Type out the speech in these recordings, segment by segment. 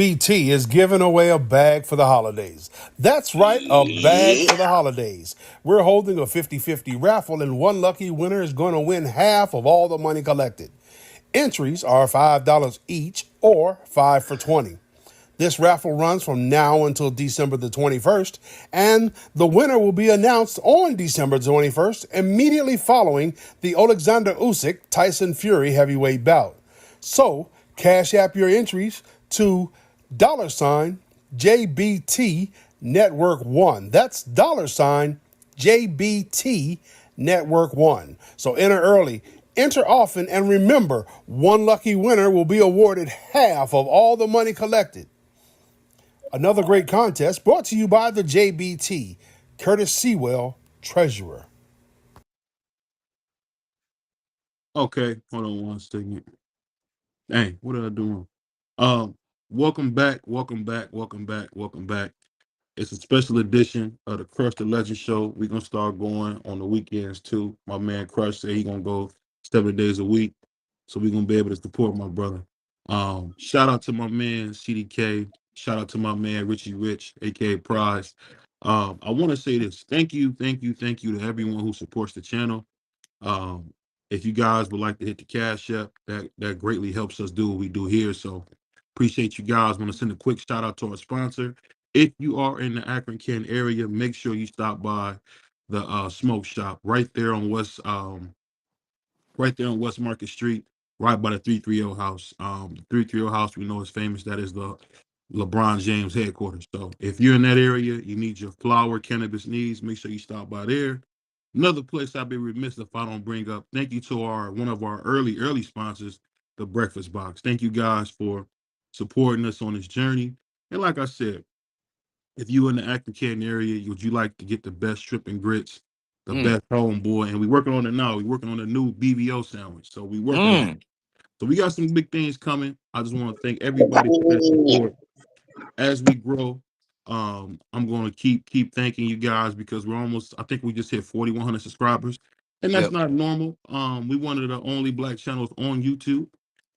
BT is giving away a bag for the holidays. That's right, a bag for the Yeah. holidays. We're holding a 50-50 raffle, and one lucky winner is going to win half of all the money collected. Entries are $5 each or 5 for 20. This raffle runs from now until December the 21st, and the winner will be announced on December 21st, immediately following the Alexander Usyk Tyson Fury heavyweight bout. So, cash app your entries to $JBT Network One. That's $JBT Network One. So enter early, enter often, and remember, one lucky winner will be awarded half of all the money collected. Another great contest brought to you by the JBT, Curtis Sewell, Treasurer. Okay, hold on one second. Dang, what did I do wrong? Um, welcome back, welcome back, welcome back, welcome back. It's a special edition of the Crush the Legend show. We're gonna start going on the weekends too. My man Crush said he gonna go 7 days a week. So we're gonna be able to support my brother. Shout out to my man CDK. Shout out to my man Richie Rich, aka Prize. I want to say this. Thank you, thank you, thank you to everyone who supports the channel. Um, if you guys would like to hit the cash app, that greatly helps us do what we do here. So appreciate you guys. Want to send a quick shout out to our sponsor. If you are in the Akron Ken area, make sure you stop by the smoke shop right there on West Market Street, right by the 330 house. The 330 house we know is famous. That is the LeBron James headquarters. So if you're in that area, you need your flower cannabis needs, make sure you stop by there. Another place I'd be remiss if I don't bring up, thank you to our one of our early sponsors, the Breakfast Box. Thank you guys for supporting us on this journey. And like I said, if you in the Acton Canton area, would you like to get the best strip and grits, the best homeboy? And we working on it now. We working on a new BBO sandwich. So we working on it. So we got some big things coming. I just want to thank everybody for that support as we grow. I'm going to keep thanking you guys because we're almost. I think we just hit 4,100 subscribers, and that's Yep. not normal. We one of the only black channels on YouTube,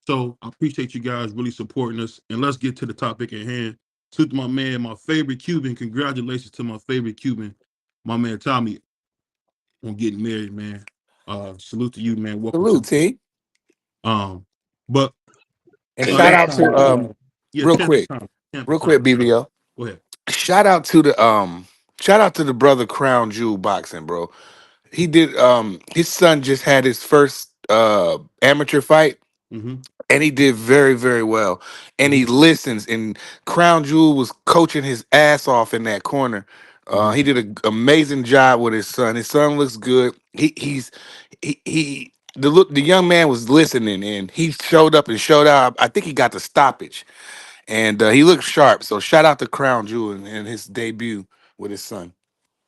so I appreciate you guys really supporting us. And let's get to the topic at hand. To my man, my favorite Cuban. Congratulations to my favorite Cuban, my man Tommy, on getting married, man. Salute to you, man. Welcome to Salute, T. um, but And shout this out time, to Congratulations. yeah, real champ quick, time, champ real time. quick, BBL. Go ahead. Shout out to the brother Crown Jewel Boxing, bro. He did his son just had his first amateur fight, Mm-hmm. and he did very, very well. And he Mm-hmm. listens, and Crown Jewel was coaching his ass off in that corner. Mm-hmm. He did an amazing job with his son. His son looks good. The young man was listening, and he showed up and showed out. I think he got the stoppage, and he looked sharp. So shout out to Crown Jewel and his debut with his son.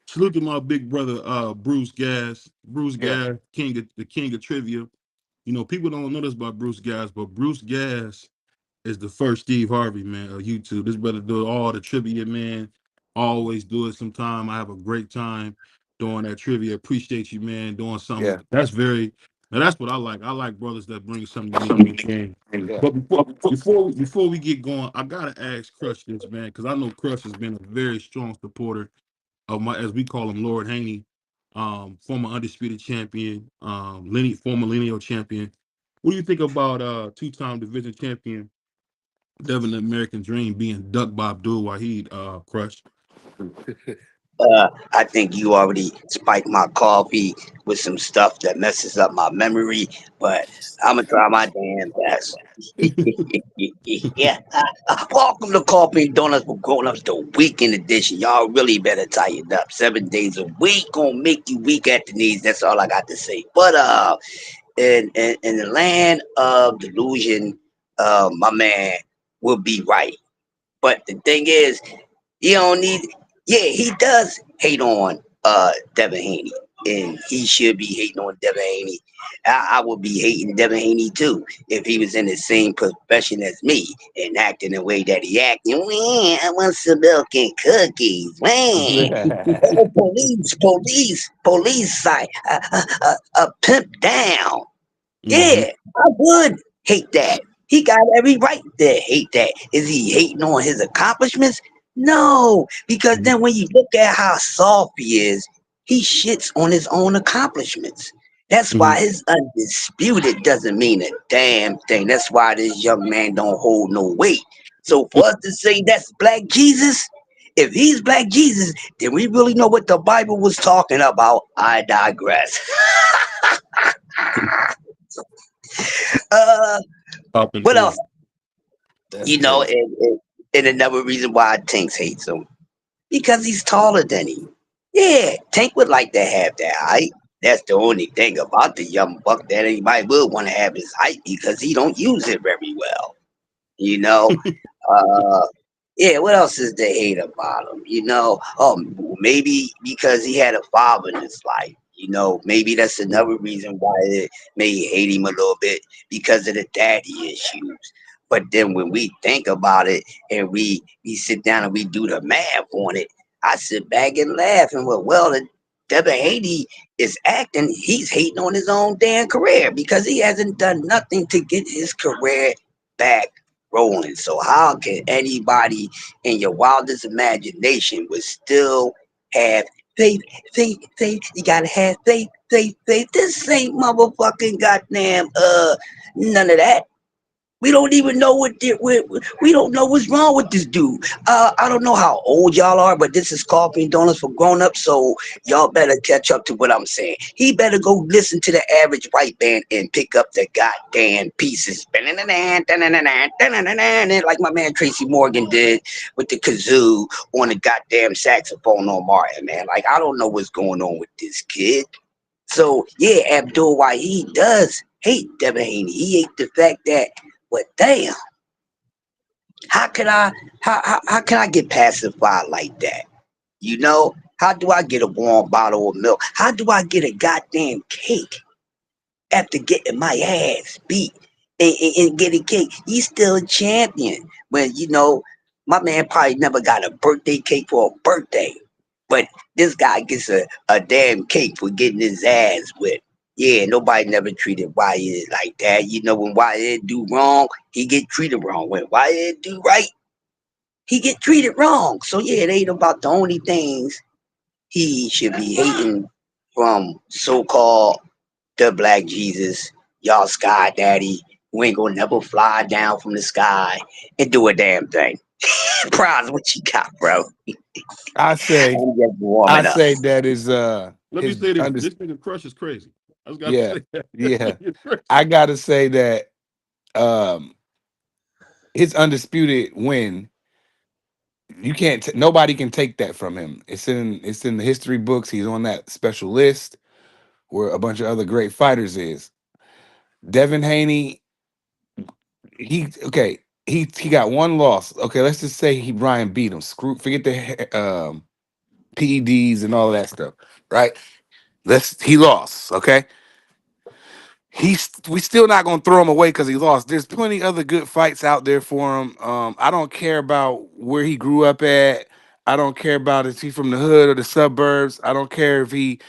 Salute to my big brother, Bruce Gas. Bruce Yeah, Gas, the king of trivia. You know, people don't know this about Bruce Gas, but Bruce Gas is the first Steve Harvey, man, of YouTube. This brother do all the trivia, man. Always do it sometime. I have a great time doing that trivia. Appreciate you, man, doing yeah, something. That's very, now that's what I like. I like brothers that bring something unique to the game. yeah. But before we get going, I gotta ask Crush this, man, because I know Crush has been a very strong supporter of my, as we call him, Lord Haney, former undisputed champion, former lineal champion. What do you think about two-time division champion Devin the American Dream being ducked by Abdul Wahid, Crush? I think you already spiked my coffee with some stuff that messes up my memory, but I'm gonna try my damn best. Yeah. Welcome to Coffee and Donuts for Grown Ups, the weekend edition. Y'all really better tighten up. 7 days a week gonna make you weak at the knees. That's all I got to say. But in the land of delusion, my man will be right. But the thing is, you don't need. Yeah, he does hate on Devin Haney, and he should be hating on Devin Haney. I would be hating Devin Haney too if he was in the same profession as me and acting the way that he acting. Man, I want some milk and cookies. Man, oh, police side, pimp down. Hmm. Yeah, I would hate that. He got every right to hate that. Is he hating on his accomplishments? No, because then when you look at how soft he is, he shits on his own accomplishments. That's Hmm. why his undisputed doesn't mean a damn thing. That's why this young man don't hold no weight. So for us to say that's Black Jesus, if he's Black Jesus, then we really know what the Bible was talking about. I digress. uh, Popping what else? through. That's You know, crazy. and another reason why Tanks hates him because he's taller than him. Yeah, Tank would like to have that height. That's the only thing about the young buck that anybody would want to have his height because he don't use it very well. You know, uh, yeah. What else is to hate about him? Maybe because he had a father in his life. Maybe that's another reason why it may hate him a little bit because of the daddy issues. But then when we think about it and we sit down and we do the math on it, I sit back and laugh and well, Devin Haney is acting. He's hating on his own damn career because he hasn't done nothing to get his career back rolling. So how can anybody in your wildest imagination would still have faith, faith, faith? You gotta have faith, faith, faith. This ain't motherfucking goddamn none of that. We don't even know we don't know what's wrong with this dude. I don't know how old y'all are, but this is Coffee and Donuts for grown ups, so y'all better catch up to what I'm saying. He better go listen to the average white band and pick up the goddamn pieces. Like my man Tracy Morgan did with the kazoo on the goddamn saxophone on Martin, man. Like, I don't know what's going on with this kid. So yeah, Abdul Wahid does hate Devin Haney. He hate the fact that, but damn, how can how can I get pacified like that? How do I get a warm bottle of milk? How do I get a goddamn cake after getting my ass beat and getting cake? He's still a champion. When my man probably never got a birthday cake for a birthday. But this guy gets a damn cake for getting his ass whipped. Yeah, nobody never treated Wyatt like that. When Wyatt do wrong, he get treated wrong. When Wyatt do right, he get treated wrong. So yeah, it ain't about the only things he should be hating from so-called the Black Jesus, y'all sky daddy, who ain't gonna never fly down from the sky and do a damn thing. Prize, what you got, bro? I say, I'm just I warming up. say that is Let me his say this: under this nigga Crush is crazy. I just got to yeah, say that. This yeah. nigga Crush I is gotta say that um his undisputed win, you can't nobody can take that from him. It's in the history books. He's on that special list where a bunch of other great fighters is. Devin Haney, he got one loss. Okay, let's just say Brian beat him. Forget the PEDs and all of that stuff, right? He lost. Okay, we still not gonna throw him away because he lost. There's plenty other good fights out there for him. I don't care about where he grew up at. I don't care about is he from the hood or the suburbs. I don't care if he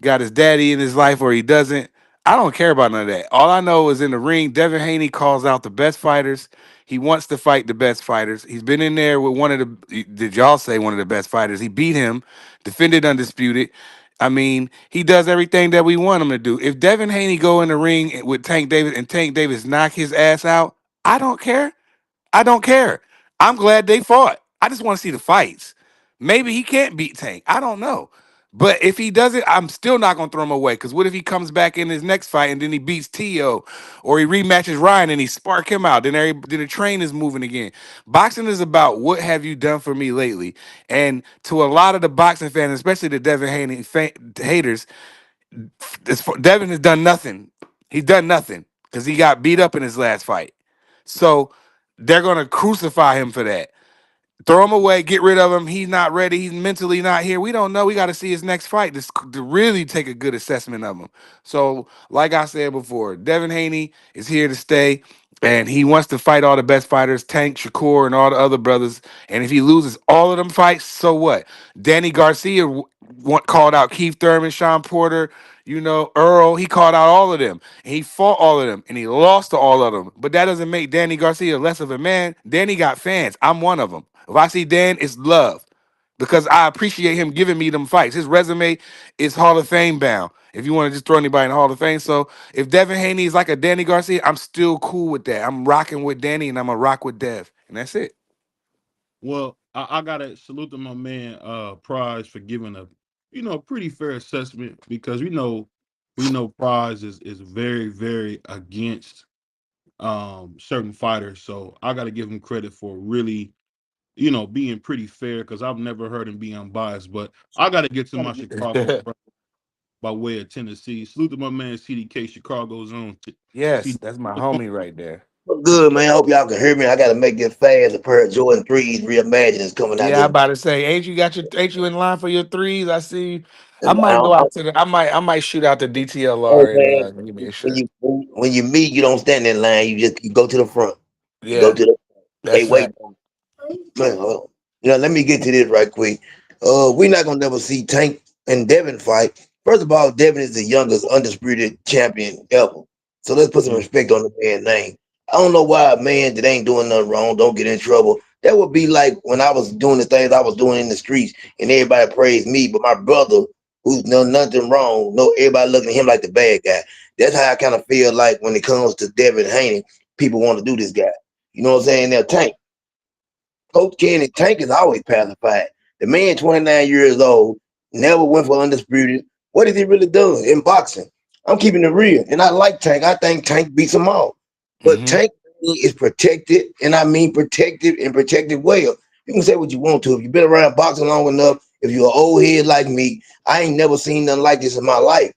got his daddy in his life or he doesn't. I don't care about none of that. All I know is in the ring, Devin Haney calls out the best fighters. He wants to fight the best fighters. He's been in there with one of the, did y'all say one of the best fighters? He beat him, defended undisputed. I mean, he does everything that we want him to do. If Devin Haney go in the ring with Tank Davis and Tank Davis knock his ass out, I don't care. I don't care. I'm glad they fought. I just want to see the fights. Maybe he can't beat Tank. I don't know. But if he does it, I'm still not gonna throw him away. Because what if he comes back in his next fight and then he beats Tio, or he rematches Ryan and he spark him out? Then the train is moving again. Boxing is about what have you done for me lately. And to a lot of the boxing fans, especially the Devin Haney haters, Devin has done nothing. He's done nothing because he got beat up in his last fight. So they're gonna crucify him for that. Throw him away, get rid of him. He's not ready. He's mentally not here. We don't know. We got to see his next fight to really take a good assessment of him. So, like I said before, Devin Haney is here to stay. and he wants to fight all the best fighters, Tank, Shakur, and all the other brothers. And if he loses all of them fights, so what? Danny Garcia called out Keith Thurman, Sean Porter, Earl. He called out all of them, and he fought all of them, and he lost to all of them. But that doesn't make Danny Garcia less of a man. Danny got fans. I'm one of them. If I see Dan, it's love because I appreciate him giving me them fights. His resume is Hall of Fame bound. If you want to just throw anybody in the Hall of Fame, so if Devin Haney is like a Danny Garcia, I'm still cool with that. I'm rocking with Danny, and I'm gonna rock with Dev, and that's it. Well, I gotta salute to my man Prize for giving a pretty fair assessment because we know Prize is very, very against certain fighters. So I gotta give him credit for really, being pretty fair because I've never heard him be unbiased. But I gotta get to my Chicago brother by way of Tennessee. Salute to my man CDK Chicago's own. Yes, that's my homie right there. Well, good, man. I hope y'all can hear me. I got to make this fast. A pair of Jordan 3s Reimagine is coming out Yeah, I this. about to say, ain't you in line for your threes? I see. I And might go out to the. I might shoot out the hey, DTLR and man, give me a when shirt. you meet, you don't stand in line. You go to the front. You go Yeah, to the that's can't wait. fact. Man, hold on. Let me get to this right quick. We're not gonna never see Tank and Devin fight. First of all, Devin is the youngest undisputed champion ever. So let's put some Mm. respect on the man's name. I don't know why a man that ain't doing nothing wrong don't get in trouble. That would be like when I was doing the things I was doing in the streets and everybody praised me, but my brother, who's done nothing wrong, no, everybody looking at him like the bad guy. That's how I kind of feel like when it comes to Devin Haney, people want to do this guy. You know what I'm saying? Now, Tank. Coach Kenny Tank is always pacified. The man, 29 years old, never went for undisputed. What has he really done in boxing? I'm keeping it real. And I like Tank. I think Tank beats them all. But Hmm. Tank is protected, and I mean protected and protected well. You can say what you want to. If you've been around boxing long enough, if you're an old head like me, I ain't never seen nothing like this in my life.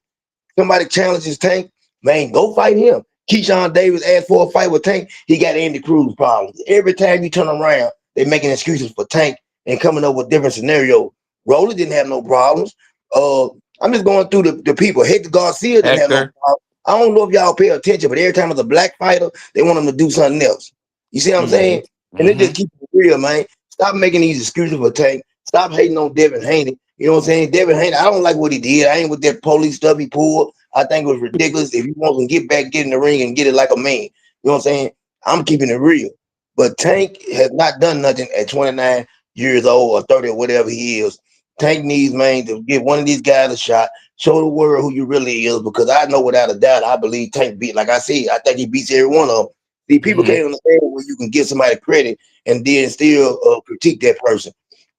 Somebody challenges Tank, man, go fight him. Keyshawn Davis asked for a fight with Tank. He got Andy Cruz problems. Every time you turn around, they making excuses for Tank and coming up with different scenarios. Roller didn't have no problems. Uh, I'm just going through the people. Hector Garcia didn't have no Hector. problem. I don't know if y'all pay attention, but every time it's a black fighter, they want him to do something else. You see what I'm Hmm. saying? And they Hmm. just keep it real, man. Stop making these excuses for Tank. Stop hating on Devin Haney. You know what I'm saying? Devin Haney, I don't like what he did. I ain't with that police stuff he pulled. I think it was ridiculous. If you want to get back, get in the ring and get it like a man. You know what I'm saying? I'm keeping it real. But Tank has not done nothing at 29 years old or 30 or whatever he is. Tank needs, man, to give one of these guys a shot. Show the world who you really is, because I know without a doubt, I believe Tank beat, like I said, I think he beats every one of them. See, people Hmm. can't understand where you can give somebody credit and then still critique that person.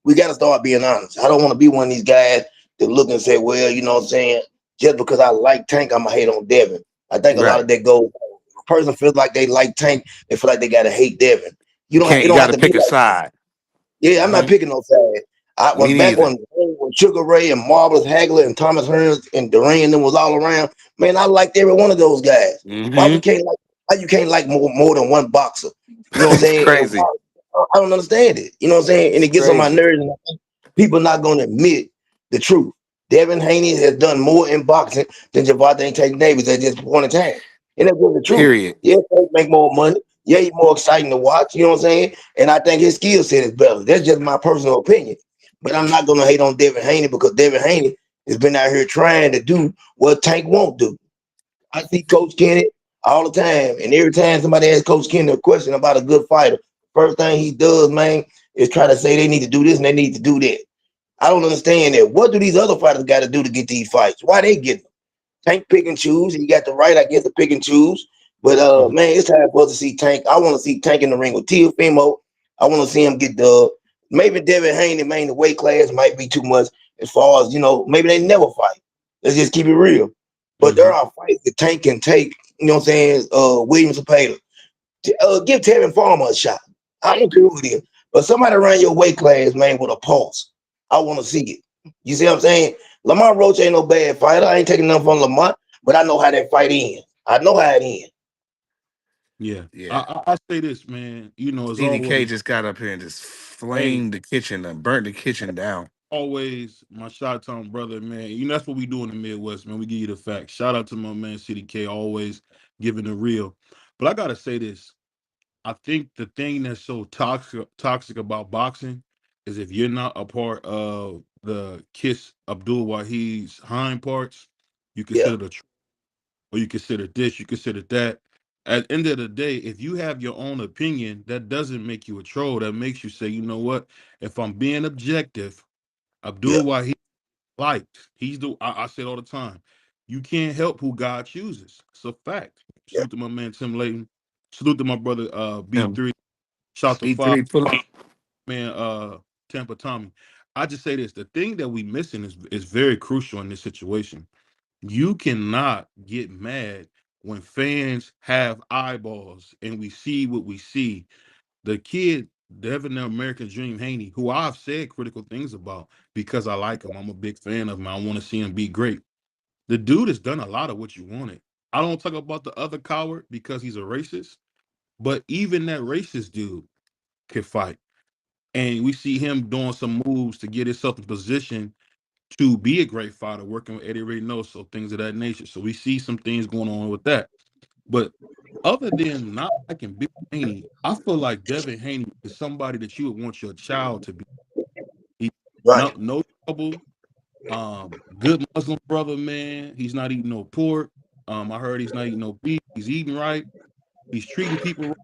We got to start being honest. I don't want to be one of these guys that look and say, well, you know what I'm saying? Just because I like Tank, I'm going to hate on Devin. I think a lot Right. of that goes, a person feels like they like Tank, they feel like they got to hate Devin. You You don't, can't. it You don't got have to to be pick a like, side. yeah, I'm not Hmm. picking no side. I Me went back neither. when Sugar Ray and Marvelous Hagler and Thomas Hearns and Duran and them was all around. Man, I liked every one of those guys. Why we Hmm. can't like? Why you can't like more than one boxer? You know what I'm It's saying? And crazy. why, I don't understand it. You know what I'm saying? And It's it gets on my crazy. nerves. And I think people not going to admit the truth. Devin Haney has done more in boxing than Javante Tank Davis at this point in time, and that's just the truth. Period. Yeah, Tank make more money. Yeah, he's more exciting to watch. You know what I'm saying? And I think his skill set is better. That's just my personal opinion. But I'm not gonna hate on Devin Haney because Devin Haney has been out here trying to do what Tank won't do. I see Coach Kenny all the time, and every time somebody asks Coach Kenny a question about a good fighter, first thing he does, man, is try to say they need to do this and they need to do that. I don't understand that. What do these other fighters got to do to get these fights? Why they get them? Tank pick and choose, and you got the right, I guess, to pick and choose. But Mhm. man, it's time for us to see Tank. I want to see Tank in the ring with Teofimo. I want to see him get the maybe Devin Haney, man, the weight class might be too much as far as maybe they never fight. Let's just keep it real. But there Mhm. are fights that Tank can take, you know what I'm saying? Williams Cepeda. Give Tevin Farmer a shot. I don't care who it is. But somebody around your weight class, man, with a pulse. I want to see it. You see what I'm saying? Lamar Roach ain't no bad fighter. I ain't taking nothing from Lamar, but I know how that fight ends. I know how it ends. Yeah. I, Yeah. I I say this, man. It's CDK always just got up here and just hey, flamed the kitchen and burnt the kitchen down. always my shout out to my brother, man. That's what we do in the Midwest, man. We give you the facts. Shout out to my man CDK, always giving the real. But I gotta say this. I think the thing that's so toxic about boxing is if you're not a part of the Kiss Abdul Wahid's hind parts, you Yeah, consider or you consider this, you consider that. At the end of the day, if you have your own opinion, that doesn't make you a troll. That makes you say, you know what? If I'm being objective, yeah, Abdul Wahid liked. He's I say it all the time. You can't help who God chooses. It's a fact. yeah. Salute to my man Tim Layton. Salute to my brother Him. B3. Shout to Five B3 pull man Tampa Tommy. I just say this. The thing that we missing is very crucial in this situation. You cannot get mad when fans have eyeballs and we see what we see. The kid, Devin the American Dream Haney, who I've said critical things about because I like him. I'm a big fan of him. I want to see him be great. The dude has done a lot of what you wanted. I don't talk about the other coward because he's a racist, but even that racist dude can fight. And we see him doing some moves to get himself in position to be a great fighter, working with Eddie Reynoso, things of that nature. So we see some things going on with that. But other than not liking Big Haney, I feel like Devin Haney is somebody that you would want your child to be. He, Right. no trouble. Good Muslim brother, man. He's not eating no pork. I heard he's not eating no beef. He's eating right. He's treating people right.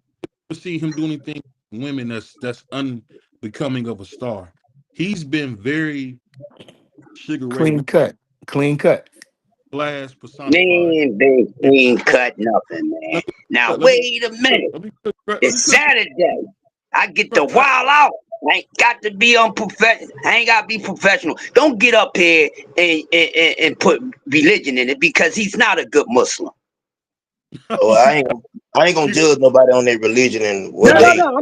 To see him do anything to women that's unbecoming of a star. He's been very Sugar Ray clean Leonard cut. Clean cut. class personified. Man, they And ain't cut nothing, man. let me Now let me wait a minute. let me cook, let me It's cook. Saturday. I get to Let wild out. I ain't got to be unprofessional. I ain't got to be professional. Don't get up here and put religion in it because he's not a good Muslim. Oh, I ain't gonna you, judge nobody on their religion and No, what no, they. no.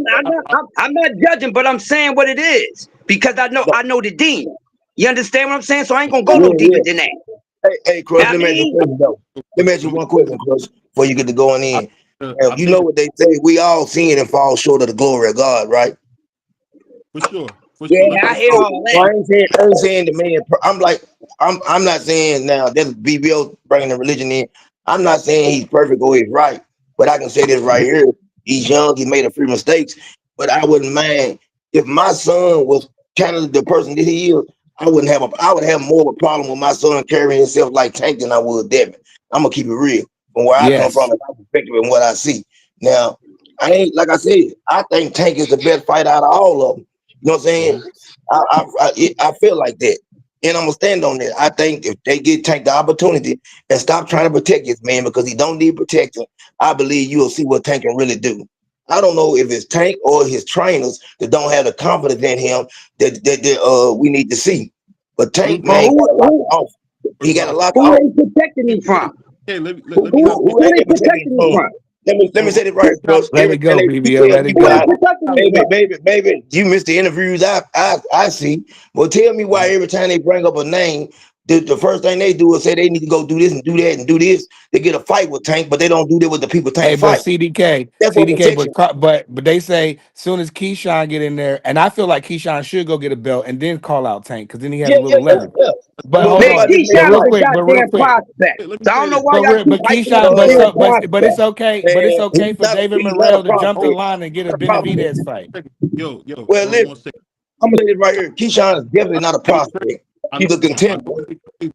I'm not judging, but I'm saying what it is because I know the deen. You understand what I'm saying? So I ain't gonna go Yeah, no deeper yeah. than that. Hey, Crush, Now, I let me ask you a mean, question though. Let me ask you one question, Crush, before you get to going I, in. Now, I you know think what they say, we all sin and fall short of the glory of God, right? for sure. yeah, I hear So, all so that. I ain't saying the man. I'm like, I'm not saying now that BBO bringing the religion in. I'm not saying he's perfect or he's right, but I can say this right here: he's young, he made a few mistakes, but I wouldn't mind if my son was kind of the person that he is. I would have more of a problem with my son carrying himself like Tank than I would Devin. I'm gonna keep it real from where I come from Yes. and my perspective and what I see. Now, I ain't like I said. I think Tank is the best fighter out of all of them. You know what I'm saying? Mhm. I feel like that. And I'm gonna stand on that. I think if they get Tank the opportunity and stop trying to protect his man because he don't need protection, I believe you'll see what Tank can really do. I don't know if it's Tank or his trainers that don't have the confidence in him that we need to see. But Let me Tank, But man, got to lock it off. first He of got all, to lock it who off. they protecting him from? hey, Who, let me who, hop in. Who who ain't they they protecting him protecting him from? from? Let me Hold say on. it right, Hop bros. Let it Everything go, they BBO. tell Let me, it Who what they I go. protecting him baby, from? you missed the interviews I see. Well, tell me why in. every time they bring up a name, the first thing they do is say they need to go do this and do that and do this. They get a fight with Tank, but they don't do that with the people Hey, Tank but fight. CDK, That's what CDK, protection. but they say soon as Keyshawn get in there, and I feel like Keyshawn should go get a belt and then call out Tank because then he has Yeah, a yeah, little yeah, leverage. yeah. But Well, hold Man, on, nobody but said Keyshawn real is no. a quick, goddamn prospect. Let me So I say don't know this. why y'all keep But hyping up Keyshawn, the Uh, damn but it's prospect. okay, he's for not a David he's not a Morrell to jump the prospect. line and get a Not a prospect. Benavidez fight. Yo, Well, hold on listen, 1 second. I'm gonna say this right here. Keyshawn is definitely not a It get crazy. prospect. I He's know, a I contender. know it get crazy.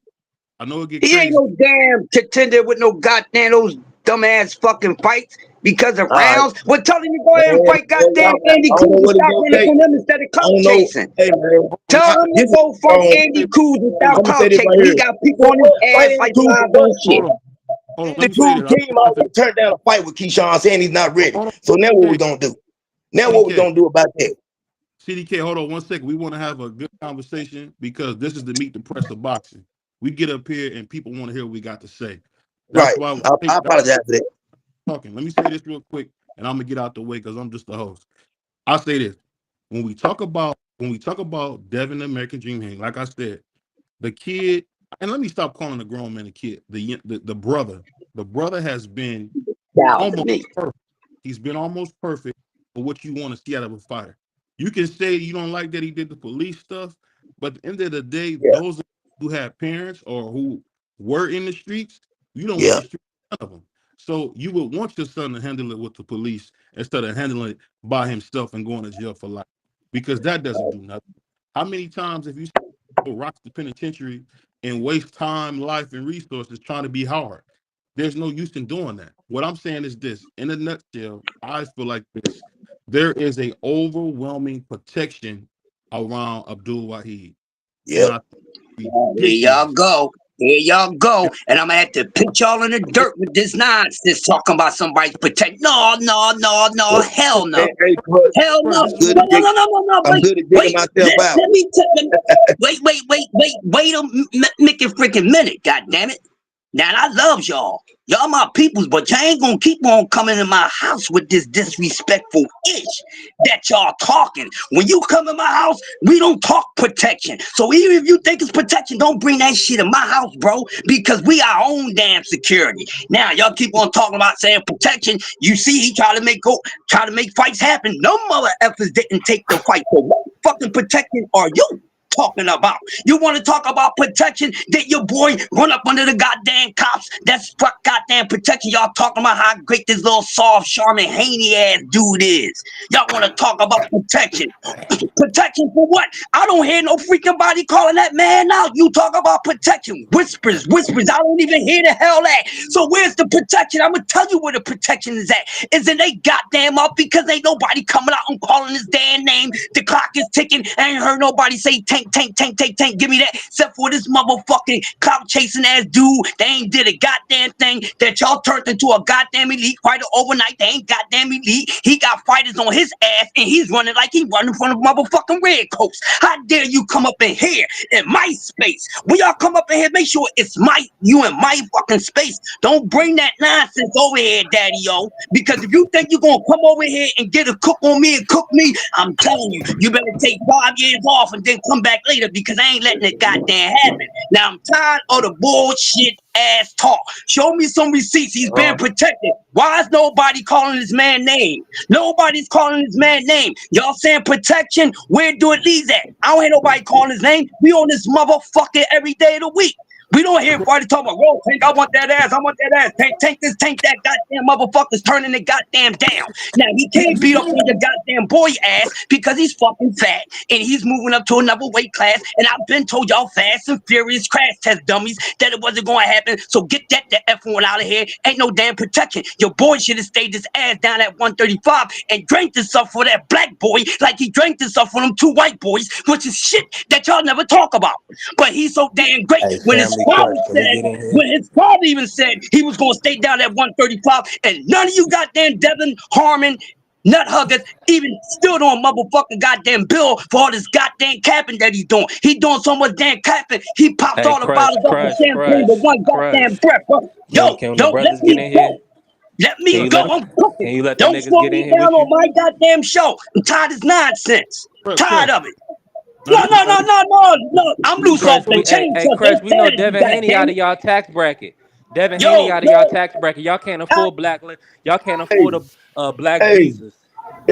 I know it get He ain't crazy. no damn contender with no goddamn those dumbass fucking fights because of All right, rounds. Well, tell him to go ahead and man, fight goddamn Andy I don't know Cruz and what it's stop gonna running take. from him instead of I clout don't know. chasing. Hey man, Tell him to this is go fight um. Andy Cruz Hey, without I'm gonna say clout this right chasing. He here. got people For on his what? Why ass Andy like Cruz live for what? on hold shit. on, hold on. The Let me say Cruz this. team already turned down a fight with Keyshawn, saying he's not ready. Hold on, So now what we CDK, gonna do? Now what we CDK, gonna do about that? CDK. Hold on 1 second. We want to have a good conversation because this is the meet the press of boxing. We get up here and people want to hear what we got to say. That's Right. why we I take that apologize for that. talking. Let me say this real quick, and I'm gonna get out the way because I'm just the host. I'll say this: when we talk about Devin the American Dream Haney, like I said, the kid, and let me stop calling the grown man a kid. The brother has been Down to almost me. perfect. He's been almost perfect for what you want to see out of a fighter. You can say you don't like that he did the police stuff, but at the end of the day, Yeah. those who have parents or who were in the streets, you don't want Yeah. the streets, none of them. So you would want your son to handle it with the police instead of handling it by himself and going to jail for life, because that doesn't do nothing. How many times have you rock the penitentiary and waste time, life, and resources trying to be hard? There's no use in doing that. What I'm saying is this: in a nutshell, I feel like this. There is a overwhelming protection around Abdul Wahid. And Yep. I think Here y'all ridiculous. go. Here y'all go. And I'm gonna have to put y'all in the dirt with this nonsense talking about somebody's protect. No, no, no, no, hell no. Hey, Crush, Hell no. Bro, I'm this is good No, at no, dig. no, no, no, no. I'm good at digging Wait. myself out. Let me wait a freaking minute, god damn it. Now I love y'all. Y'all my peoples, but y'all ain't gonna keep on coming in my house with this disrespectful ish that y'all talking. When you come in my house, we don't talk protection. So even if you think it's protection, don't bring that shit in my house, bro, because we our own damn security. Now y'all keep on talking about saying protection. You see, he try to make fights happen. No mother effers didn't take the fight. So what fucking protection are you talking about? You want to talk about protection? Did your boy run up under the goddamn cops? That's fuck goddamn protection. Y'all talking about how great this little soft, Charmin Haney ass dude is. Y'all want to talk about protection? Protection for what? I don't hear no freaking body calling that man out. You talk about protection. Whispers, whispers. I don't even hear the hell that. So where's the protection? I'm gonna tell you where the protection is at. Is in they goddamn up because ain't nobody coming out and calling his damn name. The clock is ticking. I ain't heard nobody say tank, tank, tank, tank, tank. Give me that. Except for this motherfucking clout chasing ass dude. They ain't did a goddamn thing that y'all turned into a goddamn elite fighter overnight. They ain't goddamn elite. He got fighters on his ass and he's running like he running from the motherfucking red coats. How dare you come up in here in my space? When y'all come up in here, make sure it's you in my fucking space. Don't bring that nonsense over here, daddy-o. Because if you think you're gonna come over here and get a cook on me and cook me, I'm telling you, you better take 5 years off and then come back later because I ain't letting it goddamn happen. Now I'm tired of the bullshit ass talk. Show me some receipts. He's being protected. Why is nobody calling this man name? Nobody's calling this man name. Y'all saying protection? Where do it leave at? I don't hear nobody calling his name. We on this motherfucker every day of the week. We don't hear everybody talking about, whoa, Tank, I want that ass, I want that ass. Tank this, tank that, goddamn motherfucker's turning it goddamn down. Now, he can't beat up on your goddamn boy ass because he's fucking fat and he's moving up to another weight class. And I've been told y'all fast and furious crash test dummies that it wasn't going to happen. So get the F one out of here. Ain't no damn protection. Your boy should have stayed his ass down at 135 and drank himself for that black boy like he drank himself for them 2 white boys, which is shit that y'all never talk about. But he's so damn great Hey, when his Family father Crush, can we said, get in here? when his father even said he was going to stay down at 135, and none of you goddamn Devin Harmon nut huggers even stood on motherfucking goddamn bill for all this goddamn capping that he's doing. He doing so much damn capping, he popped Hey, all the bottles off the champagne with one goddamn Crush. breath, bro. Can the Yo, let brothers get me in go. here? Let Can me you go. let I'm can cooking. you let the Don't niggas slow get in me here down with on you? my goddamn show. I'm tired of this nonsense. Tired Crush. of it. Now No, this is no, no, no, no, no. I'm loose off Crush, the chain, so Crush, don't we say know that, you Devin Haney out goddamn of it. y'all tax bracket. Devin Haney Yo, out of y'all yo, tax bracket. Y'all can't I, afford y'all can't Hey, afford a black hey, Jesus.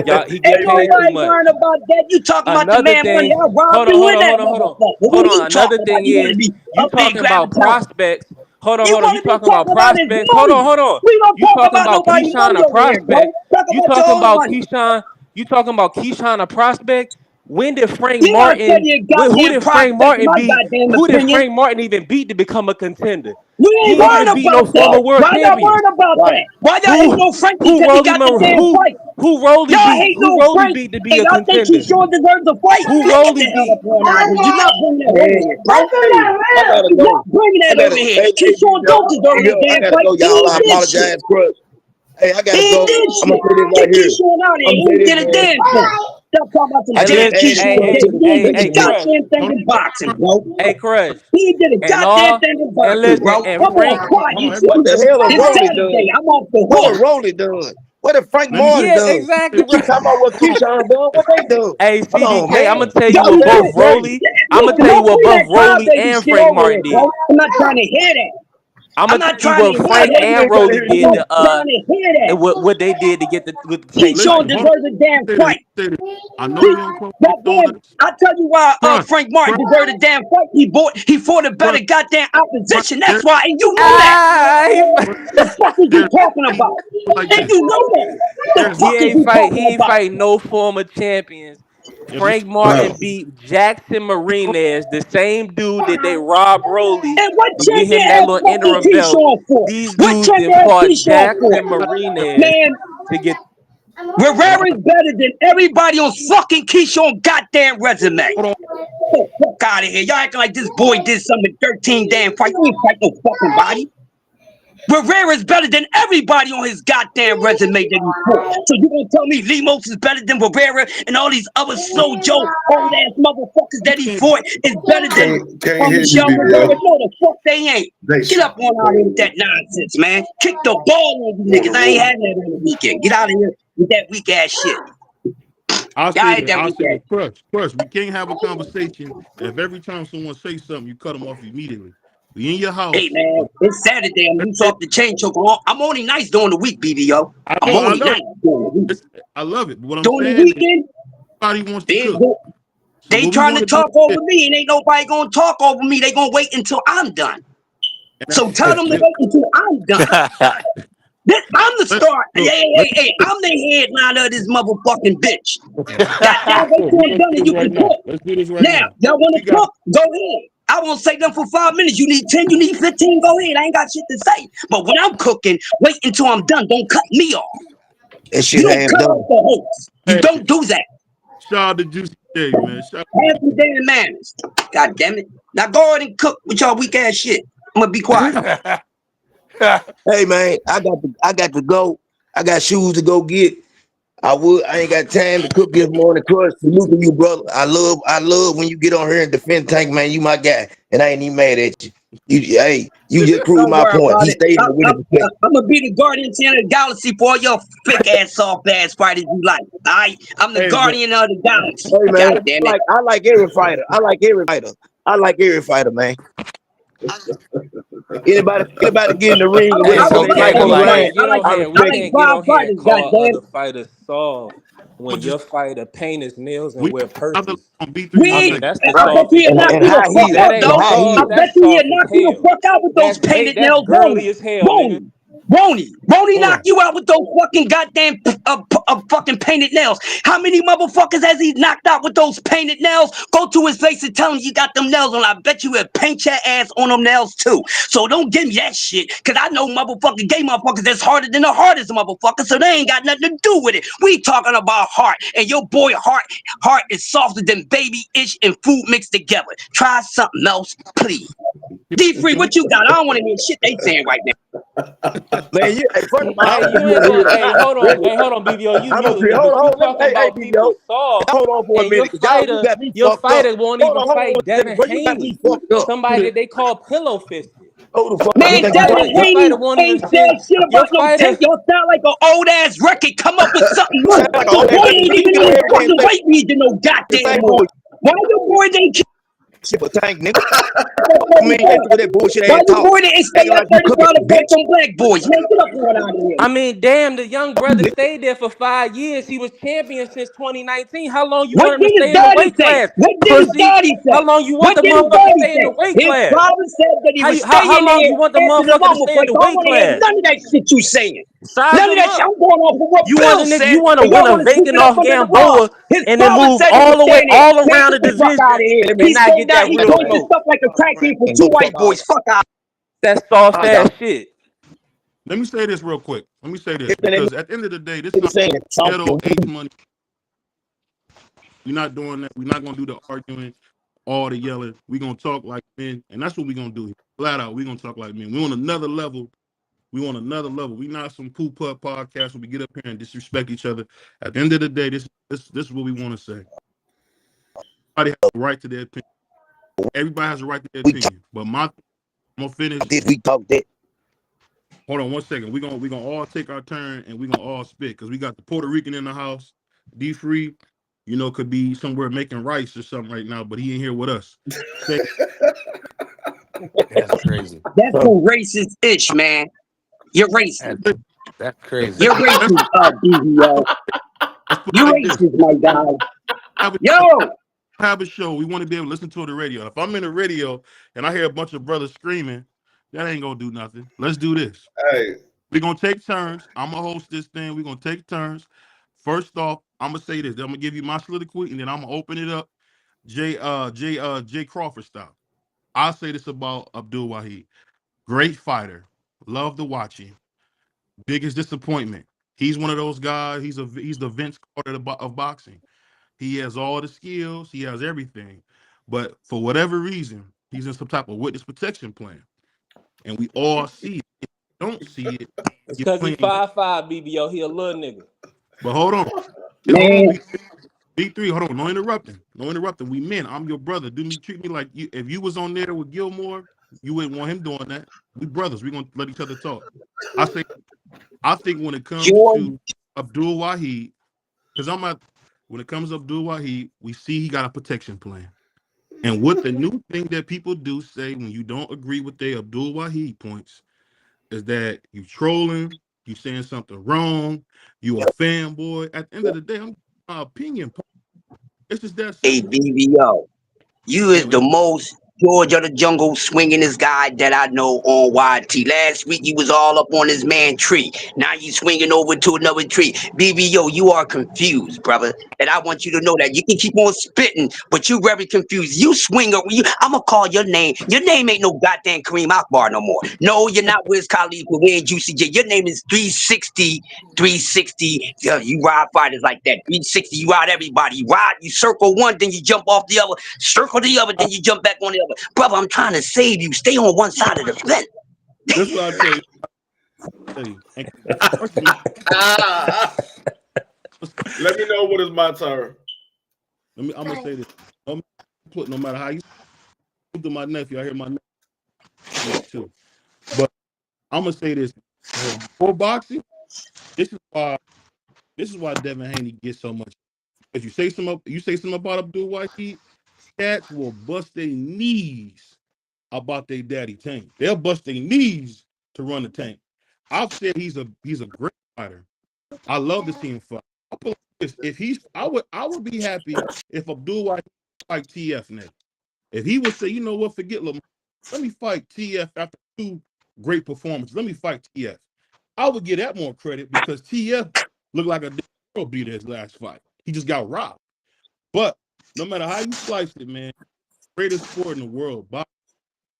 Y'all he ain't get hey, paid too nobody man. much. worrying about that. You talking about the Another man money. thing, I'll rob hold on, you hold in on, that hold on, hold on. motherfucker. What Hold are you on. Another talking about? thing You want to is be you up there talking grabbing about something. prospects. You Hold on. want You to be talking about talking about his prospects. Hold on, money. hold on. We don't You talk talking about about nobody Keyshawn money a over here, bro. prospect. Talk You about your talking own about money. Keyshawn. You talking about Keyshawn a prospect. When did Frank You don't Martin? study a Who goddamn did Frank prospect in Martin my beat? goddamn Who did opinion. Frank Martin even beat to become a contender? We ain't He ain't worrying even beat about no that. former world Why y'all champions. worrying about Right. that? Why y'all hate Who no Frankie who because he Rolly got the Mo- damn fight? who Rolly Y'all beat? hate Who no Rolly Frank beat to be and a y'all think he contender? sure deserves a fight? Who Man, get Rolly the hell up beat? on out of here. You're not bringing that over Man, here, bro. I gotta You're go. not bringing I that over gotta. here. Hey, He hey, sure don't deserve yo, a I damn gotta fight. go, He y'all. ain't I did shit. apologize, Crush. Hey, I He gotta ain't go. did I'm gonna shit. say this Get right here. Keyshawn out of here. I'm He gonna say ain't this, did a man. damn thing. Stop talking about some I And just damn listen, added this Keyshawn brother shit. to the He ain't did a hey, conversation. Crush. goddamn thing hold in boxing, bro. Hey, Crush. He ain't did a And goddamn all thing in and boxing, listen, bro. and I'm on Frank. quiet. on, You everybody. What see? the hell a It's Rolly Saturday. done? I'm off the What a hook. Rolly done? What a Frank Let me Martin Yeah, done? exactly You keep right. talking about what hold on. Keyshawn done. What they done? Hey, Come on, CDK, I'm man. gonna tell you Yo, what That's both listen. crazy. Rolly. I'm gonna Listen, tell you don't what bring both that Rolly crybaby and shit Frank over Martin here, bro. did. I'm not trying to hear that. I'm I'm gonna tell not you trying to what hear Frank that. and trying to Rolly hear did I'm you. to not trying to hear that. and what they did to get with the Saints Keyshawn fight. Listen, hold on. deserves a damn Say this. fight. Say this. I know He, we on Clubhouse doing goddamn, this. I tell you why Crunch, Frank Martin crunch, deserved a damn fight. He fought a better crunch, goddamn crunch. opposition. That's There, why, and you know that. Ah, but The fuck is you there's talking he about? like And this. you know that. The There's fuck is you talking he ain't about? fight no former champions. if we Frank No. Martin beat Jackson Marinez, the same dude that they robbed Rolly And what to get champion him that has little fucking interim belt. Keyshawn for? These What dudes champion then has fought Keyshawn for? Jackson Marinez Man, to get. hold Rivera's better than everybody on fucking Keyshawn goddamn resume. on. Get the fuck out of here. Y'all acting like this boy did something 13 damn fight. You ain't fight no fucking body. Rivera's better than everybody on his goddamn resume that he fought. So you gonna tell me Lemos is better than Rivera and all these other slow Joe old ass motherfuckers that he fought is better than Can't hear you, Michelle Rivera? BBL. No, the fuck they ain't. Get They up on out here with that nonsense, man. Kick the ball on you niggas. I ain't having that on the weekend. Get out of here with that weak ass shit. I'll Y'all say ain't that. that I'll weak say ass. that. Crush. We can't have a conversation if every time someone says something, you cut them off immediately. We in your Hey house. man, it's Saturday. I'm Let's loose say, off the chain choker. I'm only nice during the week, BDO. I'm I only love nice it. during the week. I love it. But what I'm During the saying is, weekend, everybody wants to they cook. So they what we trying want to to do talk is over me, and ain't nobody gonna talk over me. They gonna wait until I'm done. and So tell them to that, wait until I'm done. I'm the let, star. look, Hey, I'm the headliner of this motherfucking bitch. Goddamn, wait look, till we're I'm gonna done do and this you right can now. cook. Let's do this right Now, now. y'all want We to got cook? Go ahead. I won't say them for 5 minutes. You need 10, you need 15, go ahead. I ain't got shit to say. But when I'm cooking, wait until I'm done. Don't cut me off. That You shit don't half cut off done. the host. You hey, don't do that. shout out to Juicy J, man. Shout Have some damn manners. God damn it. Now go ahead and cook with y'all weak ass shit. I'm gonna be quiet. Hey man, I got to go. I got shoes to go get. I ain't got time to cook this morning, cuz. Salute to you, brother. I love when you get on here and defend Tank, man. You my guy. And I ain't even mad at you. You just proved Don't my worry point. about He it. stayed in the winning position. I'm gonna be the guardian of the galaxy for all your fake ass soft ass fighters you like. Alright? I'm the hey, but guardian of the galaxy. Hey man, God damn it. I like every fighter. I like every fighter. I like every fighter, man. Anybody get in the ring and Hey, I whatever so like they might Capo, be every you fighter. lying, can't get on I here. I We respect like it. can't get 5 on here and fighters, call goddamn. other fighters soft when but your just fighter paint his nails and we wear another purses. on B3. I I'll We mean, say that's the I bet you softest he'll knock shit. And you the high fuck heel That out and ain't though. high I soft. heel. bet That's you soft he'll as knock you the hell. fuck out with those painted That's nails, won't girly he? as hell, Won't nigga. he? Won't he hold knock on. you out with those fucking goddamn fucking painted nails? How many motherfuckers has he knocked out with those painted nails? Go to his face and tell him you got them nails on. I bet you he'll paint your ass on them nails too. So don't give me that shit, cause I know motherfucking gay motherfuckers that's harder than the hardest motherfuckers, so they ain't got nothing to do with it. We talking about heart, and your boy heart is softer than baby itch and food mixed together. Try something else, please. D3, Can we what you got? I don't want to hear shit they saying right now. Man, first of all, Hey, you ain't gonna. Hey, hold on, BBO. You I'm gonna muting be me, hold but you on, talking hey, about people BBO. soft, Hold on for a and minute, cause y'all you got me your fucked up. fighter won't Hold even on, hold on fight one second, Devin bro. You got me Haney, fucked up. do somebody this? that they call pillow fisted. Hold the fuck you Your Man, think you Devin fighter, talking your to? Haney fighter won't even ain't said send shit your about no fighter. tank. Y'all sound like an old ass record. Come up with something You sound new. like an The old ass boy record. ain't You even get in on the every day and fucking say weight region no the goddamn same more. bullshit, Why your boy didn't keep but tank nigga. that I mean, 35? with that bullshit Why ass your talk. boy didn't stay Acting at like you 35 cooking, to fight bitch. them black boys? Man, get up on out of here. I mean, damn, the young brother stayed there for 5 years. He was champion since 2019. How long you What want him to did his stay in the daddy weight say? class, What did his pussy? daddy How say? long you want What the did his motherfucker to daddy stay in the say? weight His class? father said that he would stay How in long there, you want the answer the motherfucker to mama stay in fight. the So I don't weight want to hear class? none of that shit you saying. Size None of him that shit. up. I'm going off of what You want Bill a nigga, said, you want to and y'all win a want to sweep vacant it up off under the rug. Gamboa His and then father move said he all would the stay way in there. all Man, around the get the fuck out of division here. and He not stayed get down. that He real coached his smoke. stuff like a crackhead for And two go white fuck off. boys. Fuck out. That soft I got ass shit. Let me say this real quick. Let me say this everything because at the end of the day, this is nigga not saying. Talk ghetto your H money. We're not doing that. We're not gonna do the arguing, all the yelling. We're gonna talk like men, and that's what we're gonna do here. Flat out, we're gonna talk like men. We on another level. We on another level. We not some poo putt podcast where we get up here and disrespect each other. At the end of the day, this is what we want to say. Everybody has a right to their opinion. Everybody has a right to their we talk opinion. But I'm gonna finish. this, we talk that. Hold on 1 second. We're gonna all take our turn and we're gonna all spit because we got the Puerto Rican in the house. D Free, could be somewhere making rice or something right now, but he ain't here with us. Okay. That's crazy. That's some racist ish, man. You're racist. That, that's crazy. You're racist, BBO. Let's put it You're like this. racist, my guy. Have a show. Yo, Have a show. We want to be able to listen to the radio. If I'm in the radio and I hear a bunch of brothers screaming, that ain't gonna do nothing. Let's do this. Hey, We're gonna take turns. I'm gonna host this thing. We're gonna take turns. First off, I'm gonna say this. I'm gonna give you my soliloquy, and then I'm gonna open it up, Jay Crawford style. I'll say this about Abdul Wahid. Great fighter. Love to watch him. Biggest disappointment. He's one of those guys. He's the Vince Carter of boxing. He has all the skills. He has everything. But for whatever reason, he's in some type of witness protection plan. And we all see it. If you don't see it, It's you're because he playing. 5'5", BBO. He a little nigga. But hold on. Hold on, man, B3. Hold on. No interrupting. No interrupting. We men. I'm your brother. Treat me like you. If you was on there with Gilmore, you wouldn't want him doing that. We brothers. We're gonna let each other talk. I think when it comes George, to Abdul Wahid, because when it comes to Abdul Wahid, we see he got a protection plan. And what the new thing that people do say when you don't agree with their Abdul Wahid points is that you trolling, you saying something wrong, you a fanboy. At the end of the day, I'm my opinion. It's just that hey, simple. BBO. You is Yeah, the most George of the Jungle swingingest guy that I know on YT. Last week you was all up on this man tree. Now you swinging over to another tree. BBO, you are confused, brother. And I want you to know that you can keep on spitting, but you very confused. You swing over. I'm gonna call your name. Your name ain't no goddamn Kareem Akbar no more. No, you're not Wiz Khalifa. We ain't Juicy J. Your name is 360. 360. Yeah, you ride fighters like that. 360. You ride everybody. You ride. You circle one, then you jump off the other. Circle the other, then you jump back on the other. Brother, I'm trying to save you. Stay on one side of the fence. this is what I tell you. And first of all, ah, let me know when it's my turn. I'm gonna say this. No matter how you to my nephew, I hear my nephew too. But I'm gonna say this for boxing. This is why Devin Haney gets so much. If you say something about Abdul Wahid, cats will bust their knees about their daddy Tank. They'll bust their knees to run the Tank. I've said he's a great fighter. I love to see him fight. I'll put it like this. I would be happy if Abdul Wahid fight TF next. If he would say, you know what, forget Lamar, let me fight TF after 2 great performances. Let me fight TF. I would give that more credit because TF looked like a world beater his last fight. He just got robbed. But no matter how you slice it, man, greatest sport in the world.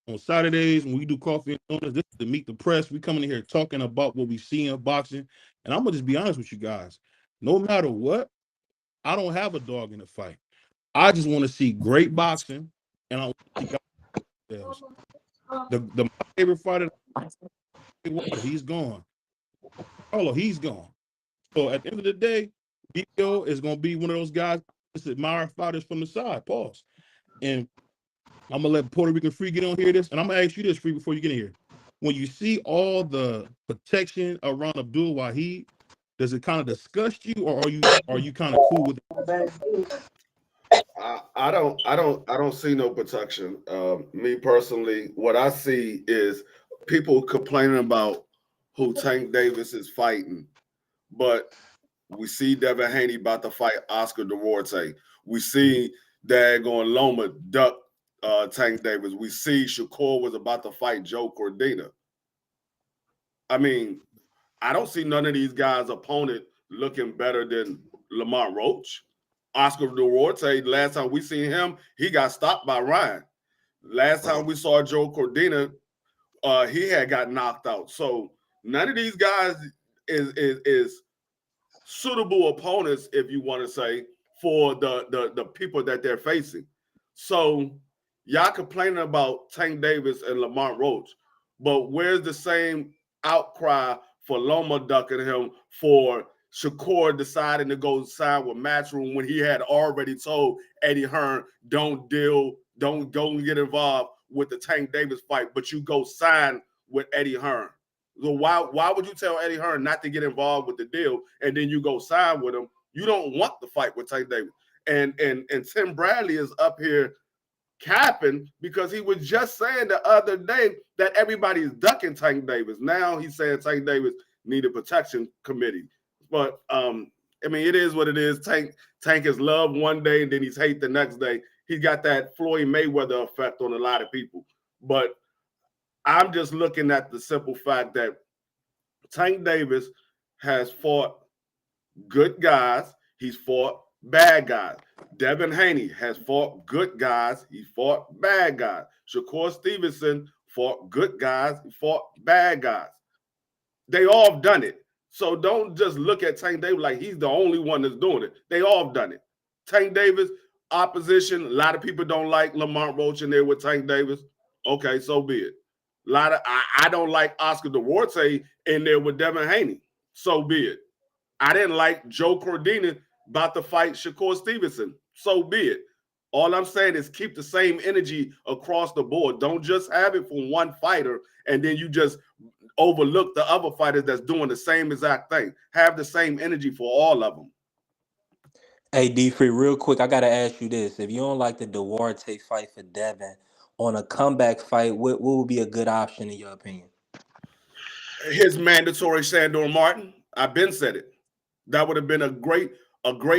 On Saturdays when we do coffee and donuts, this is to meet the press. We coming in here talking about what we see in boxing. And I'm gonna just be honest with you guys. No matter what, I don't have a dog in the fight. I just want to see great boxing, and I want to see guys. My favorite fighter, he's gone. Oh, he's gone. So at the end of the day, BO is gonna be one of those guys that admire fighters from the side. Pause. And I'm gonna let Puerto Rican Free get on here this, and I'm gonna ask you this, Free, before you get in here. When you see all the protection around Abdul Wahid, does it kind of disgust you, or are you kind of cool with it? I don't see no protection. Me personally, what I see is people complaining about who Tank Davis is fighting, but we see Devin Haney about to fight Oscar Duarte. We see Dagon Loma duck Tank Davis. We see Shakur was about to fight Joe Cordina. I mean, I don't see none of these guys' opponent looking better than Lamont Roach. Oscar Duarte, last time we seen him, he got stopped by Ryan. Last time we saw Joe Cordina, he had got knocked out. So none of these guys is suitable opponents, if you want to say, for the people that they're facing. So y'all complaining about Tank Davis and Lamont Roach, but where's the same outcry for Loma ducking him, for Shakur deciding to go sign with Matchroom when he had already told Eddie Hearn, don't go and get involved with the Tank Davis fight, but you go sign with Eddie Hearn. So why would you tell Eddie Hearn not to get involved with the deal and then you go sign with him? You don't want the fight with Tank Davis. And Tim Bradley is up here capping because he was just saying the other day that everybody's ducking Tank Davis. Now he's saying Tank Davis needed protection committee. But I mean, it is what it is. Tank is loved one day and then he's hate the next day. He got that Floyd Mayweather effect on a lot of people. But I'm just looking at the simple fact that Tank Davis has fought good guys. He's fought bad guys. Devin Haney has fought good guys. He fought bad guys. Shakur Stevenson fought good guys. He fought bad guys. They all have done it. So don't just look at Tank Davis like he's the only one that's doing it. They all have done it. Tank Davis, opposition. A lot of people don't like Lamont Roach in there with Tank Davis. Okay, so be it. I don't like Oscar Duarte in there with Devin Haney. So be it. I didn't like Joe Cordina about to fight Shakur Stevenson. So be it. All I'm saying is keep the same energy across the board. Don't just have it for one fighter and then you just overlook the other fighters that's doing the same exact thing. Have the same energy for all of them. Hey, D-Free, real quick, I got to ask you this. If you don't like the Duarte fight for Devin, on a comeback fight, what would be a good option in your opinion? His mandatory Sandor Martin. I've been said it. That would have been a great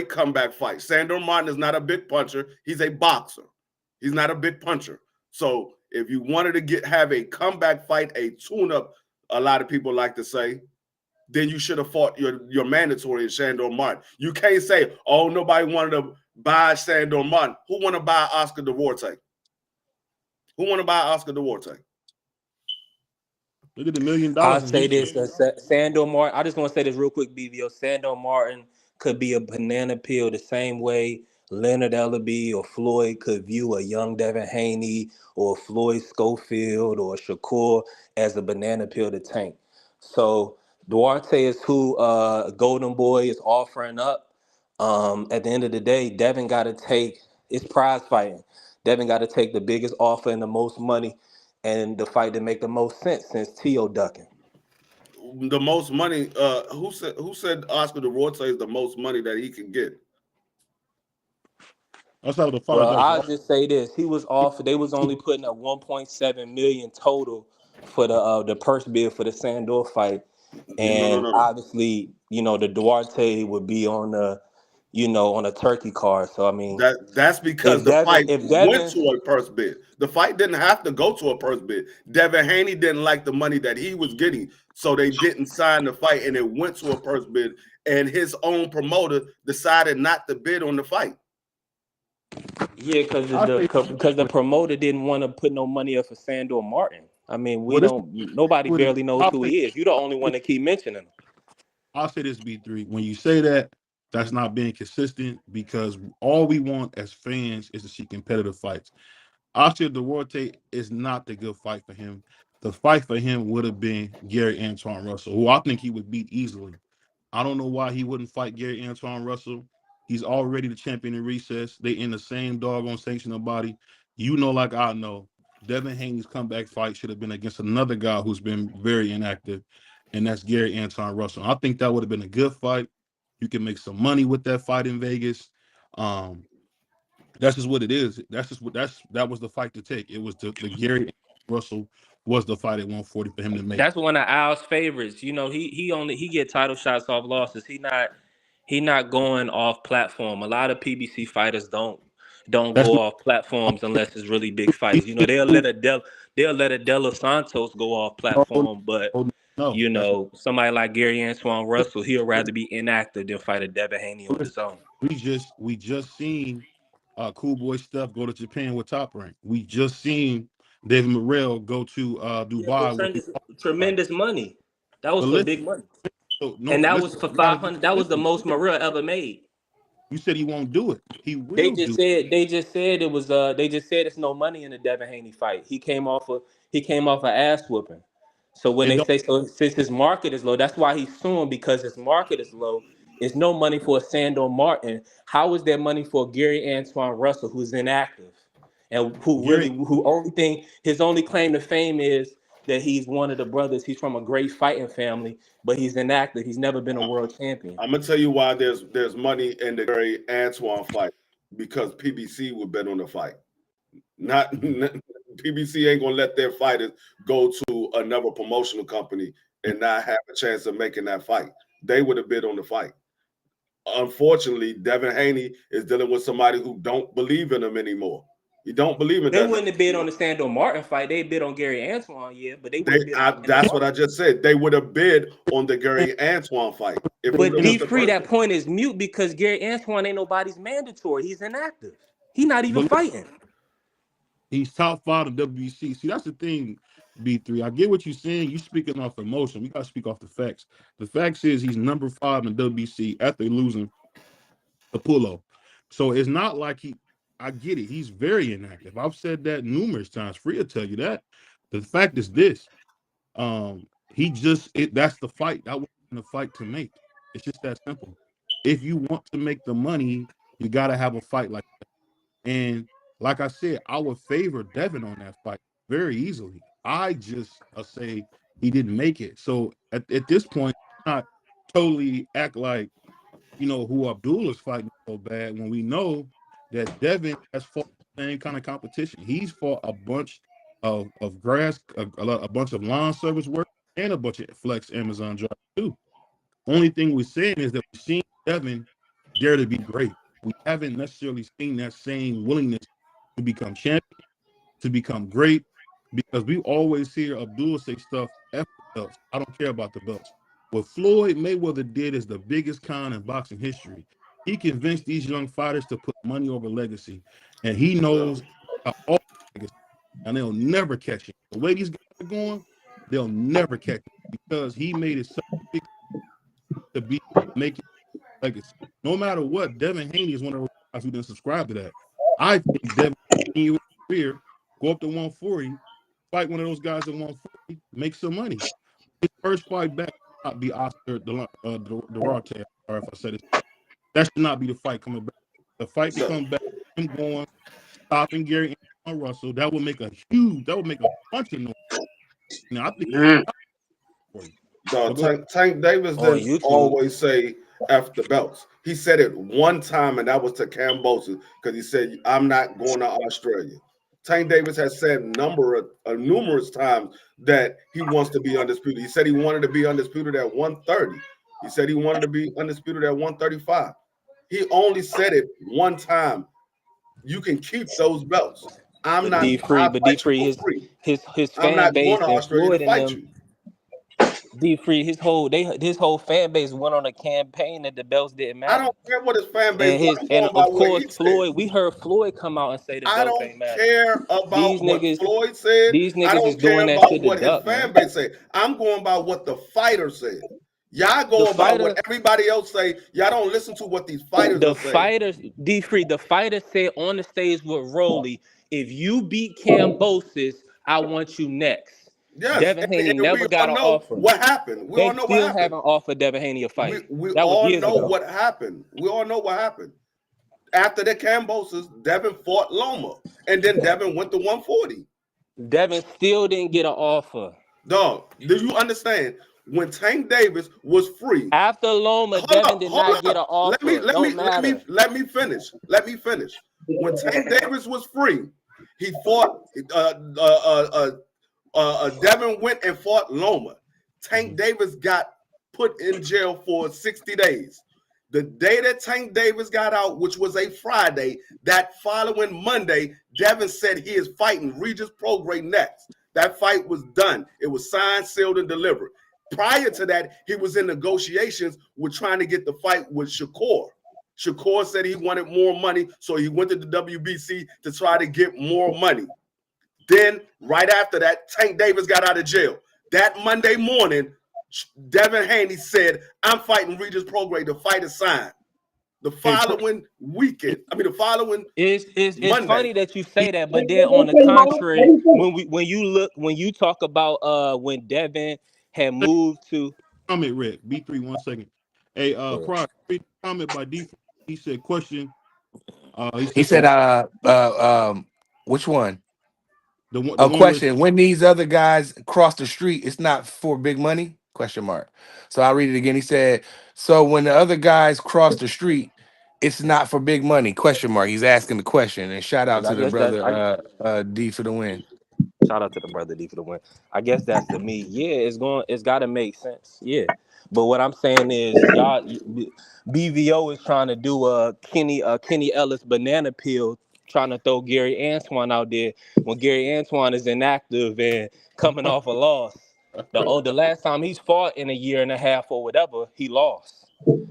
comeback fight. Sandor Martin is not a big puncher. He's a boxer. He's not a big puncher. So if you wanted to have a comeback fight, a tune-up, a lot of people like to say, then you should have fought your mandatory in Sandor Martin. You can't say, oh, nobody wanted to buy Sandor Martin. Who want to buy Oscar Duarte? Who want to buy Oscar Duarte? Look at the $1 million. I'll say this, Sandor Martin. I just want to say this real quick, BVO. Sandor Martin could be a banana peel the same way Leonard Ellaby or Floyd could view a young Devin Haney or Floyd Schofield or Shakur as a banana peel to Tank. So Duarte is who Golden Boy is offering up. At the end of the day, Devin got to take, it's prize fighting. Devin got to take the biggest offer and the most money and the fight that make the most sense since T.O. ducking. The most money, who said Oscar Duarte is the most money that he can get? That's how the fight. Well, I'll just say this. He was offered, they was only putting up 1.7 million total for the purse bid for the Sandor fight. And No. obviously, the Duarte would be on on a turkey card. So I mean, that's because the fight went Devin, to a purse bid. The fight didn't have to go to a purse bid. Devin Haney didn't like the money that he was getting, so they didn't sign the fight, and it went to a purse bid. And his own promoter decided not to bid on the fight. Yeah, because the promoter didn't want to put no money up for Sandor Martin. I mean, nobody barely knows who he is. You're the only one that keep mentioning him. I'll say this, B3. When you say that, that's not being consistent because all we want as fans is to see competitive fights. Oscar Duarte is not the good fight for him. The fight for him would have been Gary Antoine Russell, who I think he would beat easily. I don't know why he wouldn't fight Gary Antoine Russell. He's already the champion in recess. They in the same doggone sanctional body. Like I know, Devin Haney's comeback fight should have been against another guy who's been very inactive, and that's Gary Antoine Russell. I think that would have been a good fight. You can make some money with that fight in Vegas. That's just what it is. That was the fight to take. It was the Gary Russell was the fight at 140 for him to make. That's one of Al's favorites. He get title shots off losses. He not going off platform. A lot of PBC fighters don't go off platforms unless it's really big fights. They'll let a De Los Santos go off platform, but somebody like Gary Antoine Russell, he'll rather be inactive than fight a Devin Haney on his own. We just seen Cool Boy Steph go to Japan with Top Rank. We just seen David Morrell go to Dubai with tremendous money. That was for big money. Was for 500. That was the most Morrell ever made. You said he won't do it. He will. They just said it was. They just said it's no money in the Devin Haney fight. He came off an ass whooping. So when they say since his market is low, that's why he's suing, because his market is low. It's no money for a Sandor Martin. How is there money for Gary Antoine Russell, who's inactive, and his only claim to fame is that he's one of the brothers. He's from a great fighting family, but he's inactive. He's never been a world champion. I'm gonna tell you why there's money in the Gary Antoine fight, because PBC would bet on the fight. Not PBC ain't gonna let their fighters go to another promotional company and not have a chance of making that fight. They would have bid on the fight. Unfortunately, Devin Haney is dealing with somebody who don't believe in him anymore. He don't believe in They that. wouldn't have bid on the Sando Martin fight. They bid on Gary Antoine, yeah, but they wouldn't bid on Sando That's what I Martin. just said. They would have bid on the Gary Antoine fight if it would But have D was the Free, that person. point is mute because Gary Antoine ain't nobody's mandatory. He's inactive. He not even But fighting. he's top 5 in WBC. See, that's the thing, B3. I get what you're saying. You speaking off emotion. We got to speak off the facts. The facts is he's number 5 in WBC after losing the Pulo. So it's not like I get it. He's very inactive. I've said that numerous times. Free will tell you that. The fact is this. That's the fight. That wasn't the fight to make. It's just that simple. If you want to make the money, you got to have a fight like that. And like I said, I would favor Devin on that fight very easily. I just say he didn't make it. So at this point, not totally act like who Abdul is fighting so bad when we know that Devin has fought the same kind of competition. He's fought a bunch of grass, a bunch of lawn service work, and a bunch of flex Amazon drive too. Only thing we're saying is that we've seen Devin dare to be great. We haven't necessarily seen that same willingness to become champion, to become great, because we always hear Abdul say stuff, F the belts. I don't care about the belts. What Floyd Mayweather did is the biggest con in boxing history. He convinced these young fighters to put money over legacy, and he knows all legacy, and they'll never catch him. The way these guys are going, they'll never catch him because he made it so big to be making legacy. No matter what, Devin Haney is one of those guys who didn't subscribe to that. I think Devin Haney with career, go up to 140, fight one of those guys at 140, make some money. His first fight back should not be Oscar Duarte, or if I said it, that should not be the fight coming back. The fight to come back, him going, stopping Gary and Russell, that would make a bunch of noise. Now, I think for you. No, Tank Davis On didn't YouTube. always say F the belts. He said it one time, and that was to Cambosa, because he said, I'm not going to Australia. Tank Davis has said numerous times that he wants to be undisputed. He said he wanted to be undisputed at 130. He said he wanted to be undisputed at 135. He only said it one time. You can keep those belts. But D Free, I'll fight you for free. his I'm fan not going base to and Australia to Floyd and fight them, you. D Free, his whole fan base went on a campaign that the belts didn't I matter. don't care what his fan base And was. I'm going by of what course he said. Floyd, we heard Floyd come out and say the I belts don't ain't matter. care about These what niggas, Floyd said. these I niggas is don't care doing that about shit to what his duck, man. fan base said. I'm going by what the fighter said. Y'all The go about what fighter, everybody else say. Y'all don't listen to what these fighters the are saying. fighters, D Free, the fighter said on the stage with Rolly, if you beat Cambosis, I want you next. Yes, Devin Haney and we never got all an know offer. what happened. We They all know what still happened. haven't offered Devin Haney a fight. We That was all years know ago. what happened. We all know what happened. After the Cambosis, Devin fought Loma, and then Devin went to 140. Devin still didn't get an offer. Dog, do you understand? When Tank Davis was free, After Loma, Devin did hold not get an up. Let me offer. let me Don't let me matter. let me finish. Let me finish. When Tank Davis was free, he fought. Devin went and fought Loma. Tank Davis got put in jail for 60 days. The day that Tank Davis got out, which was a Friday, that following Monday, Devin said he is fighting Regis Prograis next. That fight was done. It was signed, sealed, and delivered. Prior to that, he was in negotiations with trying to get the fight with Shakur. Shakur said he wanted more money, so he went to the WBC to try to get more money. Then, right after that, Tank Davis got out of jail. That Monday morning, Devin Haney said, I'm fighting Regis Prograis. The fight is signed. The following weekend, the following It's Monday. funny that you say that, but then on the contrary, when you talk about when Devin had moved to Comment, Rick. B3, 1 second. Hey, prior comment by D. He said, question. He said, which one? The one Question. When these other guys cross the street, it's not for big money? Question mark. So I'll read it again. He said, so when the other guys cross the street, It's not for big money? Question mark. He's asking the question. And shout out Because to I the guess that's brother D for the win. shout out to the brother D for the win. I guess that's to me. Yeah, it's got to make sense. Yeah, but what I'm saying is, BVO is trying to do a Kenny Ellis banana peel, trying to throw Gary Antoine out there when Gary Antoine is inactive and coming off a loss. The last time he's fought in a year and a half or whatever, he lost.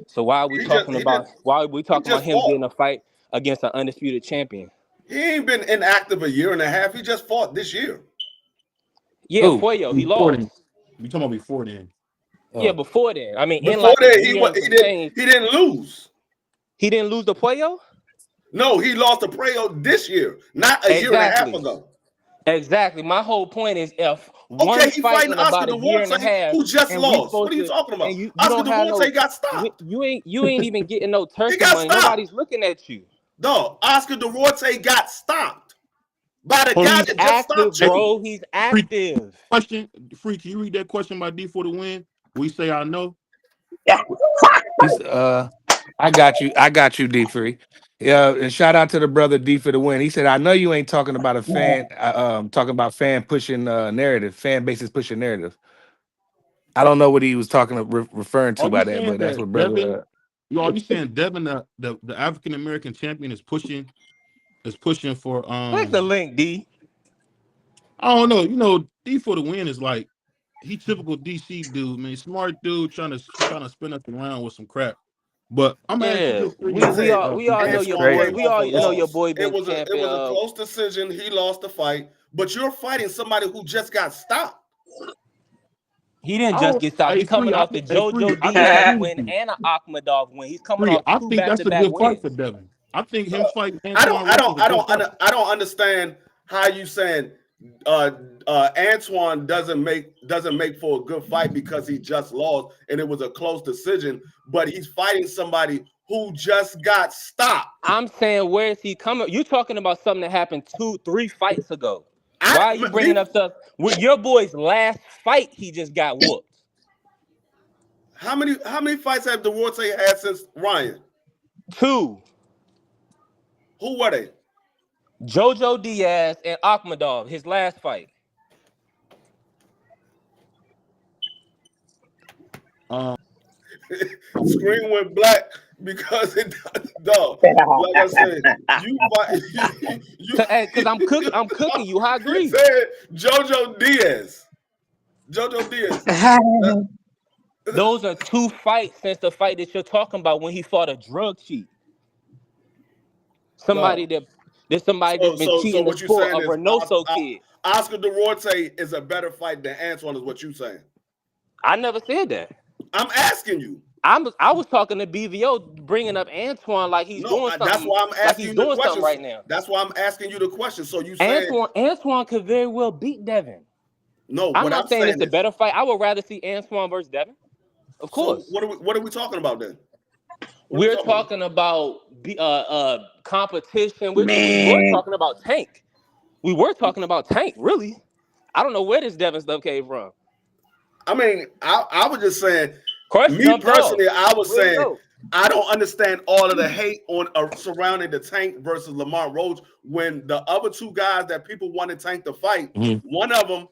So why are we he talking about just him fought. getting a fight against an undisputed champion? He ain't been inactive a year and a half. He just fought this year. Yeah, Who? Fueyo, he Before then, lost. we talking about before then. Yeah, Oh. before then. I mean, in Before like a that, year and some change, he didn't lose. he didn't lose to Puello? No, he lost to Preo this year, not a year and a half Exactly. ago. Exactly. My whole point is if Okay, one he fight fighting in Oscar about a year and a Duarte, half, who just and we lost. What supposed are you to, talking and about? you Oscar don't have Duarte no, got stopped. you ain't even getting no He turkey got money. stopped. Nobody's looking at you. No, Oscar Duarte got stopped by the Hold on. guy He's that just stopped active, Hey, you. bro. He's free active. question. Free, can you read that question by D for the win? We say I know. Yeah. He's I got you. I got you, D free. Yeah, and shout out to the brother D for the win. He said, "I know you ain't talking about a fan. Talking about fan pushing narrative. Fan bases pushing narrative. I don't know what he was referring to Are you by that, saying but that's that what brother. Devin? Are you saying Devin, the African American champion, is pushing for Click the link, D. I don't know. You know, D for the win is like he typical DC dude, man. Smart dude trying to spin us around with some crap. But I'm gonna ask you Yeah, this, we free. we Hey, all we all know That's your Antoine boy. came crazy. We off a all know your loss. boy It been was champion. a close decision. He lost the fight, but you're fighting somebody who just got stopped. He didn't I just don't. get stopped. He Hey, free. coming off the Free. JoJo I can Diaz agree with win you. and an Akhmadov win. He's coming Free. off I two think that's a back-to-back good fight for wins. Devin. I think him fighting Antoine Roach is a good fight. I don't understand how you saying Antoine doesn't make for a good fight because he just lost and it was a close decision, but he's fighting somebody who just got stopped. I'm saying, where is he coming? You talking about something that happened 2-3 fights ago. I Why are you bringing up stuff with your boy's last fight? He just got whooped. how many fights have Duarte had since Ryan? 2. Who were they? JoJo Diaz and Akhmadov, his last fight. Um, Screen went black because it dog. Like I said, you fight you Cause I'm cooking you. I he agree. said Jojo Diaz. Jojo Diaz. Those are 2 fights since the fight that you're talking about when he fought a drug cheat. Somebody No. that There's somebody that's been So cheating the what you're sport, saying a is Reynoso kid. Oscar Duarte is a better fight than Antoine is what you saying. I never said that. I'm asking you. I was talking to BVO, bringing up Antoine like he's No, doing that's something, why I'm like asking he's you the doing something questions. right now. That's why I'm asking you the question. So you saying Antoine could very well beat Devin. no? I'm What I'm not saying saying it's a is better fight. I would rather see Antoine versus Devin. Of so. course. What are we talking about then? What are we We're talking about? talking about competition. We were Man, talking about Tank. We were talking about Tank, really. I don't know where this Devin stuff came from. I mean, I was just saying. Crush Me jumped off. personally, I was Way to saying go. I don't understand all of the hate on surrounding the Tank versus Lamar Roach when the other 2 guys that people wanted Tank to fight, mhm. one of them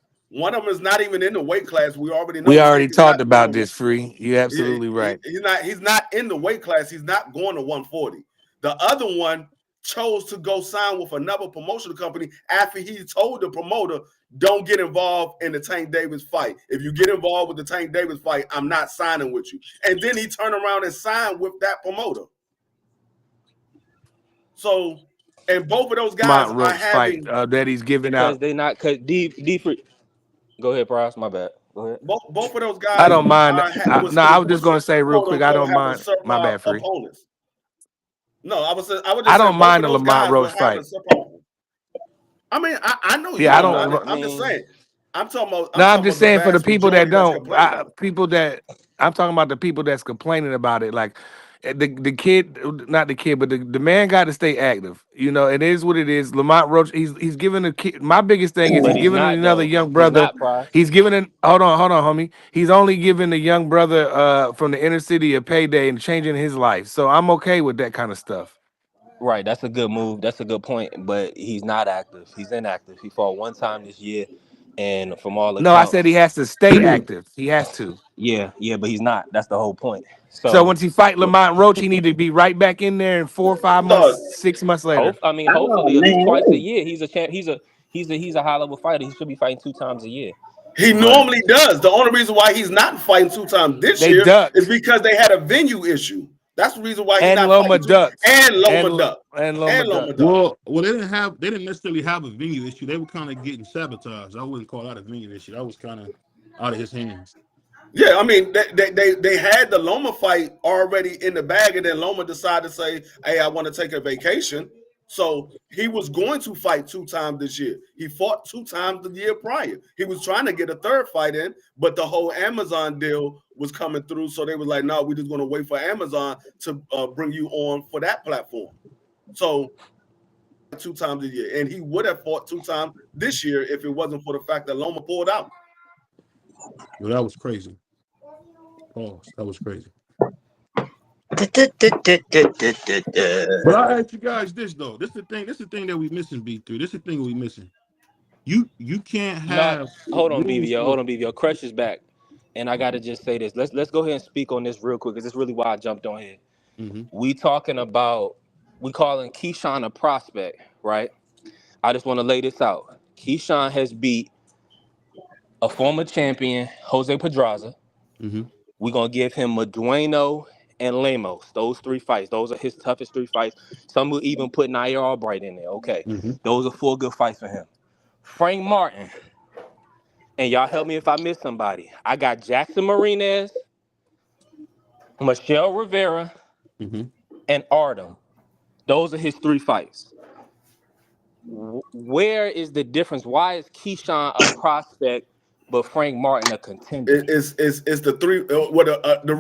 is not even in the weight class. We already know We Tank already is not talked going about to. this. Free. You're absolutely right. He's not in the weight class. He's not going to 140. The other one chose to go sign with another promotional company after he told the promoter, don't get involved in the Tank Davis fight. If you get involved with the Tank Davis fight, I'm not signing with you. And then he turned around and signed with that promoter. So, and both of those guys Mont are Roach fight having that he's giving Because out. they not cause D free. Go ahead, Price. My bad. Go ahead. both of those I guys don't mind. was No, I was just pushing gonna say real quote quick. I unquote don't having mind. My subpar bad, Free. opponents. No, I was I just saying don't both of mind the those Lamont guys were Roach having fight. subpar. I mean, I know you Yeah, I don't. Yeah, don't. I I'm just mean, saying. I'm No, I'm talking just about the saying for the vast people that majority that's don't, complaining about it. people that I'm talking about the people that's complaining about it. Like, The kid, not the kid, but the man got to stay active. You know, it is what it is. Lamont Roach, he's giving a kid. My biggest thing is But he's he's giving not another though. young He's brother. not, Price. He's giving an hold on, homie. He's only giving the young brother from the inner city a payday and changing his life. So I'm okay with that kind of stuff. Right, that's a good move. That's a good point. But he's not active. He's inactive. He fought one time this year, and from all No, I said he accounts, has to stay active. He has to. yeah, but he's not. That's the whole point. So So, once he fight Lamont Roach, he need to be right back in there in 4 or 5 months, Dog, 6 months later. Oh hopefully, at least twice a man, year. He's a champ. He's a high level fighter. He should be fighting 2 times a year. he But normally does. The only reason why he's not fighting 2 times this They year is ducked. because they had a venue issue. That's the reason why he's And not Loma fighting two. ducked. And Loma And duck. Loma And Loma ducked. duck. Well, they didn't necessarily have a venue issue. They were kind of getting sabotaged. I wouldn't call that a venue issue. That was kind of out of his hands. Yeah, I mean they had the Loma fight already in the bag, and then Loma decided to say, "Hey, I want to take a vacation." So he was going to fight 2 times this year. He fought 2 times the year prior. He was trying to get a third fight in, but the whole Amazon deal was coming through. So they were like, "No, we're just going to wait for Amazon to bring you on for that platform." So 2 times a year, and he would have fought 2 times this year if it wasn't for the fact that Loma pulled out. Well, that was crazy. Pause. That was crazy. But I ask you guys this though. This is the thing. This is the thing that we missing. B3. This is the thing we missing. You can't not. have Hold on, rules. BVO. Hold on, BVO. Crush is back, and I gotta just say this. Let's go ahead and speak on this real quick because it's really why I jumped on here. Mm-hmm. We talking about we calling Keyshawn a prospect, right? I just want to lay this out. Keyshawn has beat a former champion, Jose Pedraza. Mm-hmm. We're gonna give him Madueno and Lemos. Those 3 fights. Those are his toughest 3 fights. Some will even put Nair Albright in there. Okay. Mm-hmm. Those are 4 good fights for him. Frank Martin. And y'all help me if I miss somebody. I got Jackson Marinez, Michelle Rivera, Mm-hmm. and Artem. Those are his 3 fights. Where is the difference? Why is Keyshawn a prospect, but Frank Martin a contender? It's the 3. The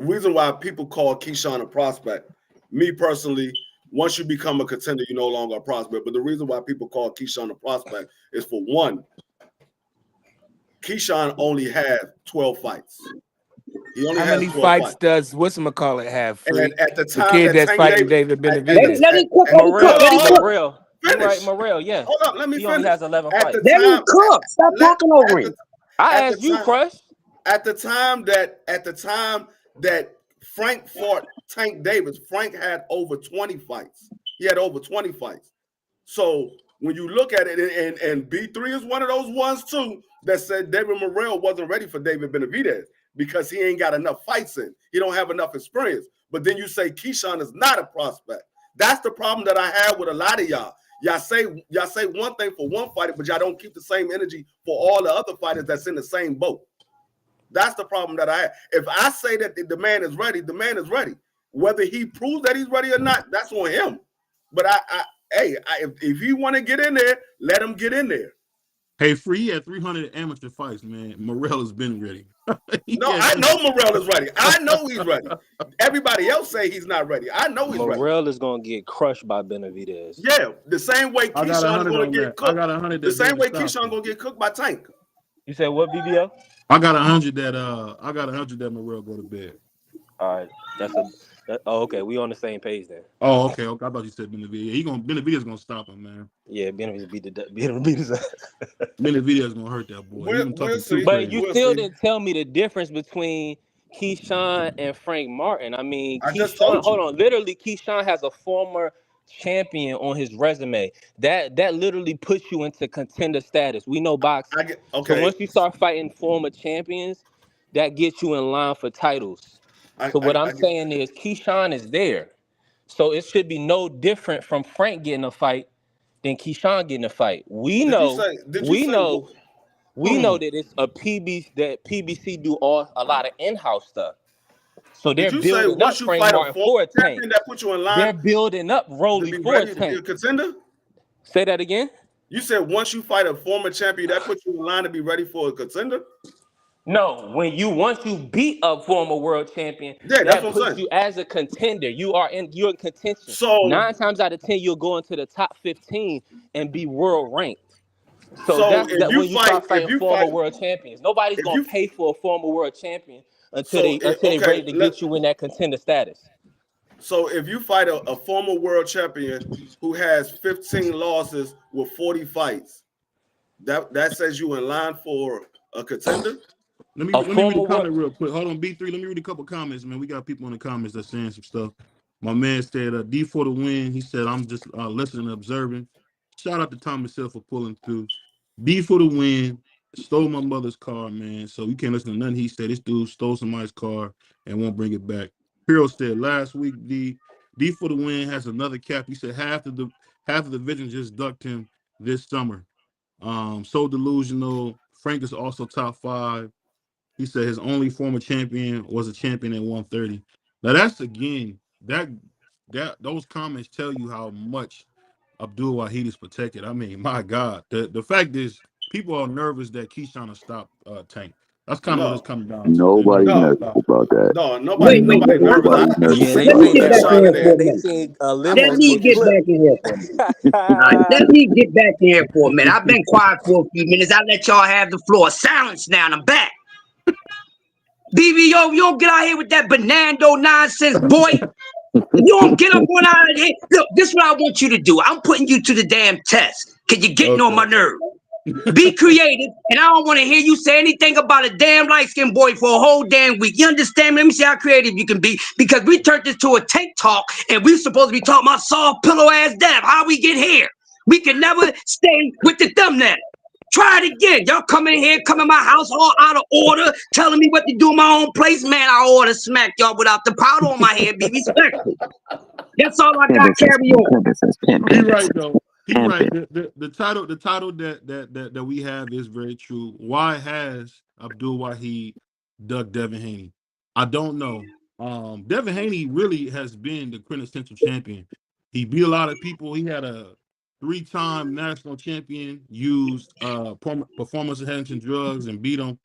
reason why people call Keyshawn a prospect. Me personally, once you become a contender, you're no longer a prospect. But the reason why people call Keyshawn a prospect is for one, Keyshawn only had 12 fights. He only How has many 12 fights does whatchamacallit have? Free? And at the The time, kid that that's Tank fighting Davis, David let Benavidez. him cook. Let him cook. Let him cook. Morrell. You're right, Morrell, yeah. Hold up, let me He finish. only has 11 At fights. the Let him time, cook. Stop talking over him. I at asked the you, time- Crush. At the time that Frank fought Tank Davis, Frank had over 20 fights. He had over 20 fights. So when you look at it, and B3 is one of those ones too that said David Morrell wasn't ready for David Benavidez because he ain't got enough fights in. He don't have enough experience. But then you say Keyshawn is not a prospect. That's the problem that I have with a lot of y'all. Y'all say one thing for one fighter, but y'all don't keep the same energy for all the other fighters that's in the same boat. That's the problem that I have. If I say that the man is ready, the man is ready. Whether he proves that he's ready or not, that's on him. But if he want to get in there, let him get in there. Hey, Free, he had 300 amateur fights, man. Morrell has been ready. No, I know Morrell is ready. I know he's ready. Everybody else say he's not ready. I know he's ready. Morrell is gonna get crushed by Benavidez. Yeah, the same way I got Keyshawn 100 going on to get that. cooked. I got 100. The same way Keyshawn going to get cooked by Tank. You said what, BBO? I got 100 that Morrell go to bed. All right, okay. We on the same page then. Oh, okay. I thought you said Benavidez. Yeah, Benavidez gonna stop him, man. Yeah, Benavidez beat his ass. Benavidez gonna hurt that boy. We'll see. But you We'll still see. didn't tell me the difference between Keyshawn and Frank Martin. I mean, I just told you. Hold on. Literally, Keyshawn has a former champion on his resume. That literally puts you into contender status. We know boxing. Okay. So once you start fighting former champions, that gets you in line for titles. So what I'm saying is Keyshawn is there. So it should be no different from Frank getting a fight than Keyshawn getting a fight. We know that it's a PBC do a lot of in-house stuff. So they're building up Frank Martin for a Tank. That put you in line, they're building up Rolly for a Tank. To be a contender? Say that again. You said once you fight a former champion, that puts you in line to be ready for a contender? No, when you once you beat a former world champion, Yeah, that's that what I'm puts saying. you as a contender. You're in contention. So 9 times out of 10, you'll go into the top 15 and be world ranked. So so that's that when you start if fighting you former fight world champions. Nobody's if gonna you pay for a former world champion until so they until they okay ready to let get you in that contender status. so if you fight a former world champion who has 15 losses with 40 fights, that says you in line for a contender. A Let me read a former world comment real quick. Hold on, B3. Let me read a couple comments, man. We got people in the comments that's saying some stuff. My man said D for the win. He said I'm just listening and observing. Shout out to Thomas Hill for pulling through. D for the win. Stole my mother's car, man. So you can't listen to nothing he said. This dude stole somebody's car and won't bring it back. Hero said last week D for the win has another cap. He said half of the division just ducked him this summer. So delusional. Frank is also top 5. He said his only former champion was a champion at 130. Now that's again that those comments tell you how much Abdul Wahid is protected. I mean, my God, the fact is people are nervous that Keyshawn will stop Tank. That's kind of what it's No, coming down to. They're Nobody's nervous to no, nervous stop. about that. no. Wait, wait, Nobody wait, wait, nervous. wait. Nobody's nervous Yeah, they Let about me seen get that. back in Keyshawn here for man. a They minute. seen Let limos me get get back clipped. in here for a minute. All right, let me get back in here for a minute. I've been quiet for a few minutes. I let y'all have the floor. Silence now, and I'm back. BBO, you don't get out here with that Bernardo nonsense, boy. If you don't get up on out of here, look, this is what I want you to do. I'm putting you to the damn test. Cause you're getting on my Okay. nerve. Be creative, and I don't want to hear you say anything about a damn light-skinned boy for a whole damn week. You understand? Let me see how creative you can be, because we turned this to a tank talk, and we supposed to be talking about soft pillow ass dev. How we get here? We can never stay with the thumbnail. Try it again. Y'all come in here, come in my house all out of order, telling me what to do in my own place. Man, I ought to smack y'all without the powder on my head. Be respectful. That's all I got. Pimpin' says, Carry on. pimpin' says, He pimpin' right says, though. He right. pimpin'. The title that we have is very true. Why has Abdul Wahid ducked Devin Haney? I don't know. Devin Haney really has been the quintessential champion. He beat a lot of people. He had a 3-time national champion used performance enhancing drugs and beat him.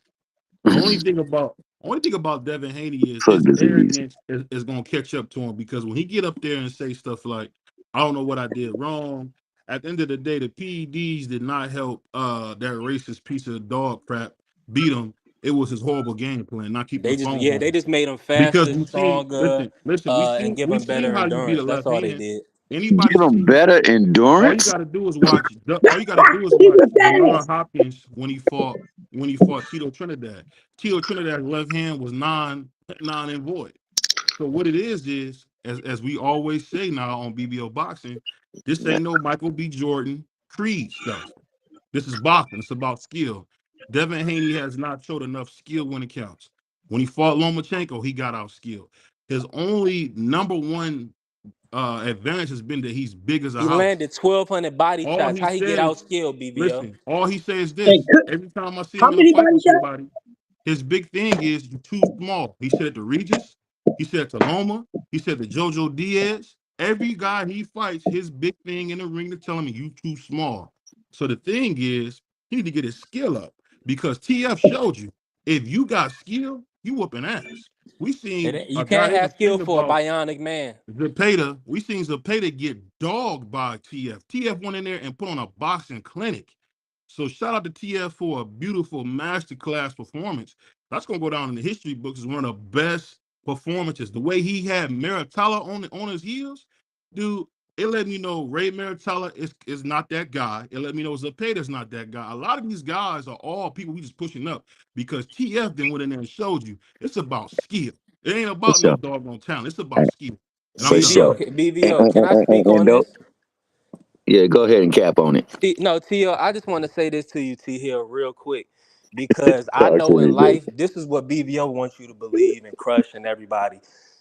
Only thing about Devin Haney is Drug his disease. arrogance is gonna catch up to him, because when he get up there and say stuff like, I don't know what I did wrong. At the end of the day, the PEDs did not help that racist piece of dog crap beat him. It was his horrible game plan, not keeping the phone They on. just made them Because faster, we seen, stronger, listen, and give we them seen better how you beat a endurance. That's left all they hand. did. Anybody Give them seen better all you endurance. got to do is watch. All you got to do is He's watch the Bernard best. Hopkins when he fought Tito Trinidad. Tito Trinidad's left hand was non and void. So what it is as we always say now on BBO boxing, this ain't no Michael B. Jordan Creed stuff. This is boxing. It's about skill. Devin Haney has not showed enough skill when it counts. When he fought Lomachenko, he got out skilled. His only number one advantage has been that he's big as a He house. landed 1,200 body All shots. he How he get out says, skilled, BVO? listen, all he says And this. Every time I see how him in a many fight body with shots? somebody, his big thing is you too small. He said it to Regis. He said it to Loma. He said to JoJo Diaz. Every guy he fights, his big thing in the ring to tell him you too small. So the thing is, he need to get his skill up, because TF showed you if you got skill, you whooping ass. We seen You a guy. can't Here's have the skill thing for a about bionic man. Zapata, we seen Zapata get dogged by TF. TF went in there and put on a boxing clinic. So shout out to TF for a beautiful masterclass performance. That's gonna go down in the history books as one of the best performances. The way he had Maritala on his heels, dude, it let me know Ray Maritala is not that guy. It let me know Zapata's not that guy. A lot of these guys are all people we just pushing up, because TF then went in there and showed you it's about skill. It ain't For about no sure. doggone talent. It's about skill. And I'm For done. BVO, sure. BVO. Can I speak on And this? yeah, go ahead and cap on it. No, Tio, I just want to say this to you, T Hill, real quick, because I Talk to know me, in bro. life, this is what BVO wants you to believe, and Crush and everybody.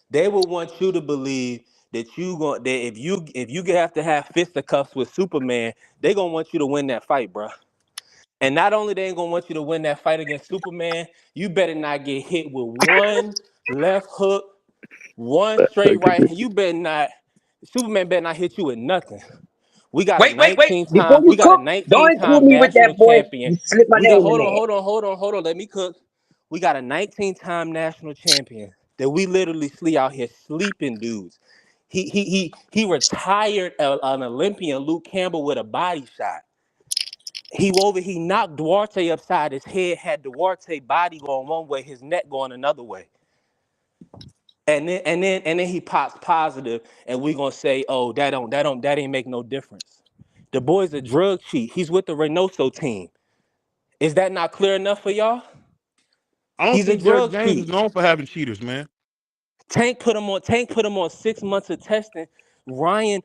They will want you to believe that if you have to have fisticuffs with Superman, they gonna want you to win that fight, bro. And not only they ain't gonna want you to win that fight against Superman, you better not get hit with one left hook, one straight right. You better not. Superman better not hit you with nothing. We got a Wait. 19 Before time. you We got a cook, don't 19 include time me with that, national boy. champion. You slip my We got name in hold on, there. hold on, hold on, hold on. Let me cook. We got a 19-time national champion that we literally flee out here sleeping dudes. He retired an Olympian, Luke Campbell, with a body shot. He knocked Duarte upside his head, had Duarte body going one way, his neck going another way. And then he pops positive, and we gonna say, oh, that ain't make no difference. The boy's a drug cheat. He's with the Reynoso team. Is that not clear enough for y'all? I don't He's a think Derek drug James is cheat. known for having cheaters, man. Tank put him on 6 months of testing. Ryan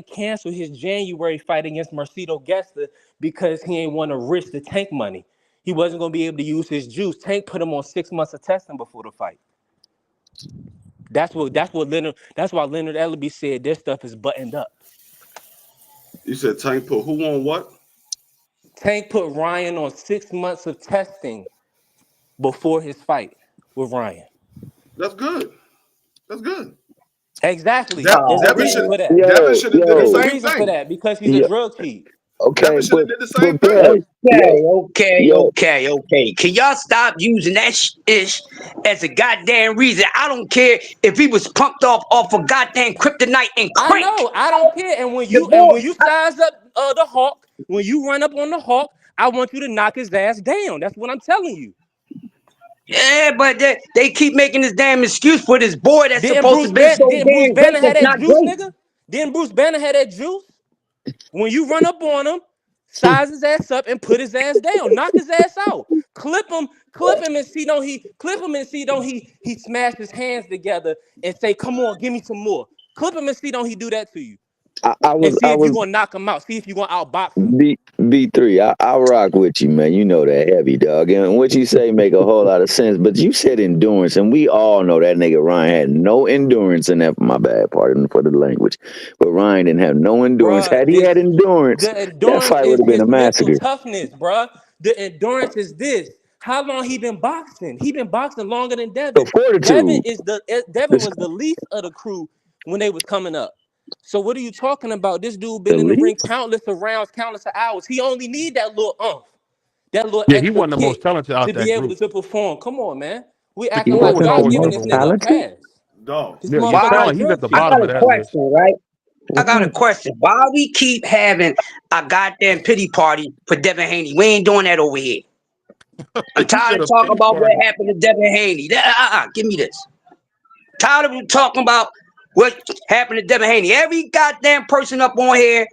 canceled his January fight against Marcelo Gesta because he ain't want to risk the Tank money. He wasn't gonna be able to use his juice. Tank put him on 6 months of testing before the fight. That's why Leonard Ellaby said this stuff is buttoned up. You said Tank put who on what? Tank put Ryan on 6 months of testing before his fight with Ryan. That's good. That's good. Exactly. There's a Devin reason should for that. Devin should have did the There's a same reason for thing. that because he's a drug cheat. Okay, Devin should have did the same but thing. Okay. Can y'all stop using that ish as a goddamn reason? I don't care if he was pumped off of goddamn kryptonite and I crank. know. I don't care. And The when you boy, size up the Hawk, when you run up on the Hawk, I want you to knock his ass down. That's what I'm telling you. yeah, but they keep making this damn excuse for this boy that's Didn't supposed to Bruce be so damn great Banner have that's that not juice, great. nigga? Didn't Bruce Banner have that juice? When you run up on him, size his ass up and put his ass down. Knock his ass out. Clip him and see don't he smash his hands together and say, come on, give me some more. Clip him and see don't he do that to you. I And was see if you're gonna knock him out. See if you're gonna outbox him. B3. I rock with you, man. You know that heavy dog, and what you say make a whole lot of sense. But you said endurance, and we all know that nigga Ryan had no endurance in that. My bad, pardon for the language, but Ryan didn't have no endurance. Bruh, Had he had endurance, the that endurance fight would is have been a his mental massacre. toughness, bruh. The endurance is this. How long he been boxing? He been boxing longer than The Devin. fortitude, Devin the, was the least of the crew when they was coming up. So what are you talking about? This dude the been in the ring least. countless of rounds, countless of hours. He only need that little that little Yeah, he extra wasn't the most kick talented out to be that able group. to perform. Come on, man. We He acting Troy like was wasn't y'all the always giving most this number one. nigga a talented. pass. Dog. This Yeah, your motherfucker Why? talent, a he's at drug the I cheat. bottom got of a that list. question, right? I got a Mhm. question. Why we keep having a goddamn pity party for Devin Haney? We ain't doing that over here. I'm You tired said of a talking pity about what party. happened to Devin Haney. Give me this. Tired of talking about what happened to Devin Haney. Every goddamn person up on here,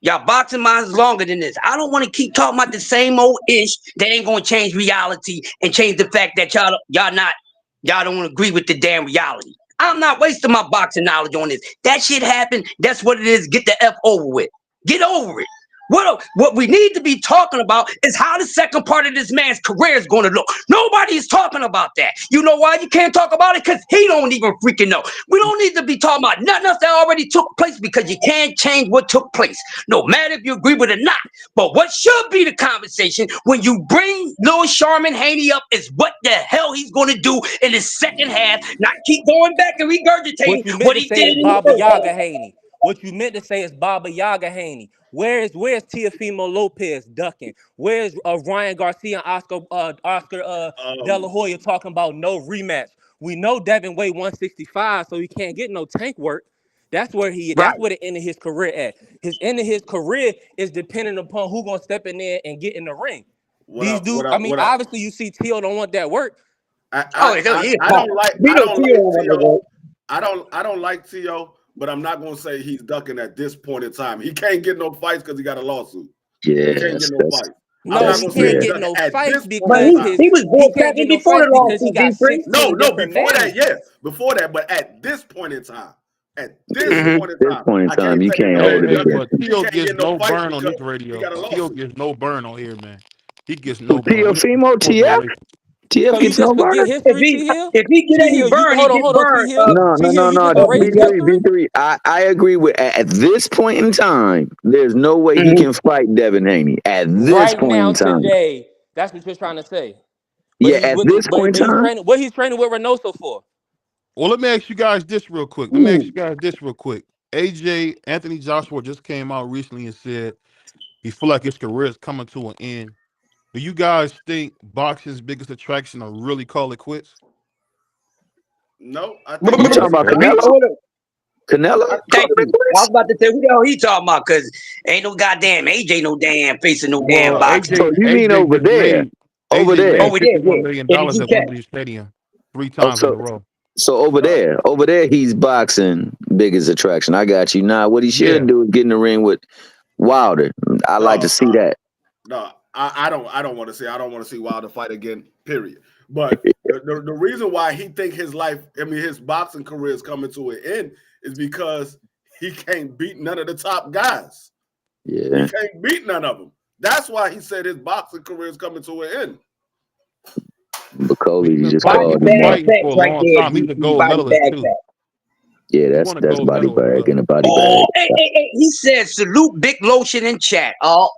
y'all boxing minds longer than this. I don't want to keep talking about the same old ish that ain't gonna change reality and change the fact that y'all don't agree with the damn reality. I'm not wasting my boxing knowledge on this. That shit happened. That's what it is. Get the F over with. Get over it. What we need to be talking about is how the second part of this man's career is going to look. Nobody's talking about that. You know why you can't talk about it? Because he don't even freaking know. We don't need to be talking about nothing else that already took place because you can't change what took place, no matter if you agree with it or not. But what should be the conversation when you bring Lil Sharman Haney up is what the hell he's going to do in the second half, not keep going back and regurgitating What you meant what to he say did is in the Baba first Yaga half. Haney. What you meant to say is Baba Yaga Haney. Where's Teofimo Lopez ducking? Where's Ryan Garcia and Oscar De La Hoya talking about no rematch? We know Devin weighed 165, so he can't get no tank work. That's Right. where the end of his career at. His end of his career is dependent upon who gonna step in there and get in the ring. What These up? What dudes, I up? mean, What up? obviously you see Teo don't want that work. Oh, so he I pop. don't like We don't see on that T.O. nigga. I don't like T.O., but I'm not gonna say he's ducking at this point in time. He can't get no fights because he got a lawsuit. He can't Yes, get no fights. I'm No, not he gonna say can't he's yeah. get ducking no at fights this point But in because time. he was he bull can't get cracking no before fights the because he lawsuit, got B3. No, 16 no, different before that, names. yes. Before that, but at this point in time, at this Mm-hmm. point in This time, point in I time, can't you say he's can't Hey, hold ducking it hey, because against but him. he Tio can't gets get no no fights burn on because this he radio. got a Tio lawsuit. gets no burn on here, man. He gets no burn. He Teofimo, sports TF, relations. TF So you gets just no forget burner. history, T Hill? If he get T any Hill, you burn, he hold get on, T burned. Hill. No, T no, Hill, no, you no. just The erased B3, history? B3. I agree with at this point in time, there's no way he can fight Devin Haney. At this Right point now, in time. today. That's what you're trying to say. But Yeah, he's at with this point but in he's time. training what he's training with Reynoso for. Well, let me ask you guys this real quick. AJ Anthony Joshua just came out recently and said he feel like his career is coming to an end Do you guys think boxing's biggest attraction are really call it quits? No, I think You talking niggas. about We, Canelo? hold on. Canelo? Thank Calling it you. I was quits? about to say, who the hell he talking about? Cause ain't no goddamn AJ no damn facing no damn Well, boxing. So you mean AJ over just there? made Over there. Over there, $51 yeah. million In the at UK. Wembley Stadium 3 Oh, times in a row. so over there, he's boxing biggest attraction. I got you. Now, what he Yeah. should do is get in the ring with Wilder. I like to No, see that. no, I don't. I don't want to see. I don't want to see Wilder fight again. Period. But the reason why he think his life, I mean, his boxing career is coming to an end is because he can't beat none of the top guys. He Yeah, can't beat none of them. That's why he said his boxing career is coming to an end. But Bacoli, you just Body called him bag out. facts for a right long there, time. He's a DC. gold Body medalist bag too. facts. Yeah, He won a that's gold body medal as bag well. and a body bag. Oh, hey, he said salute Big Lotion in chat. All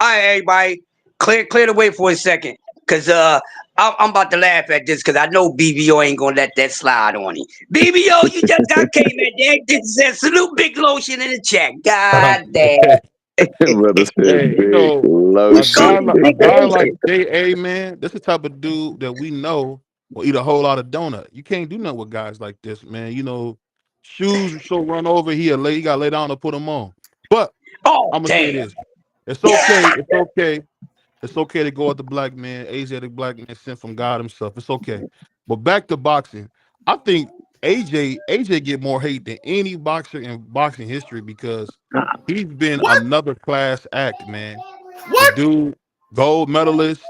right, everybody, clear the way for a second, cause I'm about to laugh at this, cause I know BBO ain't gonna let that slide on him. BBO, you just got came at that. This said salute Big Lotion in the chat. God damn. Brother said Hey, you big know, He called lotion. him a Big guy Lotion. like J.A. man, this the type of dude that we know will eat a whole lot of donut. You can't do nothing with guys like this, man. You know, shoes so run over, he got to lay down to put them on. But Oh I'm gonna say damn. this: it's okay, it's okay, it's okay to go at the black man. Asiatic black man sent from God Himself. It's okay. But back to boxing, I think AJ get more hate than any boxer in boxing history because he's been What? another class act, man. The What? dude, gold medalist,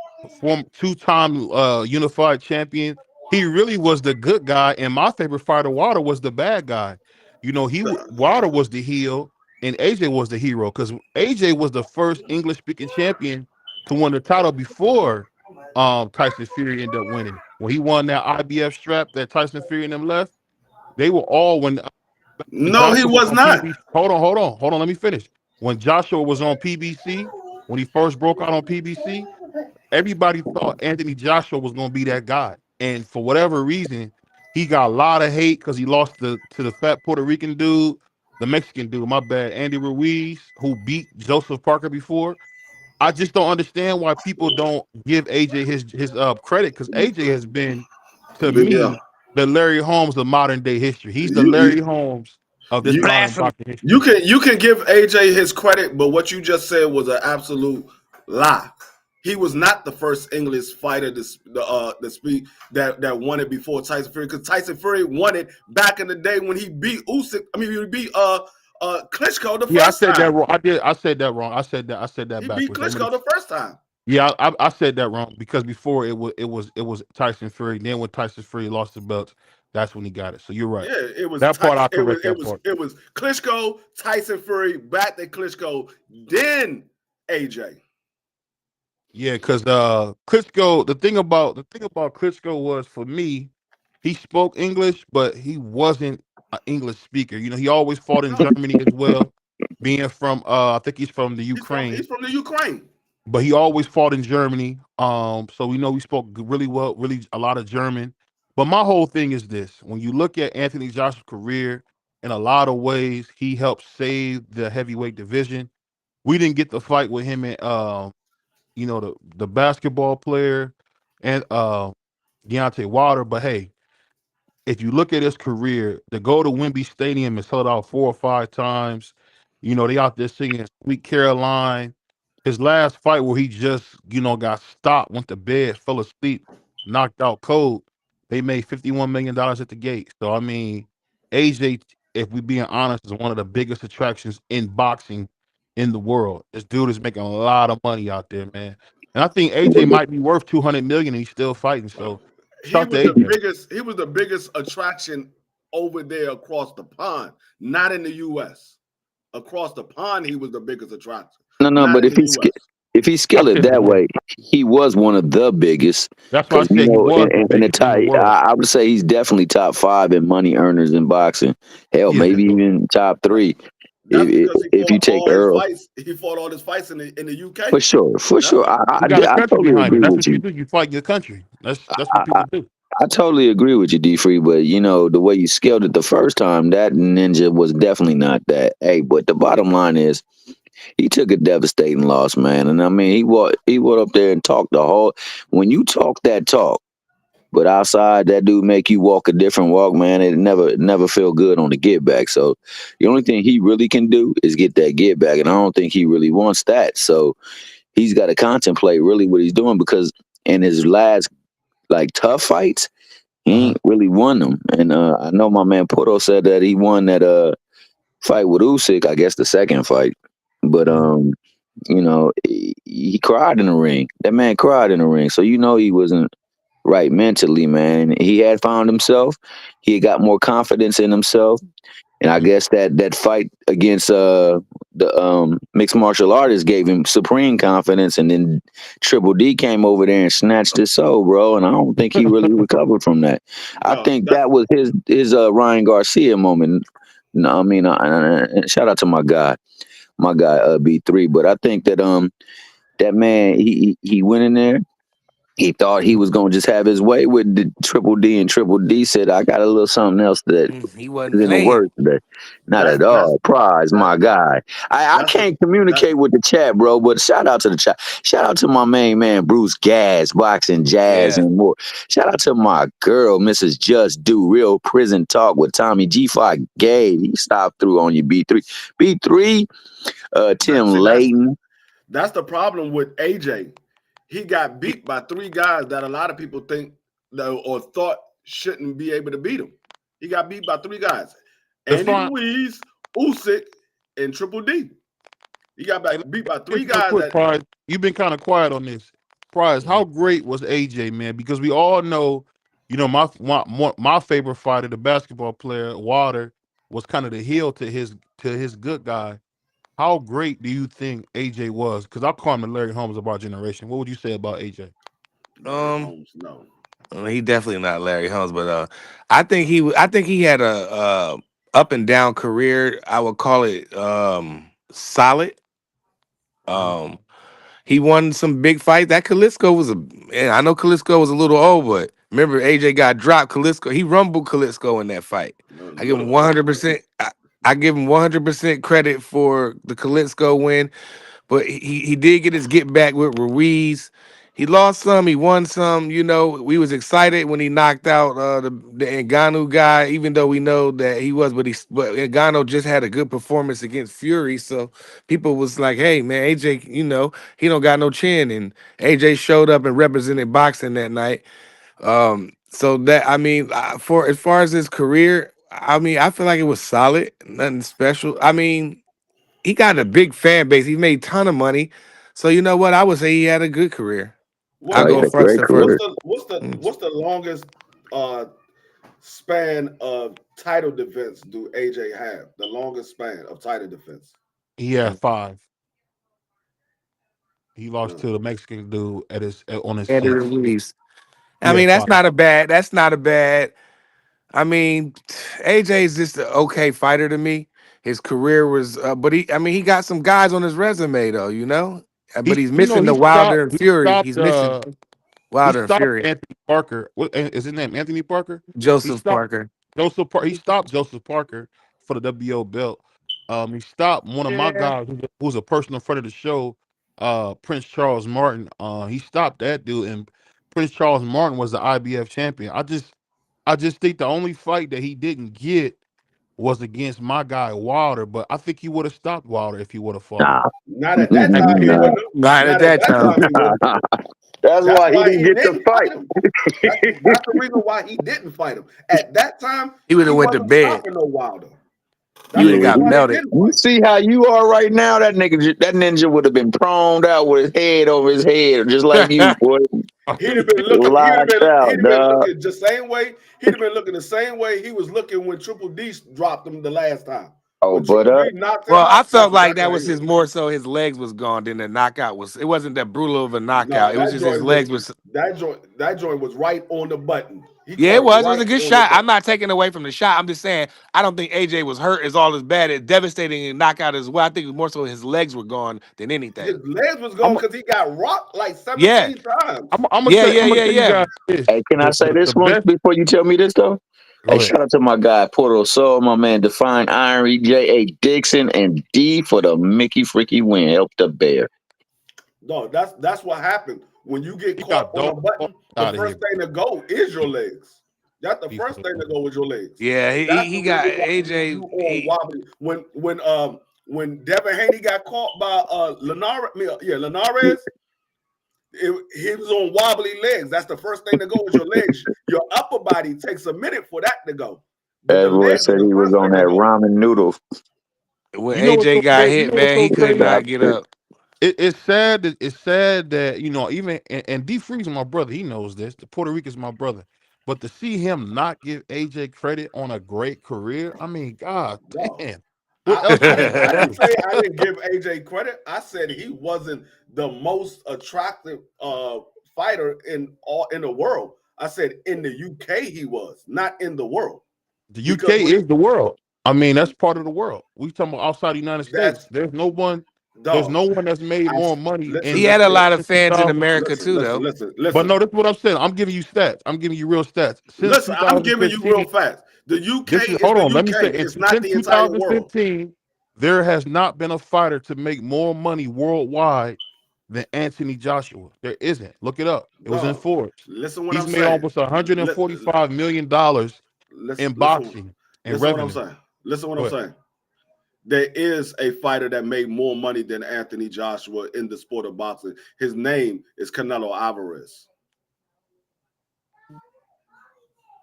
former 2-time unified champion. He really was the good guy, and my favorite fighter, Wilder, was the bad guy. You know, Wilder was the heel, and AJ was the hero because AJ was the first English speaking champion to win the title before Tyson Fury ended up winning. When he won that IBF strap that Tyson Fury and them left, they were all when No, he Joshua was was on not. PBC. Hold on. Let me finish. When Joshua was on PBC, when he first broke out on PBC, everybody thought Anthony Joshua was going to be that guy, and for whatever reason, he got a lot of hate because he lost to the fat Puerto Rican dude, the Mexican dude. My bad, Andy Ruiz, who beat Joseph Parker before. I just don't understand why people don't give AJ his credit because AJ has been, to BBL. me, the Larry Holmes of modern day history. He's the You you Larry Holmes of this you modern Blasphemy. boxing history. you can give AJ his credit, but what you just said was an absolute lie. He was not the first English fighter to speak that won it before Tyson Fury, because Tyson Fury won it back in the day when he beat Usyk. I mean, he beat Klitschko the Yeah, I first said that time. wrong. I said that wrong. I said that He beat backwards. Klitschko the first time. Yeah, I said that wrong because before it was Tyson Fury. Then when Tyson Fury lost the belts, that's when he got it. So you're right. Yeah, it was That part Tyson. I correct that part. It was Klitschko, Tyson Fury, back to Klitschko, then AJ. Yeah, because Klitschko. The thing about Klitschko was, for me, he spoke English, but he wasn't an English speaker. You know, he always fought in No, Germany as well. Being from I think he's from the Ukraine, he's from the Ukraine. but he always fought in Germany. So we know he spoke really well, really a lot of German. But my whole thing is this: when you look at Anthony Joshua's career, in a lot of ways, he helped save the heavyweight division. We didn't get the fight with him and the basketball player and Deontay Wilder, but hey, if you look at his career, to go to Wembley Stadium and sold out 4 or 5 times, they out there singing Sweet Caroline. His last fight where he just, got stopped, went to bed, fell asleep, knocked out cold. They made $51 million at the gate. So I mean, AJ, if we being honest, is one of the biggest attractions in boxing in the world. This dude is making a lot of money out there, man. And I think AJ might be worth 200 million and he's still fighting. So He shout to was the AJ. biggest. He was the biggest attraction over there across the pond, not in the U.S. Across the pond, he was the biggest attraction, No, not but in the U.S. if he I scaled it said it that wrong. way, he was one of the biggest. That's why I Because said he was the in the biggest in the tight, world. I would say he's definitely top five in money earners in boxing. Hell, Yeah, maybe so even top three. That's because he If fought you take all his Earl, fights. He fought all his fights in the UK. for sure, for That's sure, why. he got a I country totally behind him. agree That's with what you you. do. You fight your country. That's what people do. I totally agree with you, D Free. But the way you scaled it the first time, that ninja was definitely not that. Hey, but the bottom line is, he took a devastating loss, man. And I mean, he went up there and talked the whole. When you talk that talk, but outside that dude make you walk a different walk, man. It never feel good on the get back. So the only thing he really can do is get that get back, and I don't think he really wants that. So he's got to contemplate really what he's doing because in his last like tough fights, he Uh-huh. ain't really won them. And I know my man Porto said that he won that fight with Usyk, I guess the second fight. But Mhm. he cried in the ring. That man cried in the ring. So he wasn't right mentally, man. He had found himself. He had got more confidence in himself. And I guess that fight against the mixed martial artist gave him supreme confidence, and then Triple D came over there and snatched his soul, bro. And I don't think he really recovered from that. I No, think that's that was his Ryan Garcia moment. No, I mean, shout out to my guy B3. But I think that man he went in there. He thought he was gonna just have his way with the Triple D, and Triple D said, "I got a little something else that He wasn't is in the playing. works today." Not that's at that's all. Prize, that my guy. I that's the can't that communicate with the chat, bro, but shout out to the chat. Shout out to my main man, Bruce Gas, Boxing Jazz, Yeah. and more. Shout out to my girl, Mrs. Just Do Real Prison Talk with Tommy G5 Gabe. He stopped through on you, B3. B3, that Tim see Layton. that's the problem with AJ. He got beat by three guys that a lot of people think or thought shouldn't be able to beat him. He got beat by three guys: Andy Define. Ruiz, Usyk, and Triple D. He got Hey, let beat me by ask three you real guys quick, that Prize. You've been kind of quiet on this. Prize, how Mhm. great was AJ, man? Because we all know, my favorite fighter, the basketball player, Water, was kind of the heel to his good guy. How great do you think AJ was? Because I call him the Larry Holmes of our generation. What would you say about AJ? Larry Um, Holmes. No, he definitely not Larry Holmes, but I think he had a up and down career. I would call it solid. Mhm. Um, he won some big fights. That Kalisko was man, I know Kalisko was a little old, but remember AJ got dropped. Kalisko, he rumbled Kalisko in that fight. no, I give him little old. 100%. I give him 100% credit for the Kalisko win. But he did get his get back with Ruiz. He lost some, he won some. We was excited when he knocked out the Ngannou guy, even though we know that he was, but Ngannou just had a good performance against Fury. So people was like, hey man, AJ, he don't got no chin. And AJ showed up and represented boxing that night. So that I mean, for as far as his career, I mean, I feel like it was solid, nothing special. I mean, he got a big fan base. He made a ton of money. So you know what? I would say he had a good career. I Oh, What he go had a what's the first great and what's career. first. the what's the Mm. what's the longest uh span of title defense do AJ have? The longest span of title defense. He had 5. He lost No. to the Mexican dude on his Eddie 6th. Ruiz. He I had mean, that's 5. not a bad. That's not a bad. I mean, AJ is just an okay fighter to me. His career was, but I mean, he got some guys on his resume though, But He he's you know missing the he Wilder stopped and he Fury. stopped He's missing he Wilder and stopped Fury. Anthony Parker. What is his name? Anthony Parker? He Joseph stopped Parker. He stopped Joseph Parker for the WO belt. He stopped one of my Yeah. guys who's a personal friend of the show, Prince Charles Martin. He stopped that dude, and Prince Charles Martin was the IBF champion. I just think the only fight that he didn't get was against my guy Wilder, but I think he would have stopped Wilder if he would have fought him. Nah. Not at that time he Nah. wouldn't have. Not at Not at that that time. time he wouldn't have. That's That's why he why didn't he get the didn't fight. fight him. That's the reason why he didn't fight him. At that time, He would he have went to wasn't bed. stopping no Wilder. He That's would the have reason got Man, why he melted. didn't you fight see how you are right now? That ninja would have been proned out with his head over his head, just like you, boy. him. He'd have been looking. Locked He'd out, have been dog. looking the same way. He'd have been looking the same way he was looking when Triple D dropped him the last time. Oh, When but Triple D knocked him Well, I out, that's felt like exactly that how he was was. his more so his legs was gone than the knockout was. It wasn't that brutal of a No, knockout. It was just his legs was. that joint was right on the button. He Yeah, caught it him was. It was right a good on the shot. I'm button. not taking away from the shot. I'm just saying I don't think AJ was hurt as all as bad as devastating and knockout as well. I think it was more so his legs were gone than His anything. legs was gone I'm because he got rocked like Yeah, 17 times. I'm gonna yeah, tell yeah, I'm gonna yeah, tell you yeah. guys this. hey, can I say The this one best before you tell me this though? Hey, Go ahead. shout out to my guy Porto Soul, my man Define Iron, J.A. Dixon, and D for the Mickey Freaky win. Help the bear. No, that's what happened. When you get He caught got on a dog button, the out of here. first thing to go is your legs. That's the He first said, thing to go is your legs. Yeah, That's he the got reason why you AJ. on wobbly. When Devin Haney got caught by Linares, he was on wobbly legs. That's the first thing to go is your legs. Your upper body takes a minute for that to go, but the That boy legs are said the he was first on thing to that go. ramen noodle. When you know what's AJ so got crazy? You hit, know what's man, so he could crazy? not get up. It's sad. It's sad that even and D Freeze my brother. He knows this. The Puerto Rican's my brother. But to see him not give AJ credit on a great career, I mean, God No. damn. What else I was he didn't. I gonna didn't do? say I didn't give AJ credit. I said he wasn't the most attractive fighter in the world. I said in the UK he was, not in the world, The because UK when is the world. I mean, that's part of the world. We talking about outside the United States. that's There's no one. There's dog. no one that's made I more money listen, He in had a listen, lot of since fans in 2000. America listen, too, listen, though. listen, But listen, no, that's what I'm saying. I'm giving you stats. I'm giving you real stats. Since listen. I'm giving you real 2015, fast. The UK this is is hold the on. Let me say UK. it's It's not since the entire world. 2015, there has not been a fighter to make more money worldwide than Anthony Joshua. There isn't. Look it up. It was in Dog, Forbes. listen what He's I'm made saying. almost $145 million Listen, in listen, boxing and listen what I'm revenue. saying. Listen what I'm But saying. There is a fighter that made more money than Anthony Joshua in the sport of boxing. His name is Canelo Alvarez.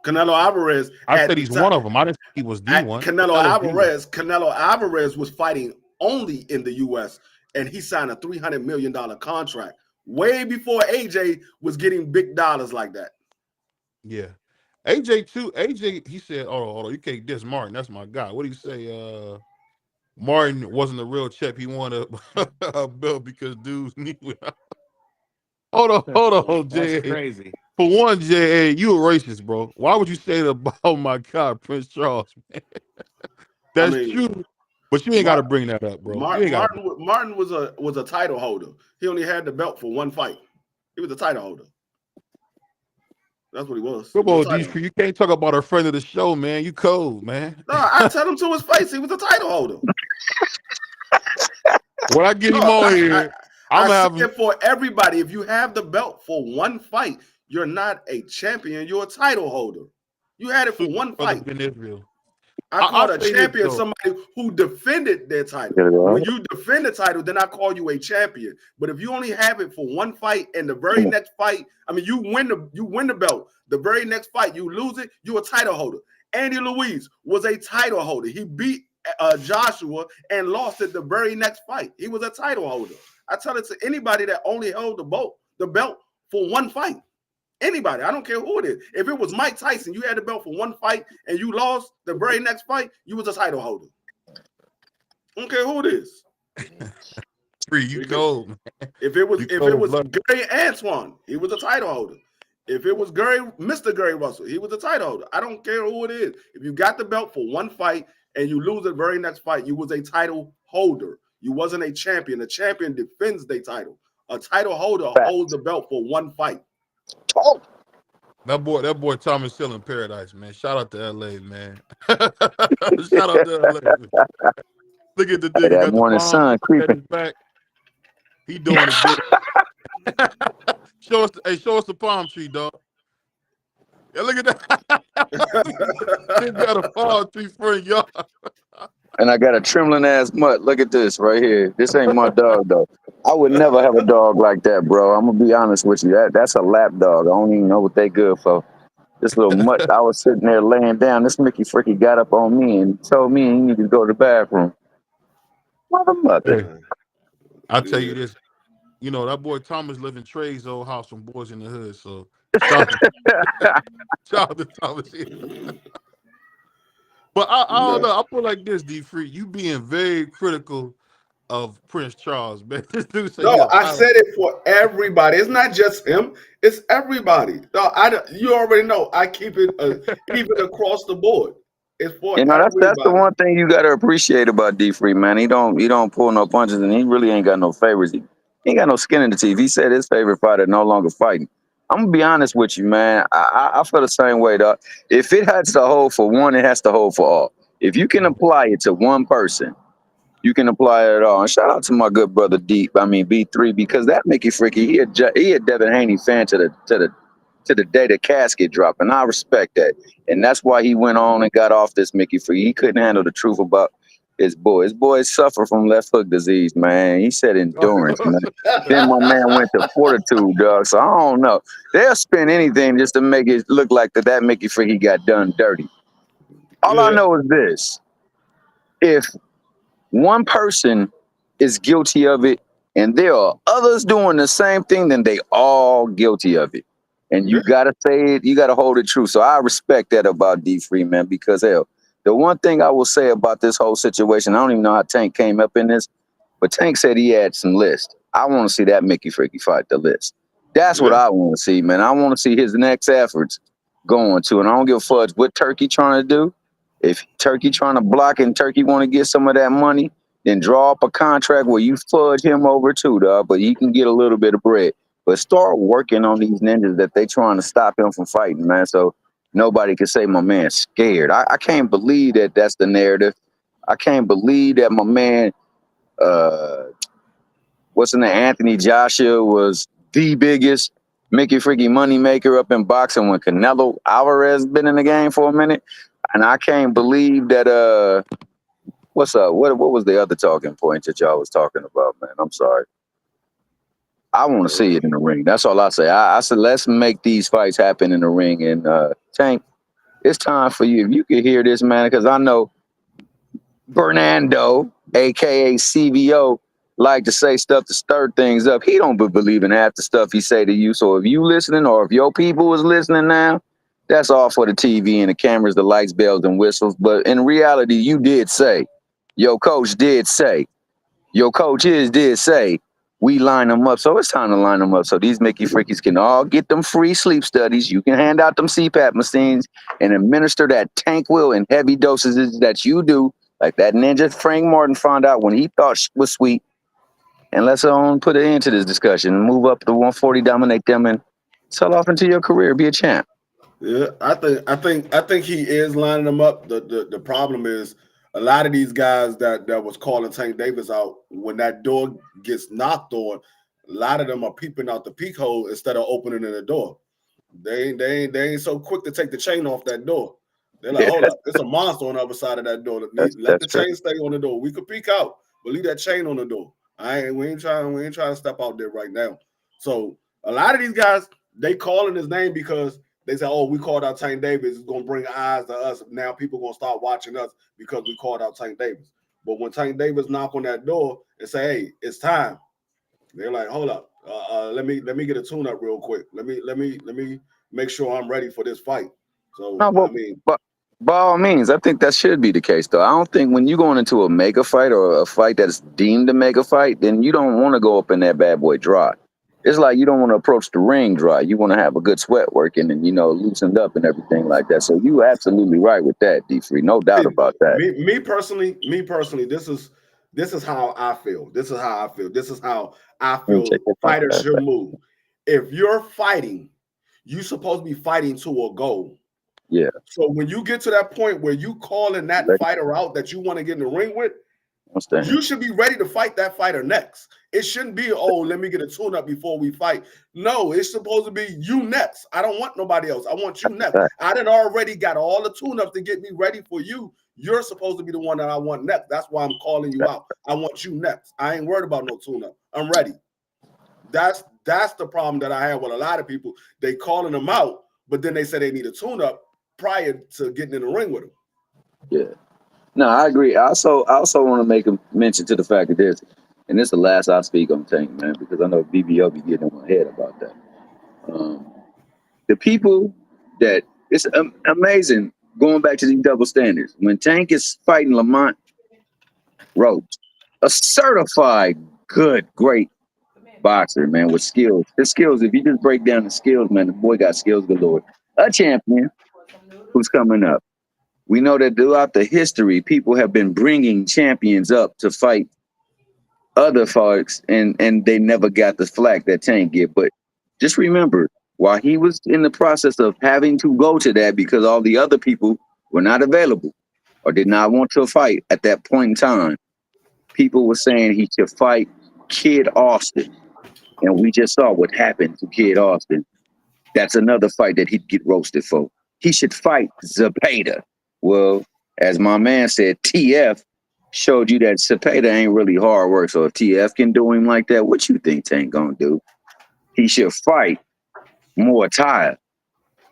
Canelo Alvarez I at said the he's time, one of them. I didn't say he was the one. Canelo's the one. Canelo Alvarez was fighting only in the US and he signed a $300 million contract way before AJ was getting big dollars like that. Yeah. AJ too. AJ, he said, hold on, you can't diss Martin. That's my guy. What do you say? Martin wasn't a real chip. He wanted a belt because dudes knew it. Hold on, That's J.A. crazy. For one, J.A., you a racist, bro. Why would you say that about, oh my God, Prince Charles, man? I That's mean, true. But you ain't got to bring that up, bro. You ain't got to. Martin was a title holder. He only had the belt for one fight. He was a title holder. That's what he was. He Come was a on, title these holder. you can't talk about a friend of the show, man. You cold, man. No, I tell him to his face. He was a title holder. When I get No, him on here, I'm I having said for everybody, if you have the belt for one fight, you're not a champion. You're a title holder. You had it for one brother fight. Ben Israel. I I'll called a say this champion though. somebody who defended their title. Gotta go When out. you defend the title, then I call you a champion. But if you only have it for one fight and the very Come on. next fight, I mean, you win the belt. The very next fight, you lose it, you're a title holder. Andy Ruiz was a title holder. He beat Joshua and lost it the very next fight. He was a title holder. I tell it to anybody that only held the belt for one fight. Anybody, I don't care who it is. If it was Mike Tyson, you had the belt for one fight and you lost the very next fight, you was a title holder. I don't care who it is. Free, you cold, man. If it You cold was blood. Gary Antoine, he was a title holder. If it was Mr. Gary Russell, he was a title holder. I don't care who it is. If you got the belt for one fight and you lose the very next fight, you was a title holder. You wasn't a champion. A champion defends their title. A title holder Back. holds the belt for one fight. Oh, That boy Thomas still in paradise, man. Shout out to LA, man. Shout out to LA. Man. Look at the hey, nigga that got the morning palm sun at creeping. his back. He doing it big. Show us the palm tree, dog. Yeah, look at that. Nigga got a palm tree front yard. And I got a trembling ass mutt. Look at this right here. This ain't my dog though. I would never have a dog like that, bro. I'm gonna be honest with you. That's a lap dog. I don't even know what they good for. This little mutt. I was sitting there laying down. This Mickey Freaky got up on me and told me he needed to go to the bathroom. Mother Hey, mother. I tell you Yeah. this, that boy Thomas live in Trey's old house from Boys in the Hood. So shout out to Thomas here. But I don't No. know. I put like this, D Free. You being very critical of Prince Charles, man. This dude say he No, a I title. said it for everybody. It's not just him. It's everybody. No, you already know. I keep it even across the board. It's for You know, that's the everybody. one thing you gotta appreciate about D Free, man. He don't pull no punches and he really ain't got no favorites. He ain't got no skin in the teeth. He said his favorite fighter no longer fighting. I'm gonna be honest with you, man. I feel the same way, dog. If it has to hold for one, it has to hold for all. If you can apply it to one person, you can apply it at all. And shout out to my good brother Deep. I mean B3, because that Mickey Freaky, he a Devin Haney fan to the day the casket dropped, and I respect that. And that's why he went on and got off this Mickey Freaky. He couldn't handle the truth about his boy. His boy suffer from left hook disease, man. He said endurance, man. Then my man went to fortitude, dog. So I don't know. They'll spend anything just to make it look like that Mickey Freaky got done dirty. All I Yeah, know is this: if one person is guilty of it and there are others doing the same thing, then they all guilty of it. And yeah, you gotta say it, you gotta hold it true. So I respect that about D Free, man, because hell, the one thing I will say about this whole situation, I don't even know how Tank came up in this, but Tank said he had some list. I want to see that Mickey Freaky fight the list. That's what yeah. I want to see, man. I want to see his next efforts going to, and I don't give a fudge what Turkey trying to do. If Turkey trying to block and Turkey want to get some of that money, then draw up a contract where you fudge him over too, dog. But he can get a little bit of bread. But start working on these ninjas that they trying to stop him from fighting, man. So nobody can say my man's scared. I can't believe that that's the narrative. I can't believe that my man, uh, what's in the Anthony Joshua was the biggest Mickey Freaky money maker up in boxing when Canelo Alvarez been in the game for a minute. And I can't believe that what's up? What was the other talking point that y'all was talking about, man? I'm sorry. I want to see it in the ring. That's all I say. I said let's make these fights happen in the ring. And Tank, it's time for you. If you could hear this, man, because I know Fernando, aka CVO, like to say stuff to stir things up. He don't believe in half the stuff he say to you. So if you listening, or if your people is listening now, that's all for the TV and the cameras, the lights, bells, and whistles. But in reality, you did say, your coach did say, your coaches did say, we line them up. So it's time to line them up so these Mickey Freakies can all get them free sleep studies. You can hand out them CPAP machines and administer that tank will in heavy dosages that you do, like that ninja Frank Martin found out when he thought was sweet. And let's put an end to this discussion and move up to 140, dominate them, and sell off into your career, be a champ. Yeah, I think he is lining them up. The problem is a lot of these guys that was calling Tank Davis out when that door gets knocked on. A lot of them are peeping out the peek hole instead of opening the door. They ain't so quick to take the chain off that door. They're like, Yeah, hold up, it's a monster on the other side of that door. Let that's the true. chain stay on the door. We could peek out, but leave that chain on the door. We ain't trying to step out there right now. So a lot of these guys, they calling his name because they say, oh, we called out Tank Davis. It's gonna bring eyes to us. Now people gonna start watching us because we called out Tank Davis. But when Tank Davis knock on that door and say, hey, it's time, they're like, hold up, let me get a tune up real quick. Let me make sure I'm ready for this fight. So No, I mean, but by all means, I think that should be the case, though. I don't think when you're going into a mega fight or a fight that's deemed a mega fight, then you don't want to go up in that bad boy dry. It's like you don't want to approach the ring dry. You want to have a good sweat working and loosened up and everything like that. So you absolutely right with that, D Free. No doubt see, about that. me personally, this is how I feel. This is how I feel. This is how I Let me check feel this out. fighters should move. If you're fighting, you're supposed to be fighting to a goal. Yeah, So when you get to that point where you calling that ready? fighter out that you want to get in the ring with, Understand? you should be ready to fight that fighter next. It shouldn't be, oh, let me get a tune up before we fight. No, it's supposed to be you next. I don't want nobody else. I want you next. Right. I done already got all the tune ups to get me ready for you. You're supposed to be the one that I want next. That's why I'm calling you out. I want you next. I ain't worried about no tune up. I'm ready. That's the problem that I have with a lot of people. They calling them out, but then they say they need a tune up prior to getting in the ring with them. Yeah. No, I agree. I also want to make a mention to the fact of this, and this is the last I speak on Tank, man, because I know BBO be getting in my head about that. Um, the people that it's amazing going back to these double standards. When Tank is fighting Lamont Roach, a certified good, great boxer, man, with skills. His skills, if you just break down the skills, man, the boy got skills galore. A champion who's coming up. We know that throughout the history, people have been bringing champions up to fight other folks, and they never got the flack that Tank get. But just remember, while he was in the process of having to go to that because all the other people were not available or did not want to fight at that point in time, people were saying he should fight Kid Austin. And we just saw what happened to Kid Austin. That's another fight that he'd get roasted for. He should fight Zepeda. Well, as my man said, TF showed you that Zepeda ain't really hard work. So if TF can do him like that, what you think Tank gonna do? He should fight Muay Thai.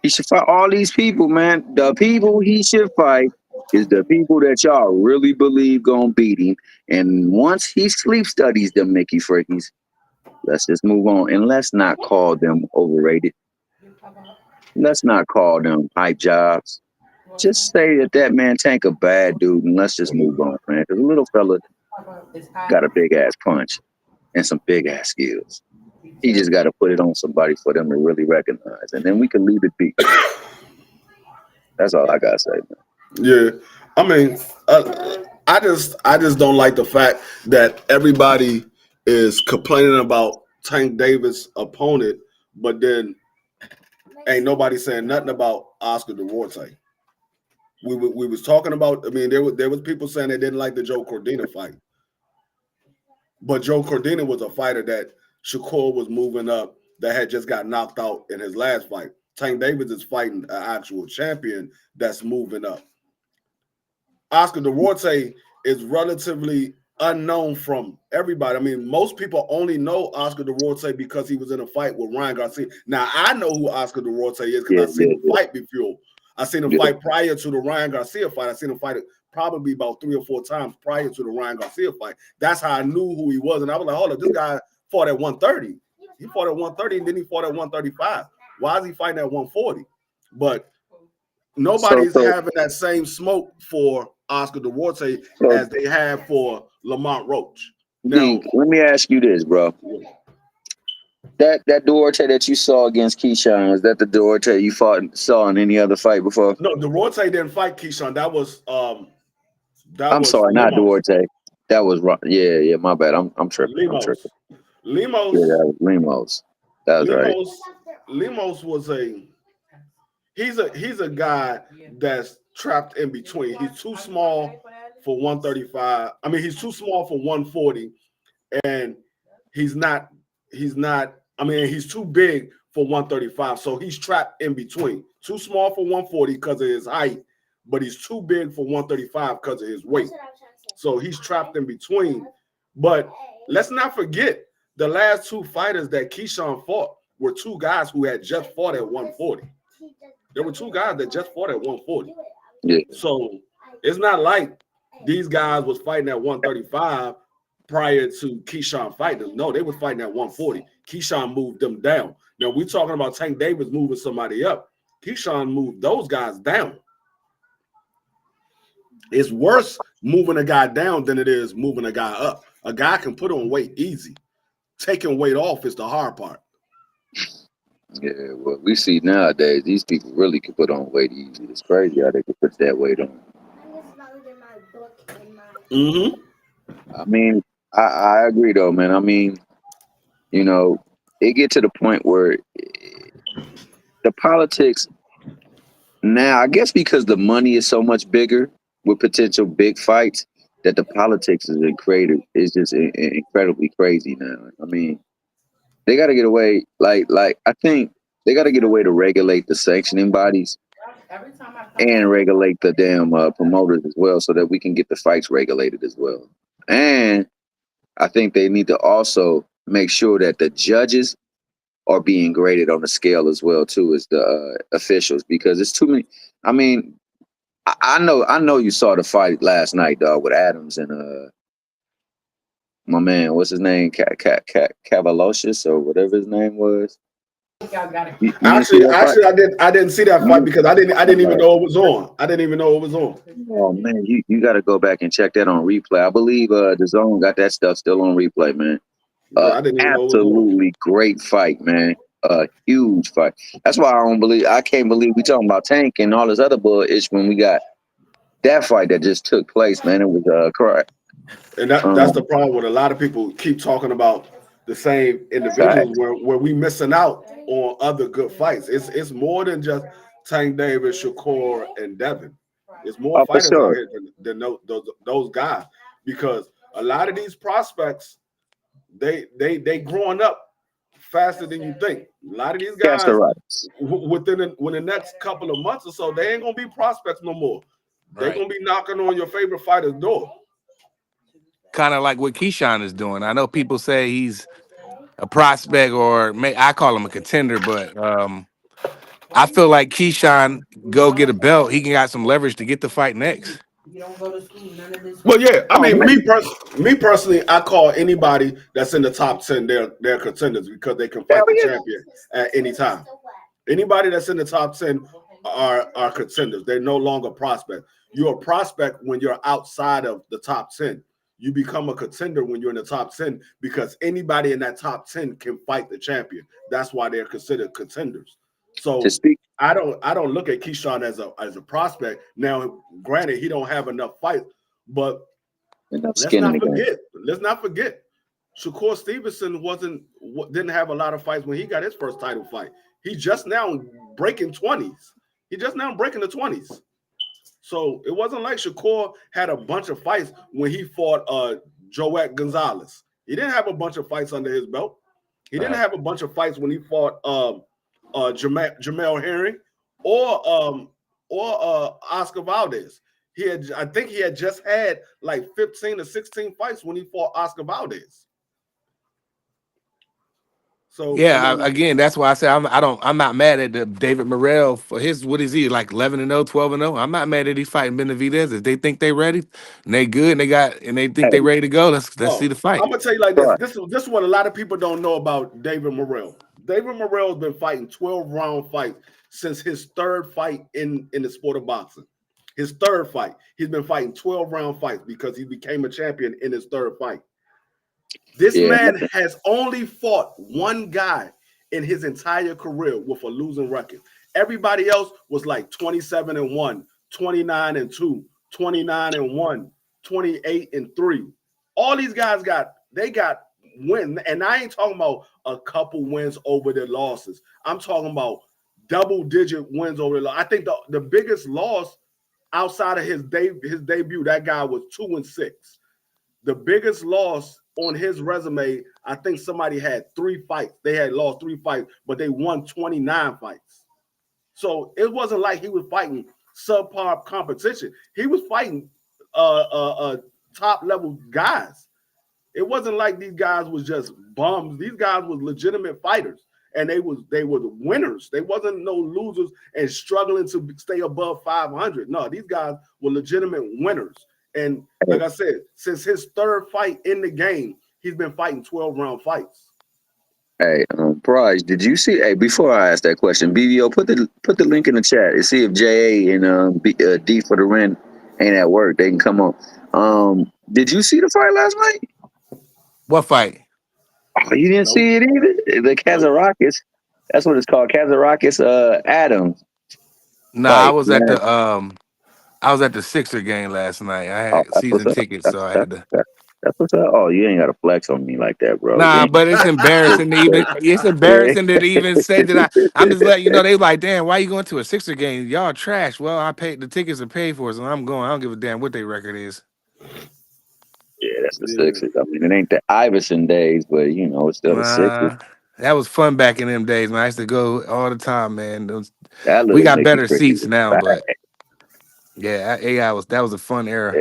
He should fight all these people, man. The people he should fight is the people that y'all really believe gonna beat him. And once he sleep studies them Mickey Frickies, let's just move on. And let's not call them overrated. Let's not call them hype jobs. Just say that man Tank a bad dude, and let's just move on, man. Because the little fella got a big ass punch and some big ass skills. He just got to put it on somebody for them to really recognize, and then we can leave it be. That's all I gotta say, man. Yeah, I mean, I just don't like the fact that everybody is complaining about Tank Davis' opponent, but then ain't nobody saying nothing about Oscar Duarte. We was talking about. I mean, there was people saying they didn't like the Joe Cordina fight, but Joe Cordina was a fighter that Shakur was moving up that had just got knocked out in his last fight. Tank Davis is fighting an actual champion that's moving up. Oscar Duarte is relatively unknown from everybody. I mean, most people only know Oscar Duarte because he was in a fight with Ryan Garcia. Now, I know who Oscar Duarte is because I've seen him fight before. I seen him fight prior to the Ryan Garcia fight. I seen him fight probably about 3 or 4 times prior to the Ryan Garcia fight. That's how I knew who he was. And I was like, hold up, this guy fought at 130. He fought at 130 and then he fought at 135. Why is he fighting at 140? But nobody's having that same smoke for Oscar Duarte as they have for Lamont Roach. Now, let me ask you this, bro. That Duarte that you saw against Keyshawn, was that the Duarte you saw in any other fight before? No, Duarte didn't fight Keyshawn. That was I'm sorry, not Duarte. That was yeah, my bad. I'm tripping. Lemos. I'm tripping. Lemos. Yeah, that was Lemos. That was right. Lemos was he's a guy that's trapped in between. He's too small for 135. I mean, he's too small for 140, and he's not. I mean, he's too big for 135, so he's trapped in between. Too small for 140 because of his height, but he's too big for 135 because of his weight. So he's trapped in between. But let's not forget the last 2 fighters that Keyshawn fought were 2 guys who had just fought at 140. There were 2 guys that just fought at 140. Yeah. So it's not like these guys was fighting at 135 prior to Keyshawn fighting them. No, they were fighting at 140. Keyshawn moved them down. Now, we're talking about Tank Davis moving somebody up. Keyshawn moved those guys down. It's worse moving a guy down than it is moving a guy up. A guy can put on weight easy. Taking weight off is the hard part. Yeah, well, we see nowadays these people really can put on weight easy. It's crazy how they can put that weight on. Mm-hmm. I mean, I agree though, man. I mean, you know, it get to the point where the politics now, I guess because the money is so much bigger with potential big fights, that the politics is just incredibly crazy now. I mean, they got to get away. Like I think they got to get a way to regulate the sanctioning bodies and regulate the damn promoters as well, so that we can get the fights regulated as well. And I think they need to also make sure that the judges are being graded on the scale as well too as the officials, because it's too many. I mean, I know you saw the fight last night, dog, with Adams and my man, what's his name, Cavalocious or whatever his name was. Actually, I didn't see that fight because I didn't even know it was on. I didn't even know it was on. Oh man, you got to go back and check that on replay. I believe the Zone got that stuff still on replay, man. I didn't even know it was on. Absolutely great fight, man. A huge fight. That's why I can't believe we talking about Tank and all this other bullshit when we got that fight that just took place, man. It was correct. And that's the problem with a lot of people keep talking about the same individuals Facts. where we missing out on other good fights. It's more than just Tank Davis, Shakur, and Devin. It's more Oh, for fighters out sure. here than those guys, because a lot of these prospects they growing up faster than you think. A lot of these Cast the guys rights. within the next couple of months or so, they ain't gonna be prospects no more. They're Right. gonna be knocking on your favorite fighter's door. Kind of like what Keyshawn is doing. I know people say he's a prospect, or I call him a contender, but I feel like Keyshawn go get a belt. He can got some leverage to get the fight next. Well, yeah, I Oh mean, man, me personally, I call anybody that's in the top 10 they're contenders, because they can hell fight the yeah. champion at any time. Anybody that's in the top 10 are contenders. They're no longer prospect. You're a prospect when you're outside of the top 10. You become a contender when you're in the top 10, because anybody in that top 10 can fight the champion. That's why they're considered contenders. To So speak, I don't look at Keyshawn as a prospect. Now, granted, he don't have enough fights, but enough let's skin in not the game. forget, Shakur Stevenson didn't have a lot of fights when he got his first title fight. He just now breaking 20s. He just now breaking the 20s. So it wasn't like Shakur had a bunch of fights when he fought Joet Gonzalez. He didn't have a bunch of fights under his belt. He didn't have a bunch of fights when he fought Jamel Herring or Oscar Valdez. I think he had just had like 15 or 16 fights when he fought Oscar Valdez. So I Yeah, mean, again, that's why I say I'm not mad at David Morrell for his, what is he, like 11-0, 12-0. I'm not mad that he's fighting Benavidez. If they think they ready and they good and they think they Hey, ready to go, let's see the fight. I'm gonna tell you like this. bro, This is what a lot of people don't know about David Morrell. David Morrell has been fighting 12-round fights since his third fight in the sport of boxing. His third fight, he's been fighting 12-round fights because he became a champion in his third fight. This yeah, man has only fought one guy in his entire career with a losing record. Everybody else was like 27-1, 29-2, 29-1, 28-3. All these guys got wins, and I ain't talking about a couple wins over their losses. I'm talking about double-digit wins over the. I think the biggest loss outside of his debut, that guy was 2-6. The biggest loss on his resume, I think somebody had 3 fights. They had lost 3 fights, but they won 29 fights. So it wasn't like he was fighting subpar competition. He was fighting top level guys. It wasn't like these guys was just bums. These guys was legitimate fighters, and they were the winners. They wasn't no losers and struggling to stay above 500. No, these guys were legitimate winners. And like I said, since his third fight in the game, he's been fighting 12-round fights. hey, Praj, did you see? Hey, before I ask that question, BVO, put the link in the chat and see if JA and D for the Ren ain't at work. They can come on. Did you see the fight last night? What fight? Oh, you didn't Nope. see it either. The Nope. Kazarakis. That's what it's called. Kazarakis Adams Nah, fight, man. I was at the Sixer game last night. I Oh, had that's what's season up. tickets, so I had to. That's what's up. Oh, you ain't got to flex on me like that, bro. You Nah, ain't. but it's embarrassing to even say that I'm just letting you know. They like, damn, why you going to a Sixer game? Y'all trash. Well, I paid the tickets are paid for, so I'm going. I don't give a damn what their record is. Yeah, that's the Yeah. Sixers. I mean, it ain't the Iverson days, but it's still the Sixers. That was fun back in them days, man. I used to go all the time, man. That We little got Mickey better Freaky seats was now, bad. but yeah, that was a fun era.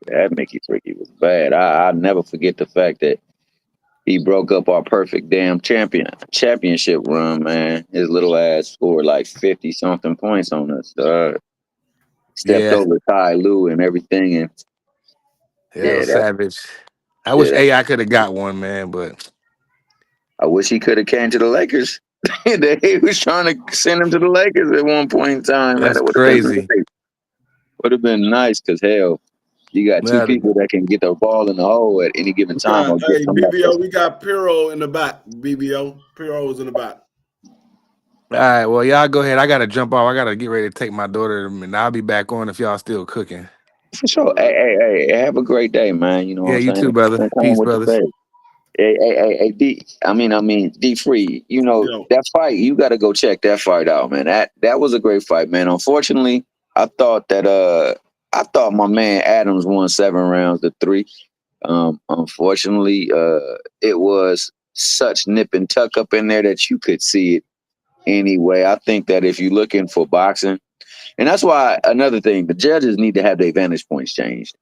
That Mickey Freaky was bad. I'll never forget the fact that he broke up our perfect damn championship run, man. His little ass scored like 50 something points on us. Stepped Yeah, over Ty Lue and everything, and that yeah, was savage. I wish that AI could have got one, man, but I wish he could have came to the Lakers. He was trying to send him to the Lakers at one point in time, man. that's It would have been crazy. nice. Would have been nice because hell, you got two Nah, people that can get the ball in the hole at any given time or get Hey, somebody else. BBO, we got Piro in the back. BBO, Piro's in the back. all right, well, y'all go ahead. I gotta jump off. I gotta get ready to take my daughter, and I'll be back on if y'all still cooking. For sure. All right. Hey, have a great day, man. You know what Yeah, I'm you saying? too, brother. Spend time Peace, with your brothers. baby. D Free. You know Yo, that fight. You got to go check that fight out, man. That was a great fight, man. Unfortunately, I thought my man Adams won 7 rounds to 3. Unfortunately, it was such nip and tuck up in there that you could see it anyway. I think that if you're looking for boxing, and that's why another thing, the judges need to have their vantage points changed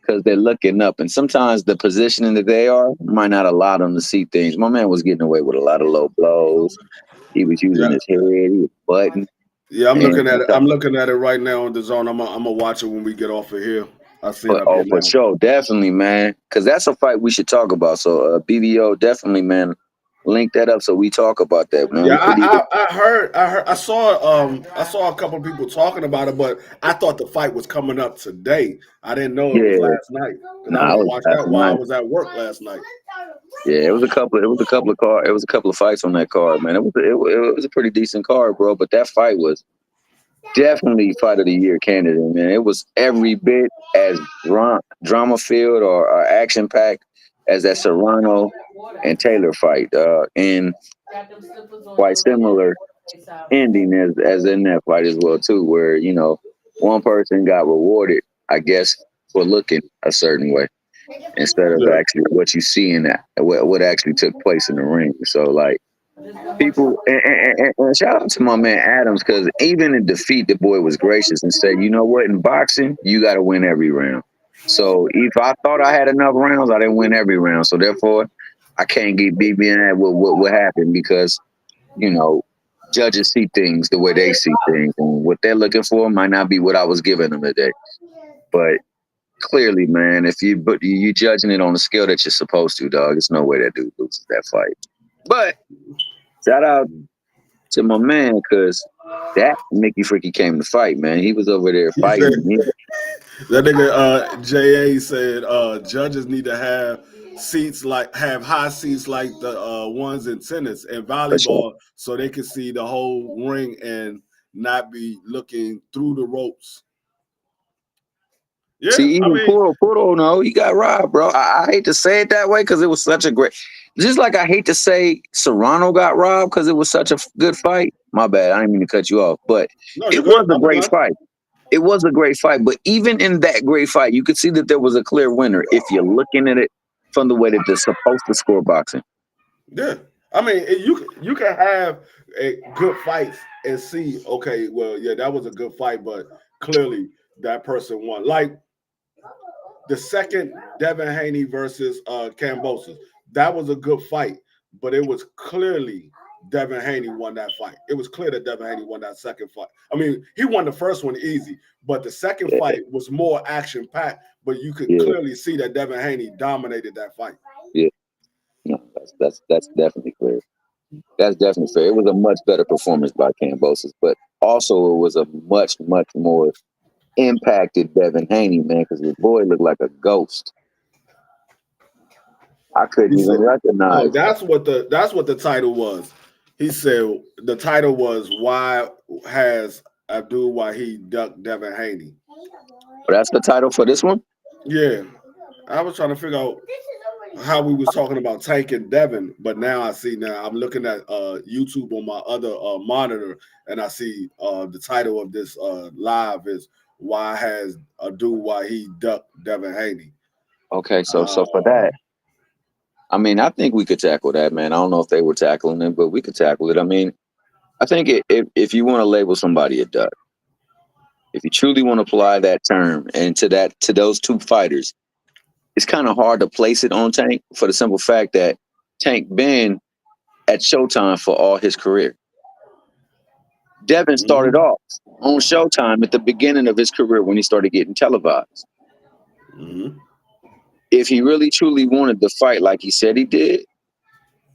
because they're looking up, and sometimes the positioning that they are might not allow them to see things. My man was getting away with a lot of low blows. He was using yeah, his head, he was butting, yeah. I'm and looking at it. I'm looking at it right now on the zone. I'm gonna watch it when we get off of here. I see it up here for now. sure, definitely, man, because that's a fight we should talk about. So, BBO, definitely, man, link that up so we talk about that, man. Yeah, We could even, I saw a couple of people talking about it, but I thought the fight was coming up today. I didn't know it was yeah, last night because I nah, was I gonna was watch last that while I night. was at work last night. Yeah, it was a couple of fights on that card, man. It was a pretty decent card, bro. But that fight was definitely fight of the year candidate, man. It was every bit as drama filled or action packed as that Serrano and Taylor fight, and quite similar ending as in that fight as well too, where one person got rewarded, I guess, for looking a certain way instead of Yeah, actually what you see in that what actually took place in the ring. So like people and shout out to my man Adams because even in defeat, the boy was gracious and said, you know what, in boxing, you got to win every round. So if I thought I had enough rounds, I didn't win every round. So therefore, I can't get beat being at what happened because you know judges see things the way they see things, and what they're looking for might not be what I was giving them today. But clearly, man, if you judging it on the scale that you're supposed to, dog, there's no way that dude loses that fight. But shout out to my man, because that Mickey Freaky came to fight, man. He was over there he said fighting. that nigga JA said judges need to have high seats like the ones in tennis and For sure. volleyball so they can see the whole ring and not be looking through the ropes. Yeah, See, I even mean, Puro, no, he got robbed, bro. I hate to say it that way because it was such a great. Just like I hate to say Serrano got robbed because it was such a good fight. My bad, I didn't mean to cut you off, but no, you're it good. was a I'm great done. fight. It was a great fight, but even in that great fight, you could see that there was a clear winner if you're looking at it from the way that they're supposed to score boxing. Yeah, I mean, you can have a good fights and see, okay, well, yeah, that was a good fight, but clearly that person won. Like the second Devin Haney versus Cambosis, that was a good fight, but it was clearly Devin Haney won that fight. It was clear that Devin Haney won that second fight. I mean, he won the first one easy, but the second Yeah, fight was more action packed. But you could yeah, clearly see that Devin Haney dominated that fight. yeah. No, that's definitely fair. That's definitely fair. It was a much better performance by Cambosis, but also it was a much more impacted Devin Haney, man, because the boy looked like a ghost. I couldn't He even said, "Oh, recognize him. that's what the title was." He said the title was "Why has Abdul Wahid ducked Devin Haney?" But that's the title for this one. Yeah, I was trying to figure out how we was talking about Tank and Devin, but now I see. Now I'm looking at YouTube on my other monitor, and I see the title of this live is "Why has Abdul Wahid ducked Devin Haney?" Okay, so for Uh, that, I mean, I think we could tackle that, man. I don't know if they were tackling it, but we could tackle it. I mean, I think if you want to label somebody a duck, if you truly want to apply that term and to those two fighters, it's kind of hard to place it on Tank for the simple fact that Tank been at Showtime for all his career. Devin started mhm, off on Showtime at the beginning of his career when he started getting televised. mhm. If he really truly wanted to fight like he said he did,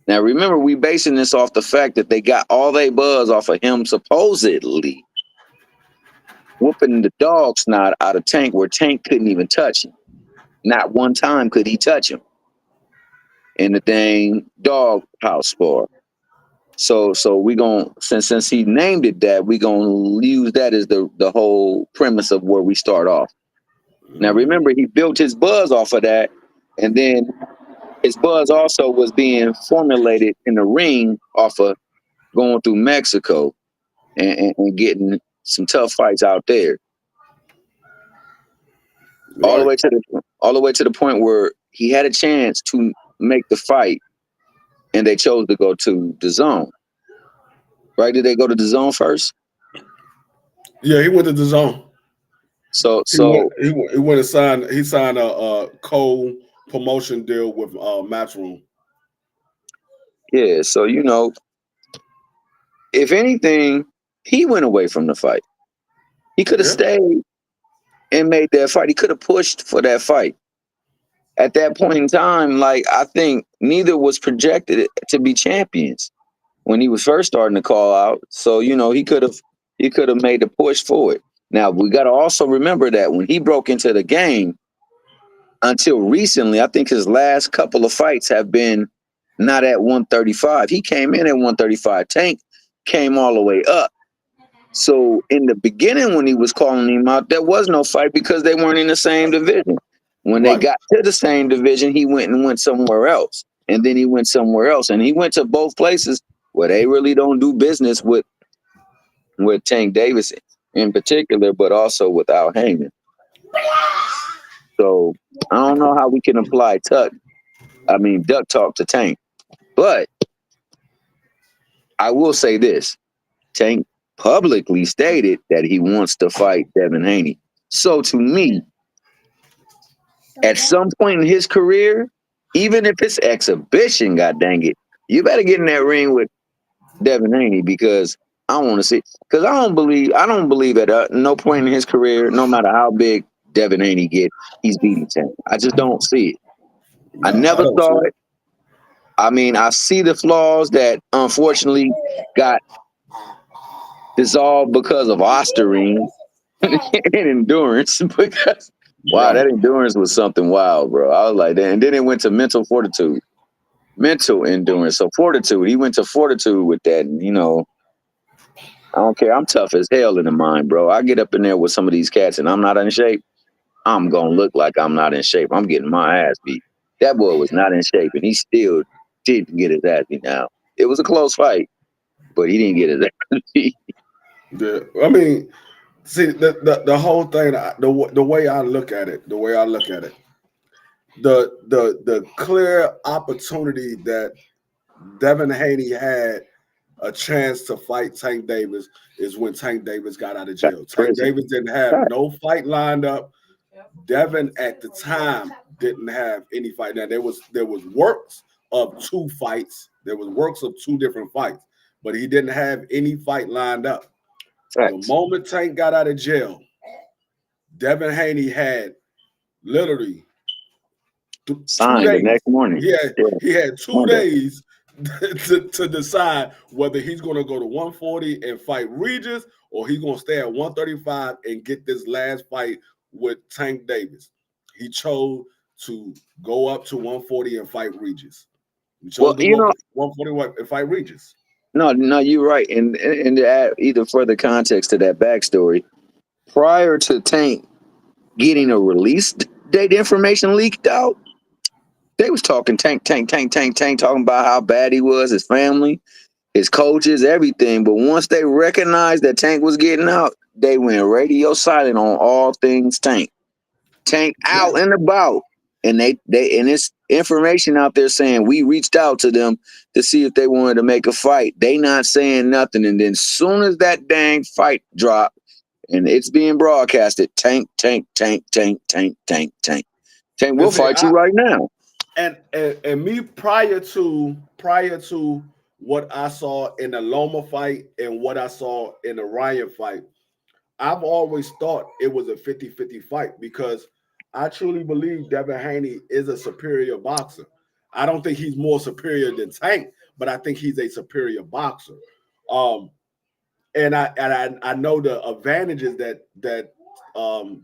now remember we basing this off the fact that they got all they buzz off of him supposedly whooping the dog snot out of Tank where Tank couldn't even touch him. Not one time could he touch him in the dang dog house spar. So we gon' since he named it that, we gonna use that as the whole premise of where we start off. Now Mhm. remember he built his buzz off of that, and then his buzz also was being formulated in the ring off of going through Mexico and getting some tough fights out there, Right. all the way to the point where he had a chance to make the fight, and they chose to go to the zone. Right? Did they go to the zone first? Yeah, he went to the zone. So He went. so He went and signed. He signed a co-promotion deal with Matchroom. yeah, so if anything, he went away from the fight. He could have Yeah. stayed and made that fight. He could have pushed for that fight. At that point in time, like I think neither was projected to be champions when he was first starting to call out. So, he could have made the push for it. Now we gotta also remember that when he broke into the game, until recently, I think his last couple of fights have been not at 135. He came in at 135. Tank came all the way up. So in the beginning, when he was calling him out, there was no fight because they weren't in the same division. When they Right. got to the same division, he went somewhere else, and then he went somewhere else, and he went to both places where they really don't do business with Tank Davis in particular, but also with Al Heyman. So I don't know how we can apply duck talk to Tank, but I will say this: Tank publicly stated that he wants to fight Devin Haney. So to me, at some point in his career, even if it's exhibition, god dang it, you better get in that ring with Devin Haney because I want to see. Because I don't believe at no point in his career, no matter how big Devin Haney get, he's beating Tank. I just don't see it. I No, I never don't see saw it. it. I mean, I see the flaws that unfortunately got dissolved because of Osterine and endurance. Because wow, Right. that endurance was something wild, bro. I was like that, and then it went to mental fortitude, mental endurance. So fortitude, he went to fortitude with that, and I don't care. I'm tough as hell in the mind, bro. I get up in there with some of these cats, and I'm not in shape. I'm gonna look like I'm not in shape. I'm getting my ass beat. That boy was not in shape, and he still didn't get his ass beat. Now it was a close fight, but he didn't get his ass beat. Yeah. I mean, see the whole thing. The way I look at it. The way I look at it. The clear opportunity that Devin Haney had a chance to fight Tank Davis is when Tank Davis got out of Got jail. Tank prison. Davis didn't have Right. no fight lined up. Devin at the time didn't have any fight. Now there was works of two fights. There was works of two different fights, but he didn't have any fight lined up. The Facts. moment Tank got out of jail, Devin Haney had literally 2 Signed the days. next morning. Yeah, He had two Monday. days to decide whether he's going to go to 140 and fight Regis or he's going to stay at 135 and get this last fight with Tank Davis. He chose to go up to 140 and fight Regis. He Well, chose to go 140 and fight Regis. no, you're right. And to add either further context to that backstory, prior to Tank getting a release date information leaked out, they was talking Tank, talking about how bad he was, his family, his coaches, everything. But once they recognized that Tank was getting out, they went radio silent on all things Tank. Tank Yeah. out and about. And they and it's information out there saying we reached out to them to see if they wanted to make a fight. They not saying nothing. And then soon as that dang fight dropped and it's being broadcasted, Tank. Tank, And we'll see, fight you right now. and me prior to what I saw in the Loma fight and what I saw in the Ryan fight, I've always thought it was a 50-50 fight because I truly believe Devin Haney is a superior boxer. I don't think he's more superior than Tank, but I think he's a superior boxer. Um, and I know the advantages that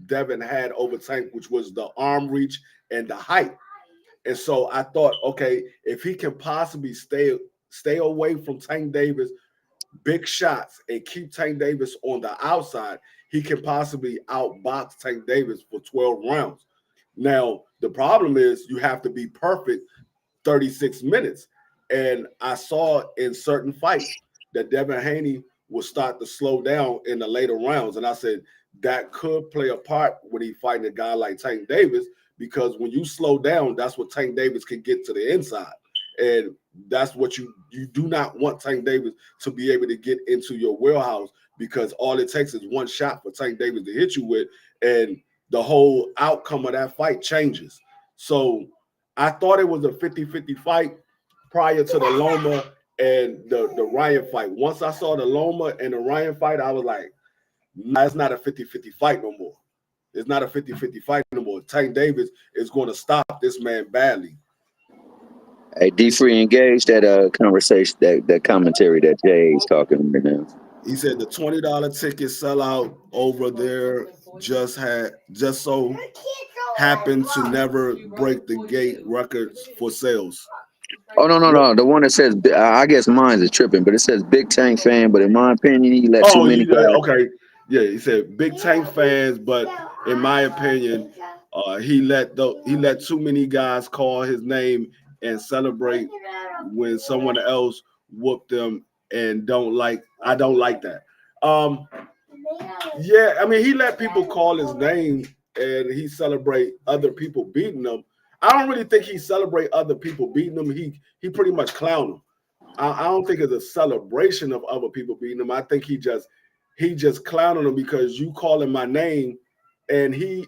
Devin had over Tank, which was the arm reach and the height. And so I thought, okay, if he can possibly stay away from Tank Davis big shots and keep Tank Davis on the outside, he can possibly outbox Tank Davis for 12 rounds. Now, the problem is you have to be perfect 36 minutes. And I saw in certain fights that Devin Haney will start to slow down in the later rounds. And I said that could play a part when he fighting a guy like Tank Davis, because when you slow down, that's what Tank Davis can get to the inside. And that's what you do not want Tank Davis to be able to get into your wheelhouse, because all it takes is one shot for Tank Davis to hit you with, and the whole outcome of that fight changes. So I thought it was a 50-50 fight prior to the Loma and the Ryan fight. Once I saw the Loma and the Ryan fight, I was like, nah, it's not a 50-50 fight no more. It's not a 50-50 fight no more. Tank Davis is going to stop this man badly. Hey, D-Free, engage that conversation, that commentary that Jay is talking right now. He said the $20 ticket sellout over there just so happened to never break the gate records for sales. Oh no! The one that says, I guess mine is tripping, but it says Big Tank fan. But in my opinion, he let too many guys. Okay, yeah. He said Big Tank fans, but in my opinion, he let too many guys call his name and celebrate when someone else whooped them, and I don't like that. Yeah, I mean, he let people call his name and he celebrate other people beating them. I don't really think he celebrate other people beating them. He pretty much clown them. I don't think it's a celebration of other people beating him. I think he just clowning them because you calling my name, and he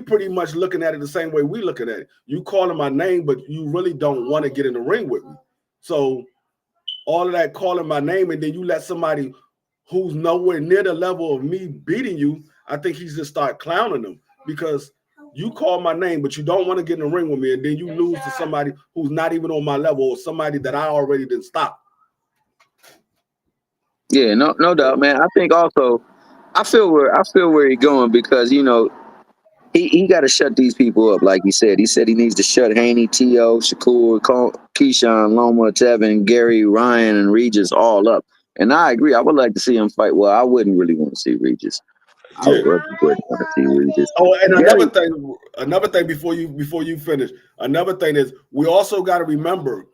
pretty much looking at it the same way we looking at it. You calling my name, but you really don't want to get in the ring with me. So all of that calling my name, and then you let somebody who's nowhere near the level of me beating you, I think he's just start clowning them, because you call my name, but you don't want to get in the ring with me, and then you lose to somebody who's not even on my level, or somebody that I already didn't stop. Yeah, no doubt, man. I think also, I feel where he's going, because he got to shut these people up, like he said. He said he needs to shut Haney, T.O., Shakur, Keyshawn, Loma, Tevin, Gary, Ryan, and Regis all up. And I agree. I would like to see him fight. Well, I wouldn't really want to see Regis. I wouldn't want to see Regis. Oh, and Gary, another thing before you finish, another thing is we also got to remember,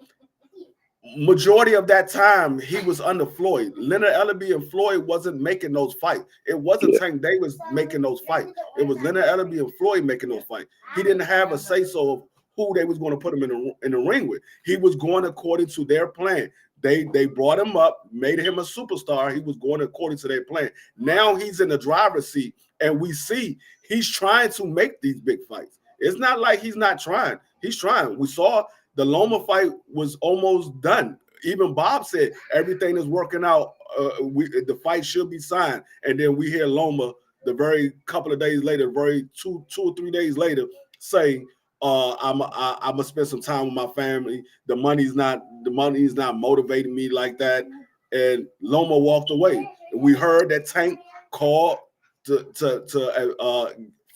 majority of that time he was under Floyd. Leonard Ellerbe and Floyd wasn't making those fights. It wasn't Tank Davis making those fights. It was Leonard Ellerbe and Floyd making those fights. He didn't have a say-so of who they was going to put him in the ring with. He was going according to their plan. They brought him up, made him a superstar. He was going according to their plan. Now he's in the driver's seat, and we see he's trying to make these big fights. It's not like he's not trying. He's trying. We saw the Loma fight was almost done. Even Bob said everything is working out. The fight should be signed. And then we hear Loma the very couple of days later, two or 3 days later, say, I'm gonna spend some time with my family. The money's not motivating me like that. And Loma walked away. We heard that Tank called to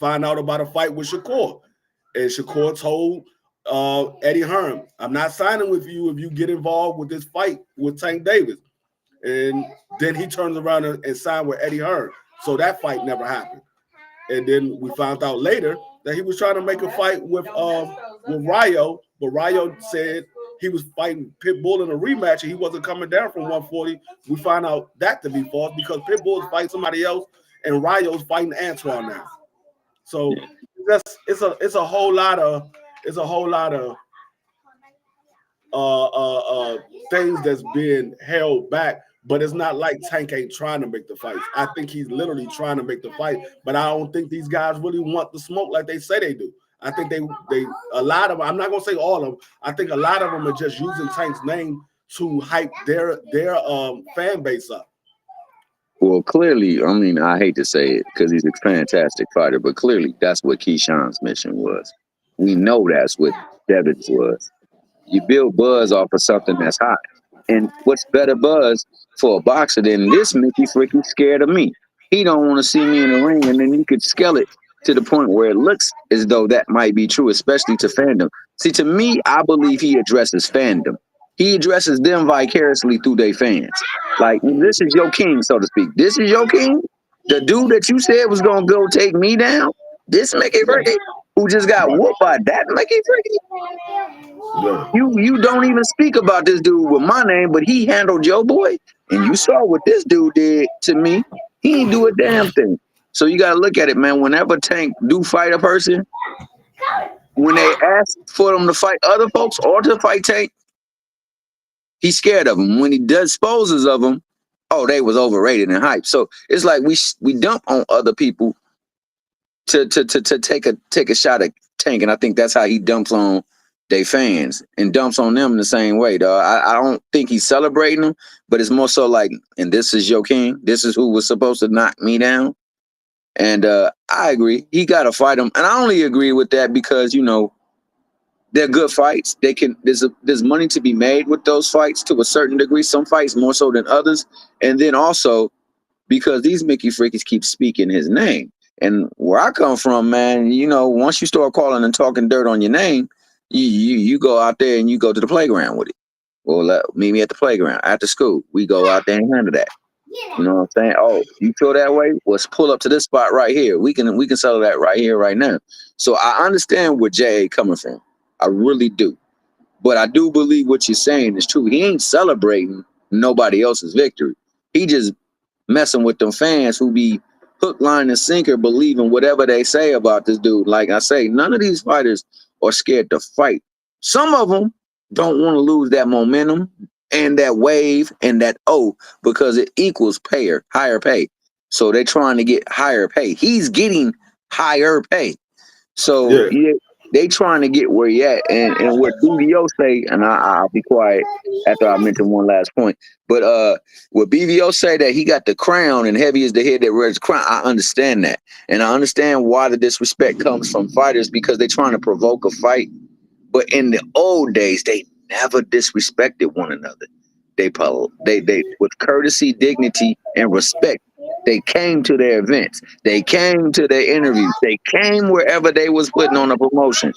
find out about a fight with Shakur, and Shakur told Eddie Hearn, I'm not signing with you if you get involved with this fight with Tank Davis. And then he turns around and signed with Eddie Hearn. So that fight never happened. And then we found out later that he was trying to make a fight with Rayo, but Rayo said he was fighting Pitbull in a rematch and he wasn't coming down from 140. We found out that to be false, because Pitbull is fighting somebody else and Rayo's fighting Antoine now. So it's a whole lot of things that's being held back. But it's not like Tank ain't trying to make the fights. I think he's literally trying to make the fight, but I don't think these guys really want the smoke like they say they do. I think they a lot of them, I'm not gonna say all of them, I think a lot of them are just using Tank's name to hype their fan base up. Well, clearly, I mean, I hate to say it because he's a fantastic fighter, but clearly that's what Keyshawn's mission was. We know that's what Devin's was. You build buzz off of something that's hot. And what's better buzz for a boxer than this Mickey freaking scared of me? He don't want to see me in the ring, and then you could scale it to the point where it looks as though that might be true, especially to fandom. See, to me, I believe he addresses fandom. He addresses them vicariously through their fans. Like, this is your king, so to speak. This is your king? The dude that you said was going to go take me down? This Mickey freaking, who just got whooped by that Mickey freaking? Yeah. You don't even speak about this dude with my name, but he handled your boy, and you saw what this dude did to me. He ain't do a damn thing. So you gotta look at it, man. Whenever Tank do fight a person, when they ask for them to fight other folks or to fight Tank, he's scared of them. When he disposes of them, oh, they was overrated and hype. So it's like we dump on other people to take a shot at Tank, and I think that's how he dumps on they fans and dumps on them the same way, dog. I don't think he's celebrating them, but it's more so like, and this is your king. This is who was supposed to knock me down. And I agree, he got to fight him, and I only agree with that because they're good fights. They can there's money to be made with those fights to a certain degree. Some fights more so than others, and then also because these Mickey Frickies keep speaking his name. And where I come from, man, once you start calling and talking dirt on your name, you go out there and you go to the playground with it. Well, meet me at the playground after school. We go out there and handle that. You know what I'm saying? Oh, you feel that way? Let's pull up to this spot right here. We can settle that right here, right now. So I understand where Jay coming from. I really do. But I do believe what you're saying is true. He ain't celebrating nobody else's victory. He just messing with them fans who be hook, line, and sinker believing whatever they say about this dude. Like I say, none of these fighters are scared to fight. Some of them don't want to lose that momentum and that wave and that because it equals higher pay. So they're trying to get higher pay. He's getting higher pay. So Yeah. they trying to get where he at. And what BVO say, and I'll be quiet after I mention one last point. But what BVO say that he got the crown and heavy is the head that wears the crown, I understand that. And I understand why the disrespect comes from fighters because they're trying to provoke a fight. But in the old days, they never disrespected one another. They with courtesy, dignity, and respect, they came to their events. They came to their interviews. They came wherever they was putting on a promotion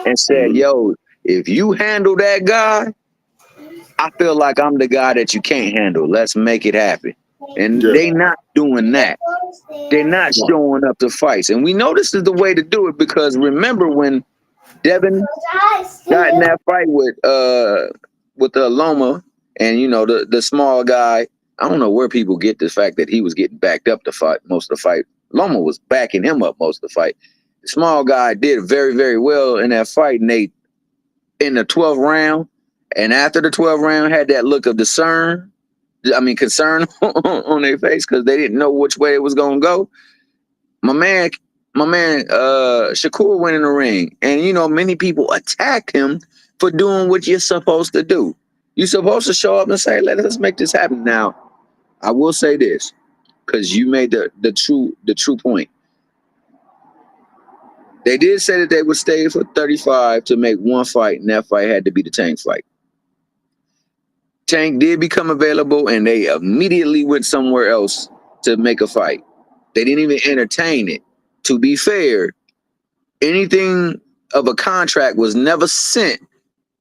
and said, Mhm. yo, if you handle that guy, I feel like I'm the guy that you can't handle. Let's make it happen. And Yeah. they not doing that. They're not No. showing up to fights. And we know this is the way to do it because remember when Devin got in that fight with the Loma and the small guy. I don't know where people get the fact that he was getting backed up to fight most of the fight. Loma was backing him up most of the fight. The small guy did very, very well in that fight, and they in the 12th round, and after the 12th round had that look of concern on their face because they didn't know which way it was gonna go. My man, Shakur went in the ring, and many people attacked him for doing what you're supposed to do. You're supposed to show up and say, "Let's make this happen." Now, I will say this because you made the true point. They did say that they would stay for 35 to make one fight, and that fight had to be the Tank fight. Tank did become available, and they immediately went somewhere else to make a fight. They didn't even entertain it. To be fair, anything of a contract was never sent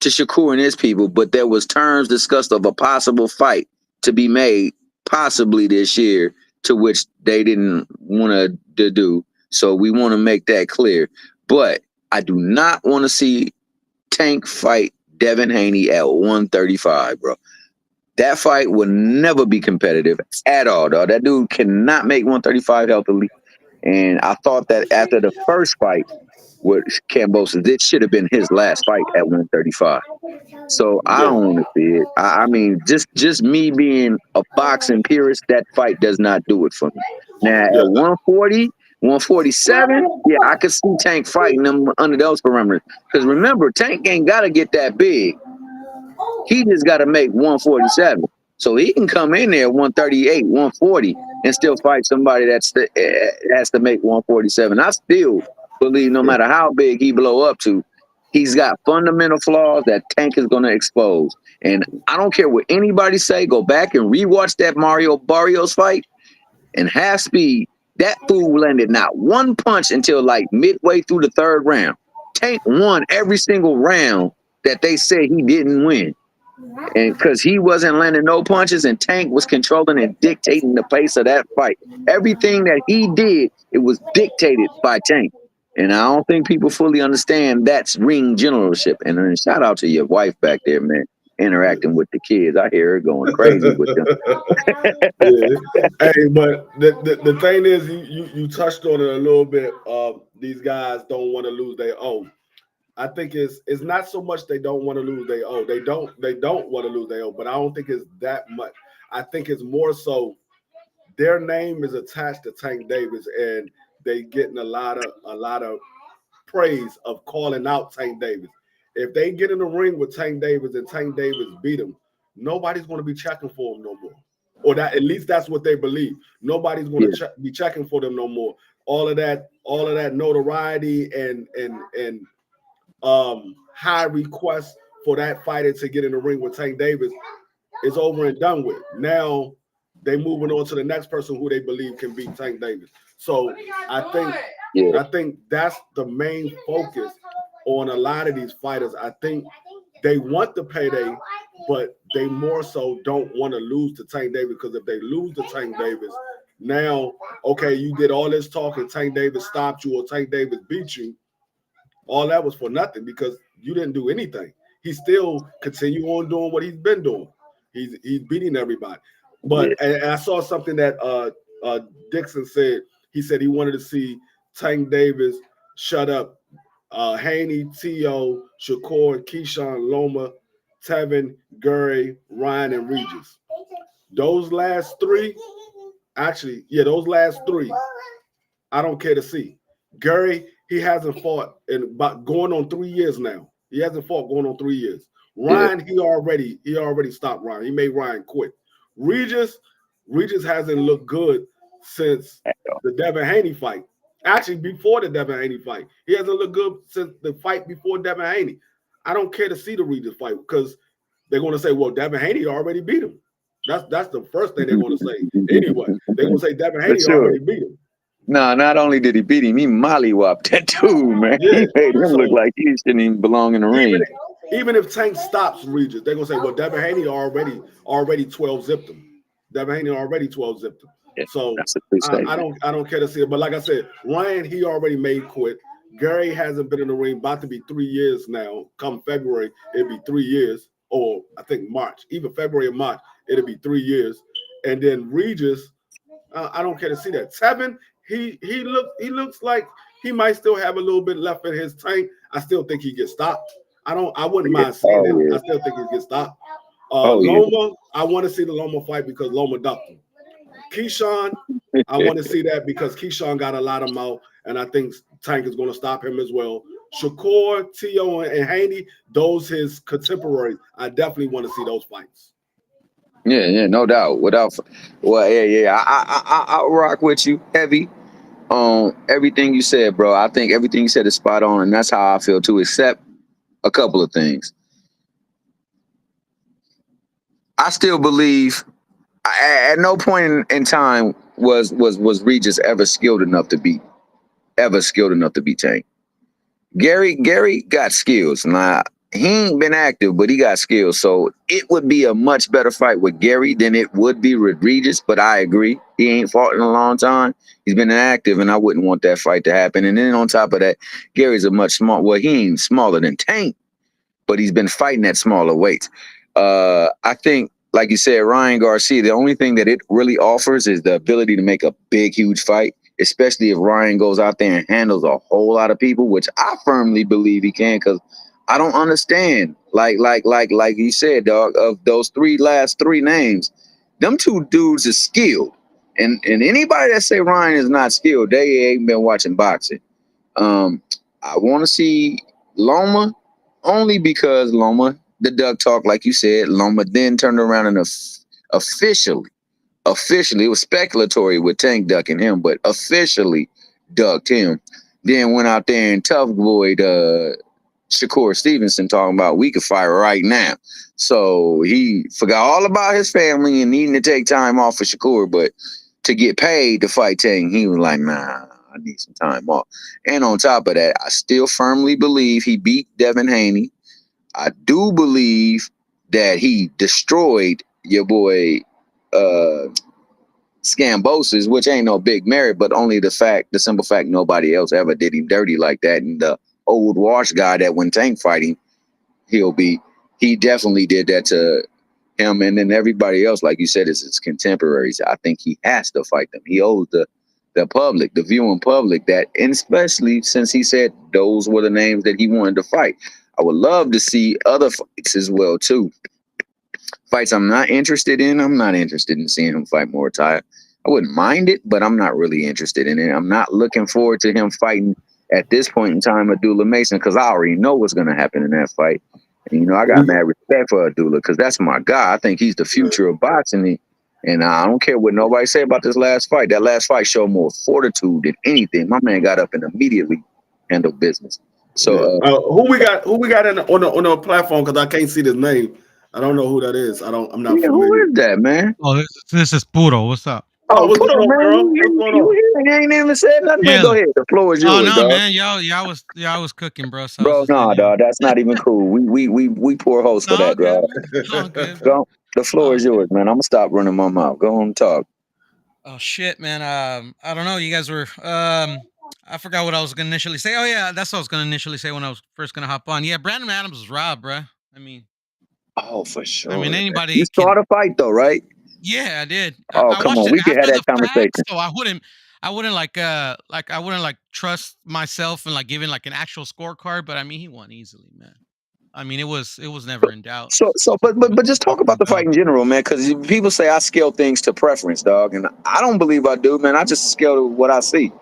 to Shakur and his people, but there was terms discussed of a possible fight to be made possibly this year, to which they didn't want to do. So we want to make that clear. But I do not want to see Tank fight Devin Haney at 135, bro. That fight will never be competitive at all, dog. That dude cannot make 135 healthily. And I thought that after the first fight with Kambosos, this should have been his last fight at 135. So I Yeah. don't want to see it. I mean, just me being a boxing purist, that fight does not do it for me. Now Yeah. at 140, 147, yeah, I could see Tank fighting them under those parameters. Because remember, Tank ain't got to get that big. He just got to make 147. So he can come in there 138, 140, and still fight somebody has to make 147. I still believe no matter how big he blow up to, he's got fundamental flaws that Tank is going to expose. And I don't care what anybody say. Go back and rewatch that Mario Barrios fight and half speed. That fool landed not one punch until like midway through the third round. Tank won every single round that they said he didn't win. And because he wasn't landing no punches and Tank was controlling and dictating the pace of that fight. Everything that he did, it was dictated by Tank. And I don't think people fully understand that's ring generalship. And then shout out to your wife back there, man, interacting with the kids. I hear her going crazy with them. Yeah. Hey, but the thing is, you touched on it a little bit. These guys don't want to lose their own. I think it's not so much they don't want to lose their own. They don't want to lose their own, but I don't think it's that much. I think it's more so their name is attached to Tank Davis, and they getting a lot of praise of calling out Tank Davis. If they get in the ring with Tank Davis and Tank Davis beat him, nobody's going to be checking for him no more. Or that at least that's what they believe. Nobody's going to be checking for them no more. All of that notoriety and high requests for that fighter to get in the ring with Tank Davis is over and done with. Now they moving on to the next person who they believe can beat Tank Davis. So I think Yeah, I think that's the main focus on a lot of these fighters. I think they want the payday, but they more so don't want to lose to Tank Davis, because if they lose to Tank Davis, now okay, you did all this talk and Tank Davis stopped you or Tank Davis beat you. All that was for nothing because you didn't do anything. He still continue on doing what he's been doing. He's beating everybody. yeah, And I saw something that Dixon said. He said he wanted to see Tank Davis shut up Haney, T.O., Shakur, Keyshawn, Loma, Tevin, Gurry, Ryan, and Regis. Those last three, those last three, I don't care to see. Gurry, he hasn't fought in about going on 3 years now. He hasn't fought going on 3 years. yeah. Ryan, he already stopped Ryan. He made Ryan quit. Regis hasn't looked good since the Devin Haney fight. Actually, before the Devin Haney fight, he hasn't looked good since the fight before Devin Haney. I don't care to see the Regis fight because they're going to say, "Well, Devin Haney already beat him." That's the first thing they're going to say. Anyway, they're going to say Devin For Haney sure. already beat him. No, not only did he beat him, he mollywopped that dude, man. Yeah. He made him look So like he shouldn't even belong in the even ring. even if Tank stops Regis, they're gonna say, "Well, Devin Haney already 12 zipped him. Devin Haney already 12 zipped him." Yeah, So that's a true I statement. don't care to see it. But like I said, Ryan, he already made quit. Gary hasn't been in the ring about to be 3 years now. Come February, it'll be 3 years, or I think March, even February or March, it'll be 3 years. And then Regis, I don't care to see that. Tevin, he looks like he might still have a little bit left in his tank. I still think he gets stopped. I wouldn't Yeah. mind seeing Oh it. yeah. I still think he gets stopped. Oh yeah. Loma, I want to see the Loma fight because Loma ducked him. Keyshawn, I want to see that because Keyshawn got a lot of mouth, and I think Tank is going to stop him as well. Shakur, T.O., and Haney, those his contemporaries. I definitely want to see those fights. Yeah, no doubt. Well, yeah. I rock with you heavy on everything you said, bro. I think everything you said is spot on, and that's how I feel too. Except a couple of things. I still believe at no point in time was Regis ever skilled enough to beat Tank. Gary got skills. Now he ain't been active, but he got skills. So it would be a much better fight with Gary than it would be with Regis. But I agree, he ain't fought in a long time. He's been inactive, and I wouldn't want that fight to happen. And then on top of that, Gary's a much small. Well, he ain't smaller than Tank, but he's been fighting at smaller weights. I think, like you said, Ryan Garcia, the only thing that it really offers is the ability to make a big, huge fight, especially if Ryan goes out there and handles a whole lot of people, which I firmly believe he can, because I don't understand. Like you said, dog, of those last three names, them two dudes are skilled. And anybody that say Ryan is not skilled, they ain't been watching boxing. Um, I want to see Loma only because Loma, the duck talk, like you said, Loma then turned around and officially, it was speculatory with Tank ducking him, but officially ducked him. Then went out there and tough boyed Shakur Stevenson talking about we could fight right now. So he forgot all about his family and needing to take time off for Shakur, but to get paid to fight Tank, he was like, nah, I need some time off. And on top of that, I still firmly believe he beat Devin Haney. I do believe that he destroyed your boy, uh, scambosis, which ain't no big merit, but only the simple fact nobody else ever did him dirty like that. And the old wash guy that when Tank fighting, he definitely did that to him. And then everybody else, like you said, is his contemporaries. I think he has to fight them. He owes the public, the viewing public, that, and especially since he said those were the names that he wanted to fight. I would love to see other fights as well too. Fights I'm not interested in. I'm not interested in seeing him fight Mordecai. I wouldn't mind it, but I'm not really interested in it. I'm not looking forward to him fighting at this point in time Abdullah Mason, because I already know what's going to happen in that fight. And, you know, I got mad respect for Abdullah because that's my guy. I think he's the future of boxing. And I don't care what nobody say about this last fight. That last fight showed more fortitude than anything. My man got up and immediately handled business. So who we got on the platform, because I can't see this name. I don't know who that is. I'm not familiar. Who is that, man? Oh, this is Puro. What's up? Oh, what's Puro, going on, man. girl? What's going on? You ain't even said nothing. Man, go ahead. The floor is yours, Oh no, dog. man. Y'all was cooking, bro. So Bro, no, dog. That's not even cool. We poor hosts for that, good, dog. Good, go, the floor is yours, man. I'm gonna stop running my mouth. Go on and talk. Oh shit, man. I don't know. You guys were I forgot what I was gonna initially say. Oh yeah, that's what I was gonna initially say when I was first gonna hop on. Yeah, Brandon Adams was robbed, bro. I mean, oh, for sure. I mean, anybody. You saw the fight though, right? Yeah, I did. Oh, I come watched on. it We could have after that the conversation. fact, so I wouldn't I wouldn't trust myself and giving an actual scorecard. But I mean, he won easily, man. I mean, it was never in doubt. But just talk about the fight in general, man, because people say I scale things to preference, dog, and I don't believe I do, man. I just scale to what I see.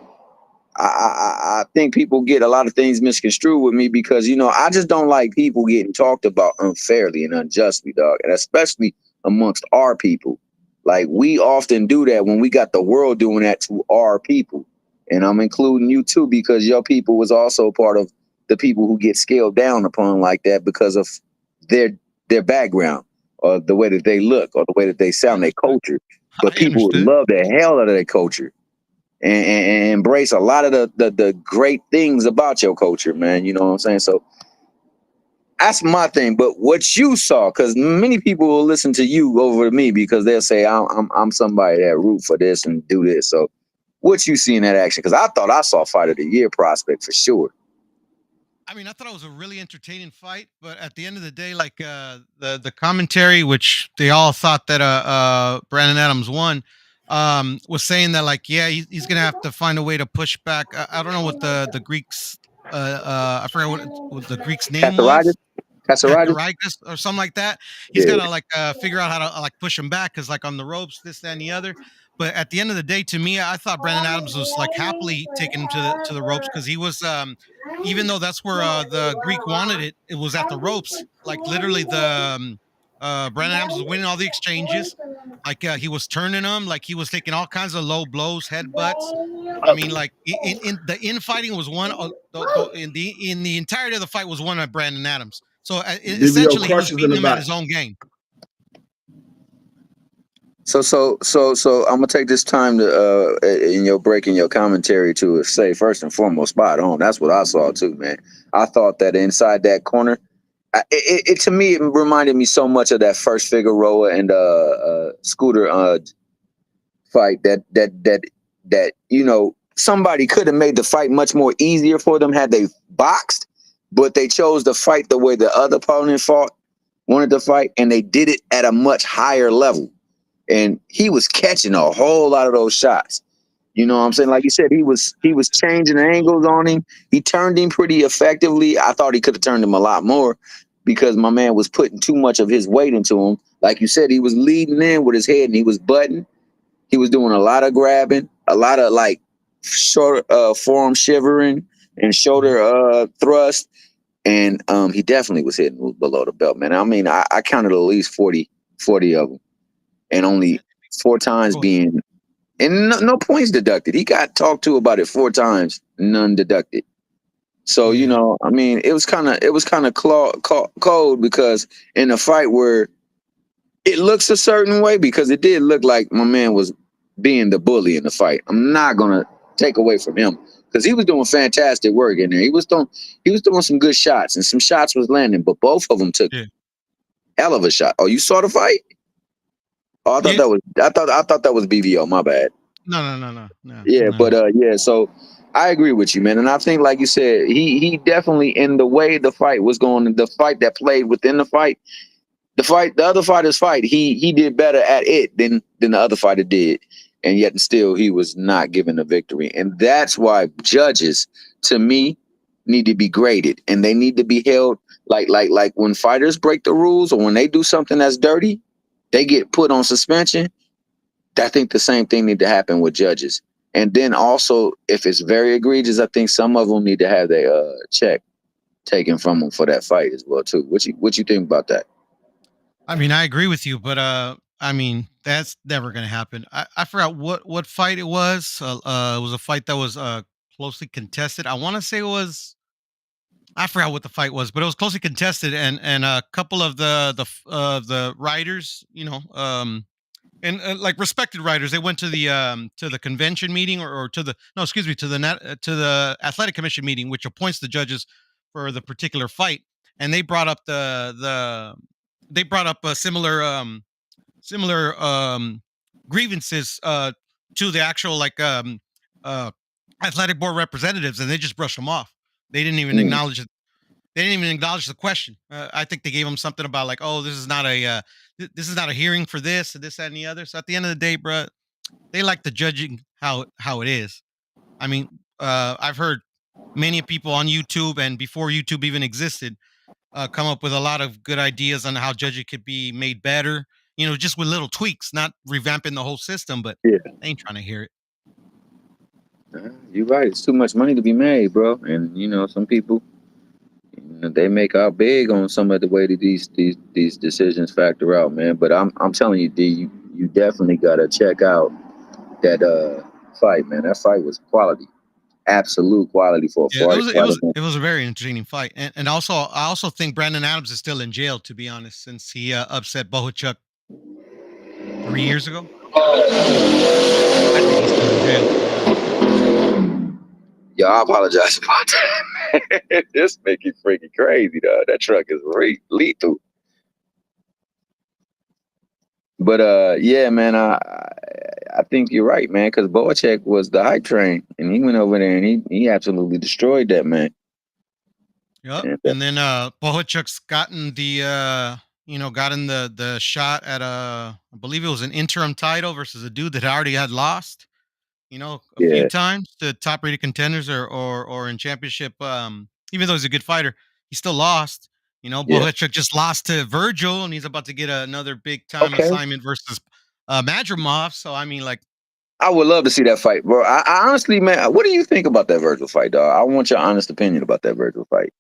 I think people get a lot of things misconstrued with me because, you know, I just don't like people getting talked about unfairly and unjustly, dog, and especially amongst our people. Like, we often do that when we got the world doing that to our people. And I'm including you too, because your people was also part of the people who get scaled down upon like that because of their background or the way that they look or the way that they sound, their culture. But people love the hell out of their culture. And embrace a lot of the great things about your culture, man. You know what I'm saying? So that's my thing. But what you saw, because many people will listen to you over me because they'll say I'm somebody that root for this and do this. So what you see in that action? Because I thought I saw Fight of the Year prospect for sure. I mean, I thought it was a really entertaining fight, but at the end of the day, the commentary, which they all thought that Brandon Adams won, was saying that he's gonna have to find a way to push back. I don't know what the Greeks I forgot what the Greek's name was. Katsuragas or something like that. He's got to figure out how to push him back because on the ropes, this, that, and the other. But at the end of the day, to me, I thought Brandon Adams was happily taking him to the ropes because he was even though that's where the Greek wanted it, it was at the ropes. Literally the Brandon Adams was winning all the exchanges. He was turning them, he was taking all kinds of low blows, headbutts. I mean, in the infighting was one in the entirety of the fight was won by Brandon Adams. So essentially, he was beating him at his own game. So I'm gonna take this time to in your break in your commentary to say first and foremost, spot on. That's what I saw too, man. I thought that inside that corner, it to me it reminded me so much of that first Figueroa and Scooter fight that you know somebody could have made the fight much more easier for them had they boxed, but they chose to fight the way the other opponent wanted to fight, and they did it at a much higher level. And he was catching a whole lot of those shots. You know what I'm saying? Like you said, he was changing angles on him. He turned him pretty effectively. I thought he could have turned him a lot more because my man was putting too much of his weight into him. Like you said, he was leading in with his head and he was butting. He was doing a lot of grabbing, a lot of short forearm shivering and shoulder thrust. And he definitely was hitting below the belt, man. I mean, I counted at least 40 of them. And only 4 times being, and no points deducted. He got talked to about it 4 times, none deducted. So you know, I mean, it was kind of cold because in a fight where it looks a certain way, because it did look like my man was being the bully in the fight. I'm not gonna take away from him because he was doing fantastic work in there. He was doing some good shots and some shots was landing, but both of them took hell of a shot. Oh, you saw the fight? Oh, Yeah. I thought that was BVO. My bad. No. Yeah, but yeah. So I agree with you, man. And I think, like you said, he definitely in the way the fight was going, the fight that played within the fight. The other fighter's fight, he did better at it than the other fighter did, and yet and still he was not given a victory. And that's why judges, to me, need to be graded, and they need to be held like when fighters break the rules or when they do something that's dirty, they get put on suspension. I think the same thing need to happen with judges. And then also, if it's very egregious, I think some of them need to have their check taken from them for that fight as well too. What you think about that? I mean, I agree with you, but I mean, that's never gonna happen. I forgot what fight it was. It was a fight that was closely contested. I want to say it was. I forgot what the fight was, but it was closely contested, and a couple of the writers, and like respected writers, they went to the convention meeting or to the no, excuse me, to the athletic commission meeting, which appoints the judges for the particular fight, and they brought up they brought up a similar grievances to the actual uh athletic board representatives, and they just brushed them off. They didn't even Mm. acknowledge it. They didn't even acknowledge the question. I think they gave them something about like, oh, this is not a hearing for this and this that, and the other. So at the end of the day, bro, they like the judging how it is. I mean, I've heard many people on YouTube and before YouTube even existed come up with a lot of good ideas on how judging could be made better. Just with little tweaks, not revamping the whole system. But Yeah, they ain't trying to hear it. you're right. It's too much money to be made, bro. And some people, they make out big on some of the way that these decisions factor out, man. But I'm telling you, D, you definitely gotta check out that fight, man. That fight was quality, absolute quality for a Yeah, it fight. was it was it was a very entertaining fight, and also I also think Brandon Adams is still in jail, to be honest, since he upset Bohachuk 3 years ago. I think he's still in jail, to be honest. Yo, I apologize about that, man. This make you freaking crazy, dog. That truck is lethal. But yeah, man, I think you're right, man, because Boacek was the hype train, and he went over there and he absolutely destroyed that man. Yep. And, And then Bohachuk's gotten gotten the shot at I believe it was an interim title versus a dude that already had lost, a few yeah, times to top rated contenders or in championship. Even though he's a good fighter, he still lost. yeah. Bohachuk just lost to Virgil, and he's about to get another big time Okay, assignment versus Madrimov. So I mean, like, I would love to see that fight, bro. I honestly, man, what do you think about that Virgil fight, dog? I want your honest opinion about that Virgil fight.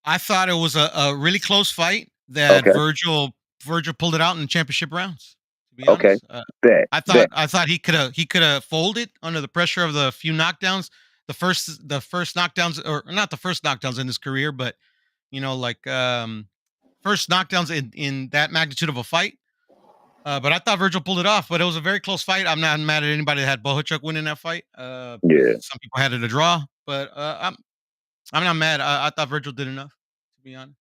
I thought it was a really close fight that Okay, Virgil pulled it out in the championship rounds. To be okay, honest, bet, I bet. thought he could have folded under the pressure of the few knockdowns. The first knockdowns, or not the first knockdowns in his career, but like first knockdowns in that magnitude of a fight. But I thought Virgil pulled it off. But it was a very close fight. I'm not mad at anybody that had Bohachuk winning that fight. Yeah. Some people had it a draw, but I'm not mad. I thought Virgil did enough, to be honest.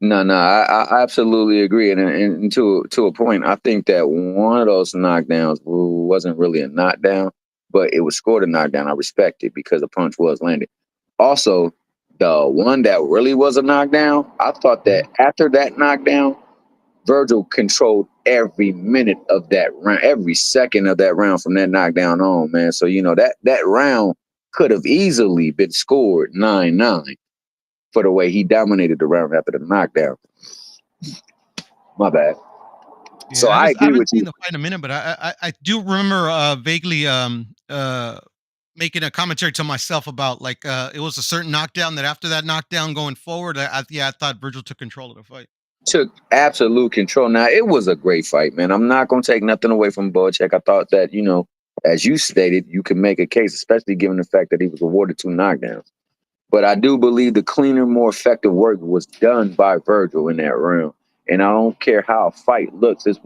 No, no, I absolutely agree, and to a point, I think that one of those knockdowns wasn't really a knockdown, but it was scored a knockdown. I respect it because the punch was landed. Also, the one that really was a knockdown, I thought that after that knockdown, Virgil controlled every minute of that round, every second of that round from that knockdown on, man. So that round could have easily been scored 9-9 for the way he dominated the round after the knockdown. My bad. Yeah, So I I agree haven't with seen you. the fight in a minute, but I do remember vaguely making a commentary to myself about like it was a certain knockdown that after that knockdown going forward, I thought Virgil took control of the fight. Took absolute control. Now it was a great fight, man. I'm not gonna take nothing away from Boacek. I thought that, as you stated, you could make a case, especially given the fact that he was awarded 2 knockdowns. But I do believe the cleaner, more effective work was done by Virgil in that round. And I don't care how a fight looks; it's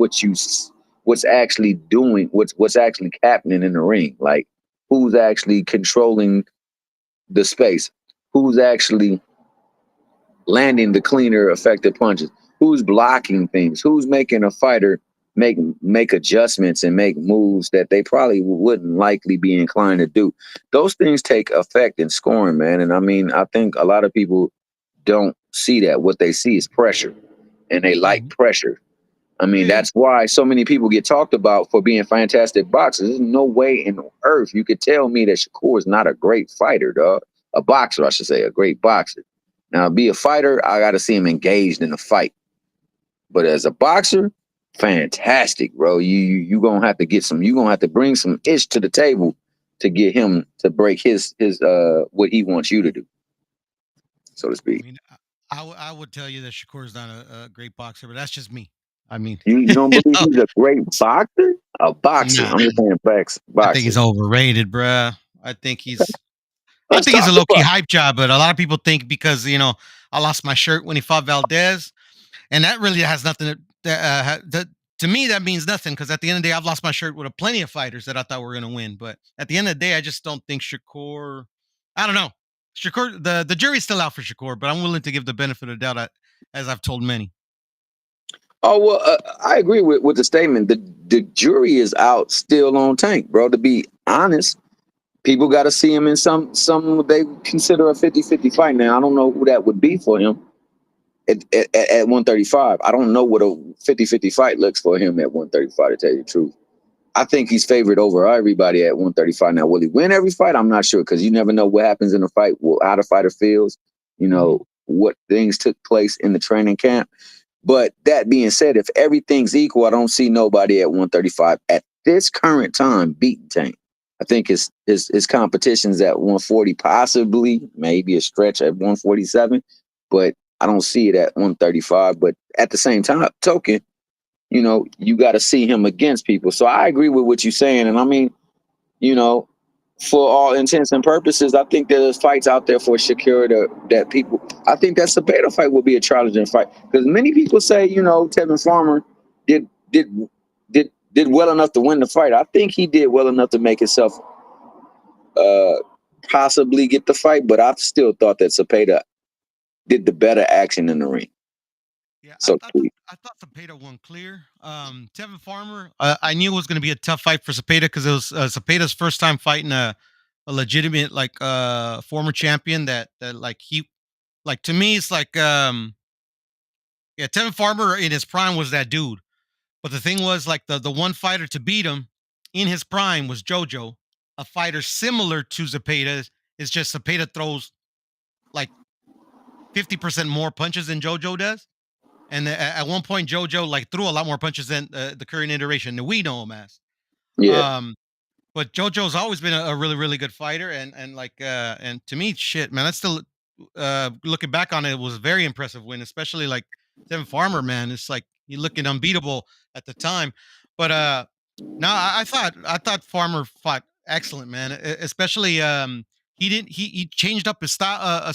what's actually doing, what's actually happening in the ring. Like who's actually controlling the space, who's actually landing the cleaner, effective punches, who's blocking things, who's making a fighter make adjustments and make moves that they probably wouldn't likely be inclined to do. Those things take effect in scoring, man. And I mean, I think a lot of people don't see that. What they see is pressure, and they like pressure. I mean, Yeah. that's why so many people get talked about for being fantastic boxers. There's no way in earth you could tell me that Shakur is not a great fighter, dog. A boxer, I should say, a great boxer. Now, be a fighter, I got to see him engaged in a fight. But as a boxer, fantastic, bro. You gonna have to get some. You gonna have to bring some ish to the table to get him to break his what he wants you to do, so to I speak. mean, I would tell you that Shakur is not a great boxer, but that's just me. I mean, You don't believe he's a great boxer? A boxer. nah, I'm just saying facts. I think Boxer. he's overrated, bruh. I think he's I Let's think he's talk a low key about. hype job, but a lot of people think because I lost my shirt when he fought Valdez, and that really has nothing to me. That means nothing because at the end of the day, I've lost my shirt with plenty of fighters that I thought were going to win, but at the end of the day, I just don't think Shakur. I don't know. Shakur, the jury's still out for Shakur, but I'm willing to give the benefit of the doubt, as I've told many. Oh well, I agree with the statement. The jury is out still on Tank, bro. To be honest, people got to see him in some they consider a 50-50 fight. Now I don't know who that would be for him at 135. I don't know what a 50-50 fight looks for him at 135. To tell you the truth, I think he's favored over everybody at 135. Now, will he win every fight? I'm not sure because you never know what happens in a fight, how the fighter feels. What things took place in the training camp. But that being said, if everything's equal, I don't see nobody at 135 at this current time beating Tank. I think his competition's at 140, possibly, maybe a stretch at 147, but I don't see it at 135. But at the same time, token, you got to see him against people. So I agree with what you're saying. And I mean, for all intents and purposes, I think there's fights out there for Shakur that people. I think that Cepeda fight will be a challenging fight because many people say Tevin Farmer did did did well enough to win the fight. I think he did well enough to make himself uh, possibly get the fight, but I still thought that Cepeda did the better action in the ring. Yeah, So I thought Cepeda won clear. Tevin Farmer, I knew it was going to be a tough fight for Cepeda because it was Cepeda's first time fighting a legitimate former champion that like he like to me it's like yeah, Tevin Farmer in his prime was that dude, but the thing was like the one fighter to beat him in his prime was JoJo, a fighter similar to Cepeda. It's just Cepeda throws like 50% more punches than JoJo does. And at one point, JoJo like threw a lot more punches than the current iteration that we know him as. yeah, But JoJo's always been a really really good fighter, and to me, shit, man, that's still looking back on it, it was a very impressive win, especially like Tevin Farmer, man. It's like he looking unbeatable at the time, but no, I thought Farmer fought excellent, man. Especially he changed up his style.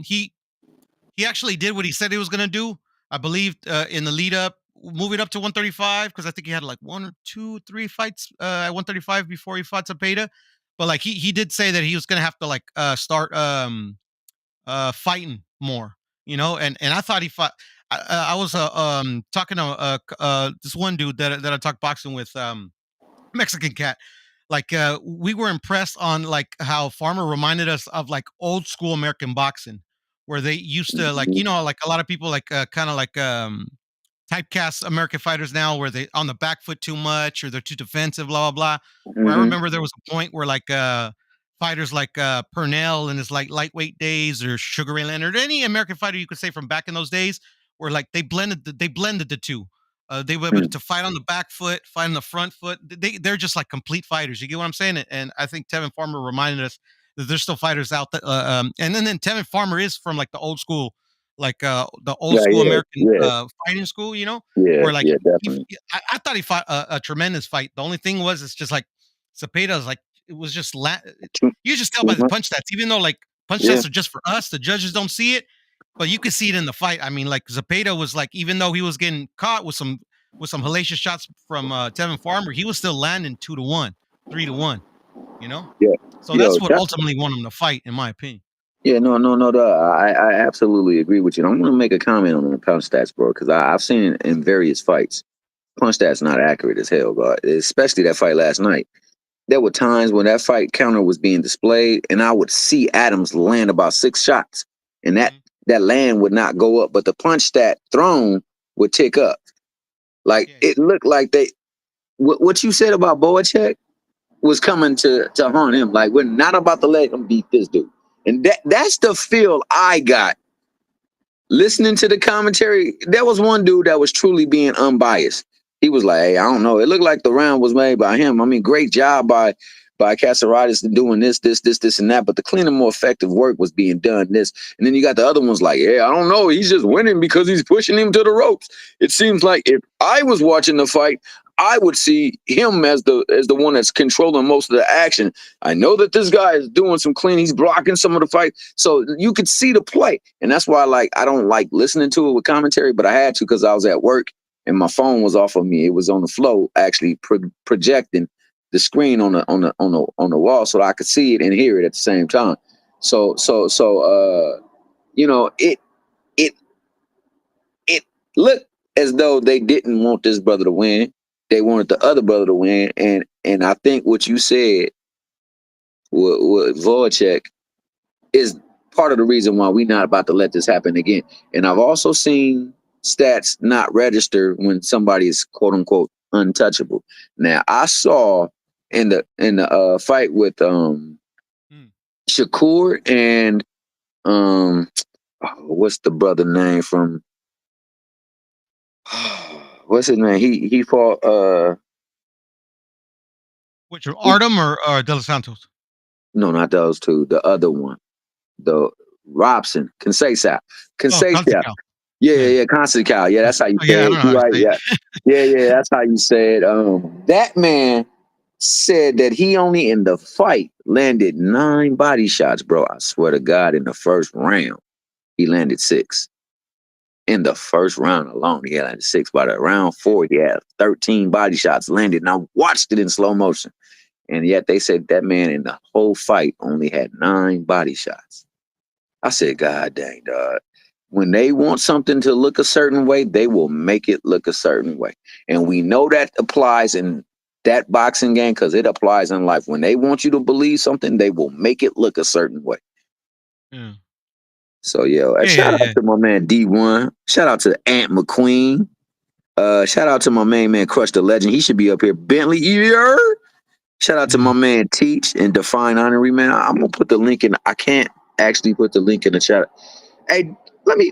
He actually did what he said he was going to do. I believe in the lead up, moving up to 135, because I think he had like one or two, three fights at 135 before he fought Cepeda. But like he did say that he was going to have to like start fighting more, and I thought he fought. I was talking to this one dude that I talked boxing with, Mexican cat. Like we were impressed on like how Farmer reminded us of like old school American boxing, where they used to like like a lot of people like kind of like typecast American fighters now, where they on the back foot too much or they're too defensive, blah blah blah. Where I hmm remember there was a point where like fighters like Purnell in his like lightweight days, or Sugar Ray Leonard, any American fighter you could say from back in those days, where like they blended the two. They were able to fight on the back foot, fight on the front foot. They're just like complete fighters. You get what I'm saying? And I think Tevin Farmer reminded us that there's still fighters out there. And then Tevin Farmer is from like the old school, like the old yeah, school yeah, American yeah, fighting school. yeah, Where like yeah, definitely. I thought he fought a tremendous fight. The only thing was it's just like Cepeda's like it was just Too, you just tell too by the much. punch stats, even though like punch Yeah. stats are just for us, the judges don't see it, but you could see it in the fight. I mean, like Cepeda was like, even though he was getting caught with some hellacious shots from Tevin Farmer, he was still landing 2-1, 3-1. You know, Yeah. so Yo, that's what that, ultimately won him the fight, in my opinion. yeah, no, no, no, I absolutely agree with you. I'm going to make a comment on the punch stats, bro, because I've seen it in various fights. punch that's not accurate as hell, God. Especially that fight last night. There were times when that fight counter was being displayed, and I would see Adams land about 6 shots, and that land would not go up, but the punch stat thrown would tick up. Like it looked like what you said about Boacek was coming to haunt him. Like we're not about to let him beat this dude, and that's the feel I got listening to the commentary. There was one dude that was truly being unbiased. He was like, "Hey, I don't know. It looked like the round was made by him. I mean, great job by Caceres doing this, and that. But the cleaner, more effective work was being done. This, and then you got the other ones like, yeah, I don't know. He's just winning because he's pushing him to the ropes. It seems like if I was watching the fight, I would see him as the one that's controlling most of the action. I know that this guy is doing some clean. He's blocking some of the fight, so you could see the play, and that's why I don't like listening to it with commentary, but I had to because I was at work and my phone was off of me. It was on the flow, actually projecting the screen on the wall, so I could see it and hear it at the same time. So it looked as though they didn't want this brother to win. They wanted the other brother to win, and I think what you said with Voracek is part of the reason why we're not about to let this happen again. And I've also seen stats not register when somebody is quote unquote untouchable. Now I saw in the fight with Shakur and what's the brother name from what's his name? He fought Which Artem or De Los Santos? no, not those two. The other one, the Robson, Conceição. Yeah, Conceição. Yeah, that's how you say I it. don't know You how to right? say Yeah, yeah, that's how you say it. That man said that he only in the fight landed 9 body shots, bro. I swear to God, in the first round, he landed 6. In the first round alone, he landed 6. By the round 4, he had 13 body shots landed. And I watched it in slow motion. And yet they said that man in the whole fight only had 9 body shots. I said, God dang, dog. When they want something to look a certain way, they will make it look a certain way. And we know that applies in that boxing game because it applies in life. When they want you to believe something, they will make it look a certain way. Yeah. So, shout out to my man D1. Shout out to Ant McQueen. Shout out to my main man, Crush the Legend. He should be up here. Bentley Ear. Shout out to my man Teach and Define Honorary, man. I'm gonna put the link in. I can't actually put the link in the chat. Hey, let me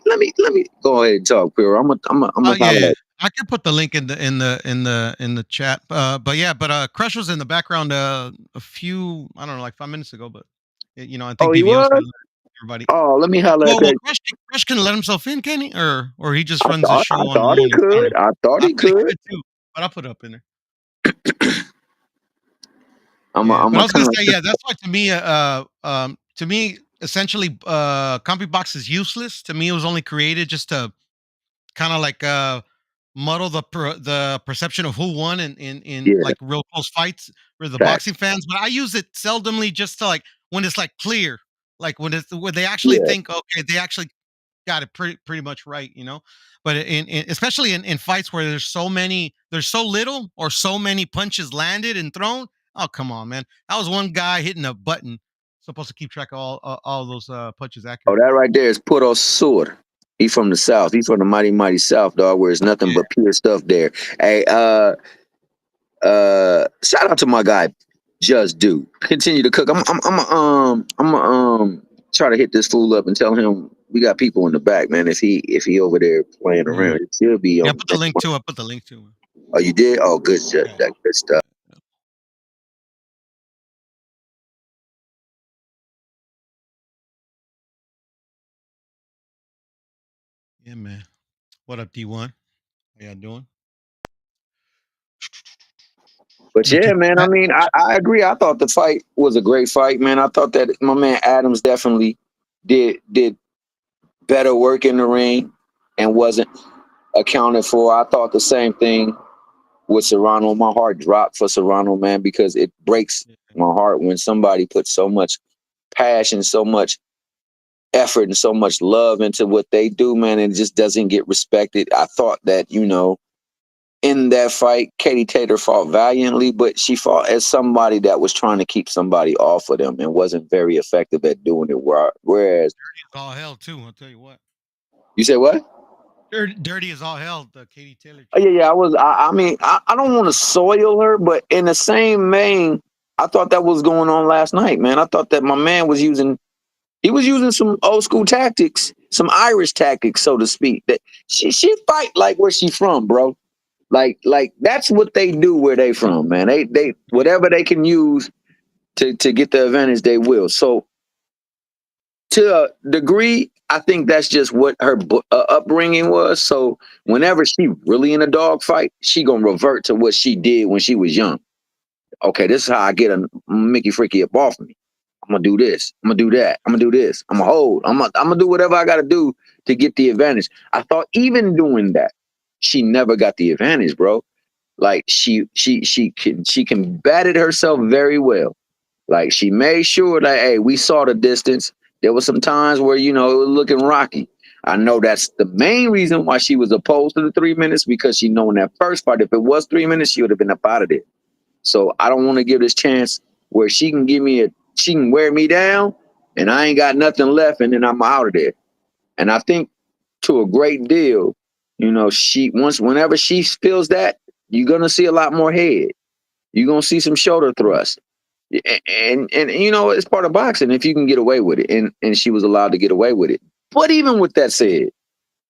go ahead and talk, Pure. I'm gonna Yeah. I can put the link in the chat. Crush was in the background a few, I don't know, like 5 minutes ago. But I Oh, think he BVO's was. everybody. Oh, let me holler at Well, that. Crush can let himself in, can he? Or he just runs his show I on thought he morning. could. I thought I he thought he could. could too, but I'll put it up in there. I'm But I was gonna kind say, that's why to me, essentially, CompuBox is useless. To me, it was only created just to kind of muddle the perception of who won in like real close fights for the boxing fans. But I use it seldomly just to when it's clear, like when they actually think, okay, they actually got it pretty much right, But especially in fights where there's so little or so many punches landed and thrown. Oh, come on, man! That was one guy hitting a button, supposed to keep track of all those punches Oh, accurately. that right there is Puro Sur. He's from the South. He's from the mighty, mighty South, dog, where it's nothing but pure stuff there. Hey, shout out to my guy, Just Do. Continue to cook. I'm try to hit this fool up and tell him we got people in the back, man. If he over there playing around, it should be Yeah, on. I put the link to. I put the link to. Oh, you did? Oh, good stuff. That good stuff. Yeah, man. What up, D1? How y'all doing? But yeah, man, I mean, I agree. I thought the fight was a great fight, man. I thought that my man Adams definitely did better work in the ring and wasn't accounted for. I thought the same thing with Serrano. My heart dropped for Serrano, man, because it breaks my heart when somebody puts so much passion, so much effort, and so much love into what they do, man, and it just doesn't get respected. I thought that, in that fight, Katie Taylor fought valiantly, but she fought as somebody that was trying to keep somebody off of them and wasn't very effective at doing it. Whereas, Dirty as all hell too. I'll tell you what. you said what? Dirty as all hell. The Katie Taylor Oh, chick. yeah. I mean, I don't want to soil her, but in the same vein, I thought that was going on last night, man. I thought that my man was using. He was using some old school tactics, some Irish tactics, so to speak. That she fight like where she from, bro. Like that's what they do where they from, man. They whatever they can use to get the advantage, they will. So to a degree, I think that's just what her upbringing was. So whenever she really in a dog fight, she gonna revert to what she did when she was young. Okay, this is how I get a Mickey Freaky up off me. I'm gonna do this. I'm gonna do that. I'm gonna do this. I'm gonna hold. I'm gonna do whatever I gotta do to get the advantage. I thought even doing that, she never got the advantage, bro. Like she combated herself very well. Like she made sure that hey, we saw the distance. There was some times where it was looking rocky. I know that's the main reason why she was opposed to the 3 minutes because she know in that first part, if it was 3 minutes, she would have been up out of there. So I don't want to give this chance where she can she can wear me down, and I ain't got nothing left, and then I'm out of there. And I think to a great deal, whenever she feels that, you're gonna see a lot more head. You're gonna see some shoulder thrust. And it's part of boxing if you can get away with it. And she was allowed to get away with it. But even with that said,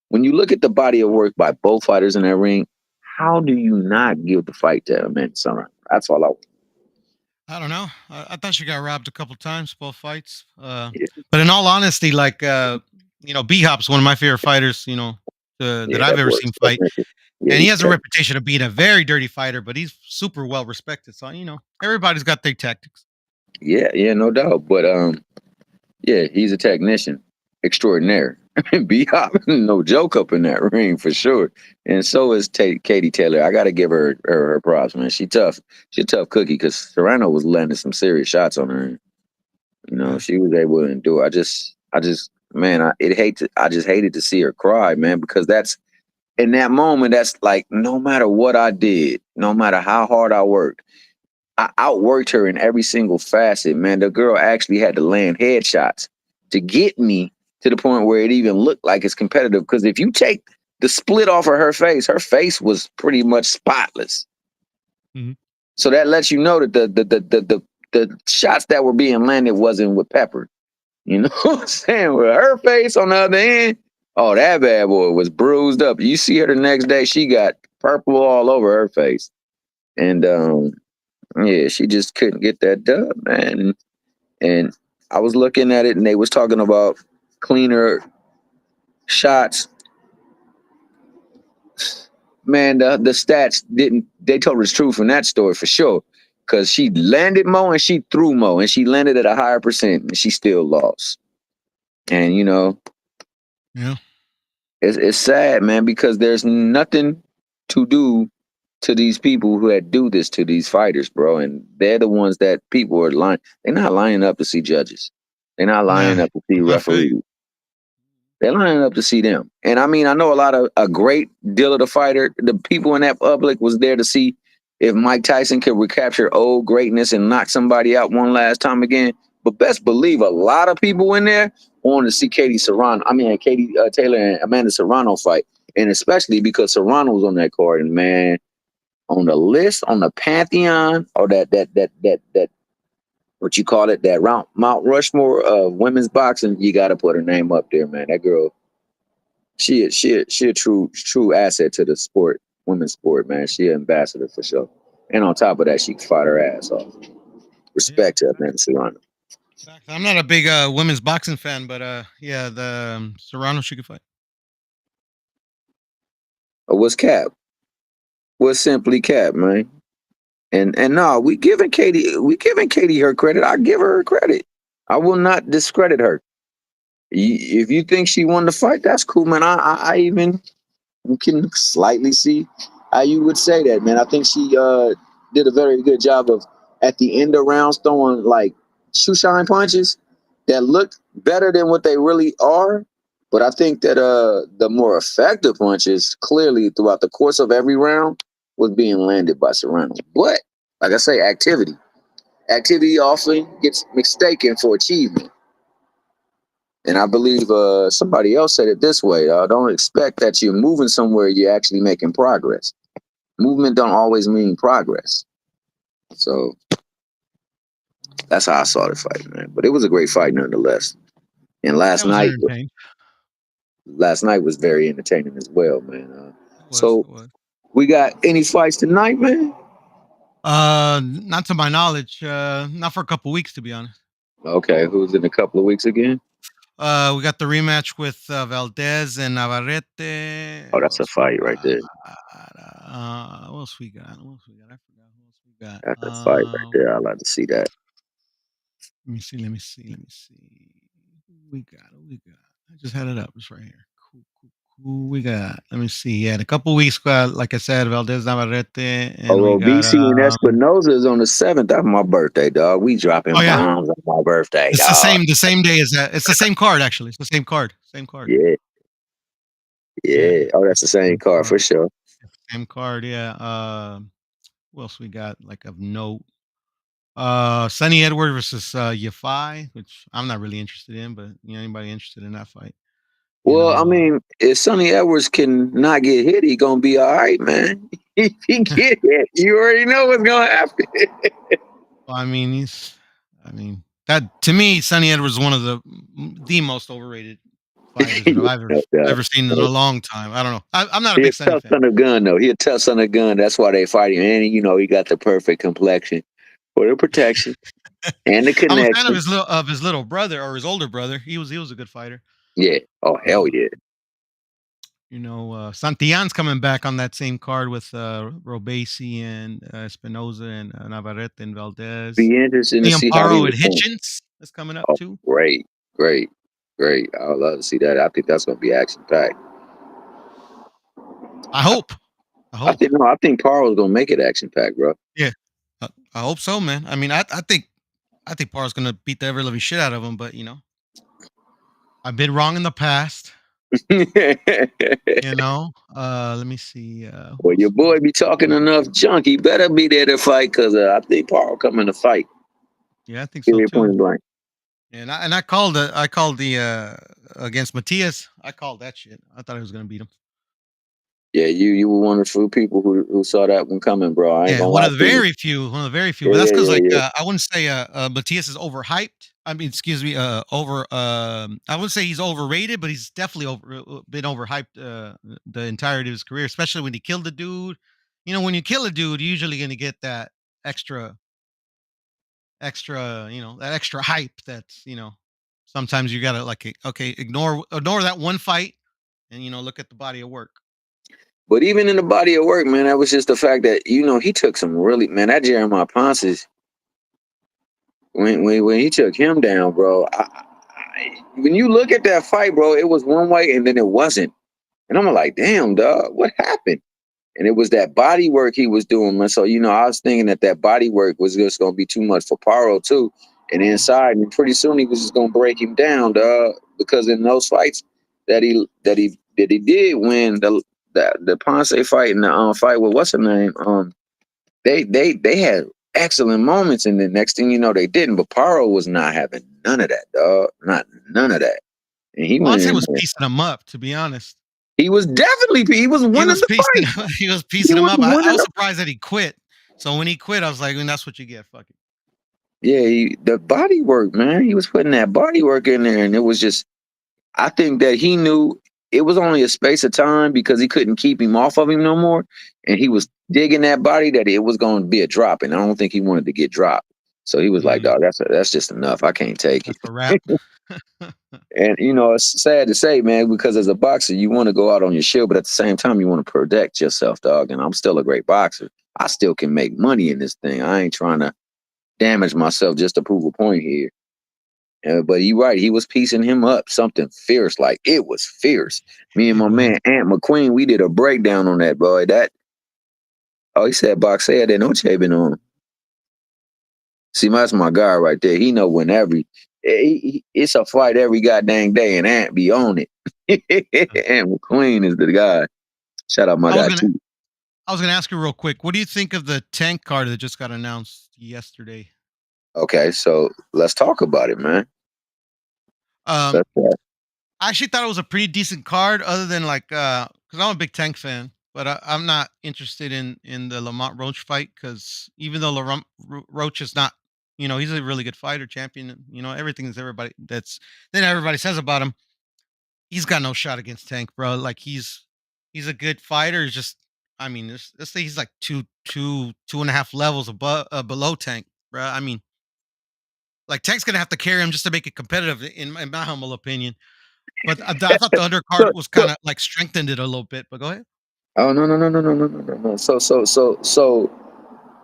when you look at the body of work by both fighters in that ring, how do you not give the fight to Amanda Serrano? That's all I want. I don't know. I thought she got robbed a couple times, both fights. Yeah, But in all honesty, like B Hop's one of my favorite fighters. That yeah, I've that ever boy's seen fight, yeah, and he he's has a tech. reputation of being a very dirty fighter. But he's super well respected. So everybody's got their tactics. Yeah, no doubt. But yeah, he's a technician extraordinaire. B Hop, no joke up in that ring for sure. And so is Katie Taylor. I got to give her props, man. She tough. She a tough cookie because Serrano was landing some serious shots on her. Yeah. She was able to endure. Man, I just hated to see her cry, man, because that's in that moment. That's like no matter what I did, no matter how hard I worked. I outworked her in every single facet, man. The girl actually had to land headshots to get me to the point where it even looked like it's competitive. Because if you take the split off of her face was pretty much spotless. Mhm. So that lets you know that the shots that were being landed wasn't with pepper. You know what I'm saying? With her face on the other end, oh, that bad boy was bruised up. You see her the next day, she got purple all over her face. And yeah, she just couldn't get that dub, man. And I was looking at it, and they was talking about cleaner shots. Man, the stats didn't. They told us truth in that story for sure, because she landed more and she threw more, and she landed at a higher percent, and she still lost. And Yeah. it's sad, man, because there's nothing to do to these people who had do this to these fighters, bro. And they're the ones that people are lying. They're not lining up to see judges. They're not lining Nah. up to see I feel you. referees. They're lining up to see them. And I mean, I know a great deal of the people in that public was there to see if Mike Tyson could recapture old greatness and knock somebody out one last time again. But best believe a lot of people in there want to see Katie Taylor and Amanda Serrano fight. And especially because Serrano was on that card. And man, on the list, on the pantheon, or that what you call it, that Mount Rushmore of women's boxing, you got to put her name up there, man. That girl, she a true asset to the sport, women's sport, man. She an ambassador for sure. And on top of that, she can fight her ass off. Yeah. Respect to Amanda Serrano. Facts. I'm not a big women's boxing fan, but yeah, the Serrano she could fight. What's Cap? What's simply Cap, man? And no, we giving Katie her credit. I give her credit. I will not discredit her. If you think she won the fight, that's cool, man. I even can slightly see how you would say that, man. I think she did a very good job of at the end of rounds throwing like shoe shine punches that looked better than what they really are. But I think that the more effective punches clearly throughout the course of every round was being landed by Serrano. But like I say, activity often gets mistaken for achievement. And I believe somebody else said it this way: don't expect that you're moving somewhere. You're actually making progress. Movement don't always mean progress. So that's how I saw the fight, man. But it was a great fight nonetheless. And That was entertaining. last night was very entertaining as well, man. It was. So It was. we got any fights tonight, man? Not to my knowledge. Not for a couple weeks, to be honest. Okay, who's in a couple of weeks again? We got the rematch with Valdez and Navarrete. Oh, that's a fight right there. What else we got? What else we got? I forgot who else we got. That's a fight right there. I'd like to see that. Let me see. Who we got. I just had it up. It's right here. Cool. We got. Let me see. Yeah, in a couple weeks, like I said, Valdez Navarrete, and we got. BC and Espinoza is on the 7th. That's my birthday, dog. We dropping bombs on my birthday, it's dog. the same day as that. It's the same card, actually. It's the same card. Yeah. Oh, that's the same card for sure. Same card, yeah. What else we got? Like of note. Sonny Edward versus Yafai, which I'm not really interested in, but anybody interested in that fight? Well, I mean, if Sonny Edwards can not get hit, he gonna be all right, man. If he get hit, you already know what's gonna happen. Well, I mean, that to me, Sonny Edwards is one of the most overrated fighters that I've ever seen in a long time. I don't know. I'm not a big Sonny fan. Tough son of gun, though. He a tough son of gun. That's why they fight him, and he got the perfect complexion for the protection and the connection. I'm a fan of his little brother or his older brother. He was a good fighter. Yeah. Oh hell yeah. Santillan's coming back on that same card with Robesi and Espinoza and Navarrete and Valdez. Be interesting to see how Amparo and Hitchens is coming up too. Great. I would love to see that. I think that's going to be action packed. I hope. I think Paro's going to make it action packed, bro. Yeah, I hope so, man. I mean, I think Paro's going to beat the ever living shit out of him, but I've been wrong in the past. Let me see. Well, your boy be talking enough junk. He better be there to fight because I think Paro coming to fight. Yeah, I think so too. Point blank. And I called the against Matias. I called that shit. I thought I was gonna beat him. Yeah, you were one of the few people who saw that one coming, bro. I ain't gonna one lie of the very few. But that's because I wouldn't say Matias is overhyped. I mean, excuse me, I wouldn't say he's overrated, but he's definitely been overhyped the entirety of his career, especially when he killed the dude. When you kill a dude, you're usually gonna get that extra, that extra hype that's, sometimes you gotta ignore that one fight and, look at the body of work. But even in the body of work, man, that was just the fact that, he took some really, man, that Jeremiah Ponce's, when he took him down, bro, when you look at that fight, bro, it was one way and then it wasn't. And I'm like, damn, dog, what happened? And it was that body work he was doing, man. So, I was thinking that body work was just going to be too much for Paro, too. And inside, and pretty soon he was just going to break him down, dog, because in those fights that he did win, the Ponce fight and the fight with what's her name, they had excellent moments, and the next thing you know, they didn't. But Paro was not having none of that, dog. Not none of that. And he Ponce was piecing him up, to be honest. He was winning the fight. He was piecing him up. I was surprised that he quit. So when he quit, I was like, that's what you get. Fuck it. Yeah, the body work, man. He was putting that body work in there, and it was just, I think that he knew it was only a space of time because he couldn't keep him off of him no more. And he was digging that body that it was going to be a drop. And I don't think he wanted to get dropped. So he was like, dog, that's just enough. I can't take it. That's a wrap. And, it's sad to say, man, because as a boxer, you want to go out on your shield, but at the same time, you want to protect yourself, dog. And I'm still a great boxer. I still can make money in this thing. I ain't trying to damage myself just to prove a point here. But you're right. He was piecing him up something fierce. Like, it was fierce. Me and my man, Ant McQueen, we did a breakdown on that, boy. He said Boxer de Noche been on him. See, that's my guy right there. He know whenever it's a fight every goddamn day, and Ant be on it. Ant McQueen is the guy. Shout out my guy, too. I was gonna ask you real quick. What do you think of the Tank card that just got announced yesterday? Okay, so let's talk about it, man. Um, Let's talk. I actually thought it was a pretty decent card, other than like, because I'm a big Tank fan, but I'm not interested in the Lamont Roach fight because even though Roach is not, he's a really good fighter, champion. Everything everybody says about him. He's got no shot against Tank, bro. Like he's a good fighter. It's just, I mean, let's say he's like two and a half levels above below Tank, bro. I mean, like Tank's gonna have to carry him just to make it competitive, in my humble opinion. But I thought the So, undercard was so, kind of like strengthened it a little bit. But go ahead. oh no. So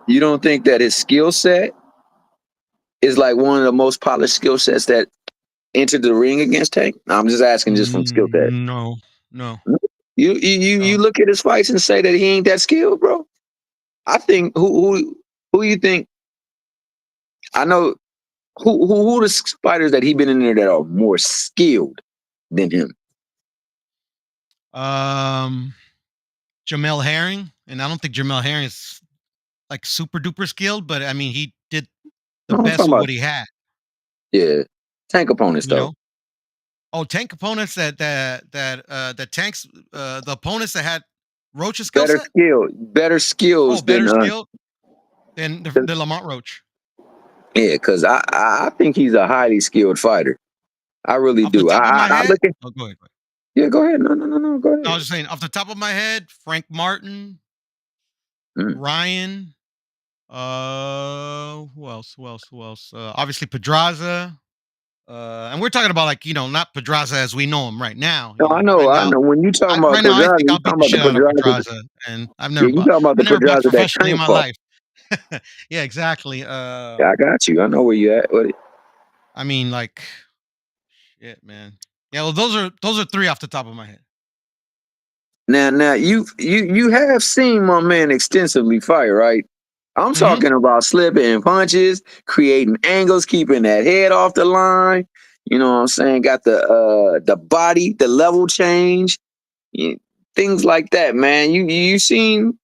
you don't think that his skill set is like one of the most polished skill sets that entered the ring against Tank? No, I'm just asking, just from skill set. No, no, You no. look at his fights and say that he ain't that skilled, bro. I think who you think? I know who the fighters that he been in there that are more skilled than him. Um, Jamel Herring, and I don't think Jamel Herring is like super duper skilled, but I mean he did the No, I'm best talking with about what he had. yeah, Tank opponents You though. know. Oh, Tank opponents that Tanks the opponents that had Roach's skill set. Better Oh, skills than better skill than than- the Lamont Roach. yeah, because I think he's a highly skilled fighter. I really Off the do. top of my I head, look at oh, go ahead. yeah. Go ahead. No. Go No, I ahead. was just saying, off the top of my head, Frank Martin, Mm. Ryan, who else? Who else? Obviously Pedraza. And we're talking about, like, not Pedraza as we know him right now. No, I know. When you talking about Right now, I Pedraza, think you I'll beat talking the about the shit out of Pedraza. Pedraza, and Yeah, you talking about I the never boxed Pedraza that professionally in Tank my fought. life. Yeah, exactly. Yeah, I got you. I know where you at with it. I mean, like, shit, man. Yeah, well, those are three off the top of my head. Now you have seen my man extensively fight, right? I'm Mm-hmm. talking about slipping punches, creating angles, keeping that head off the line. You know what I'm saying? Got the body, the level change, y- things like that, man. You seen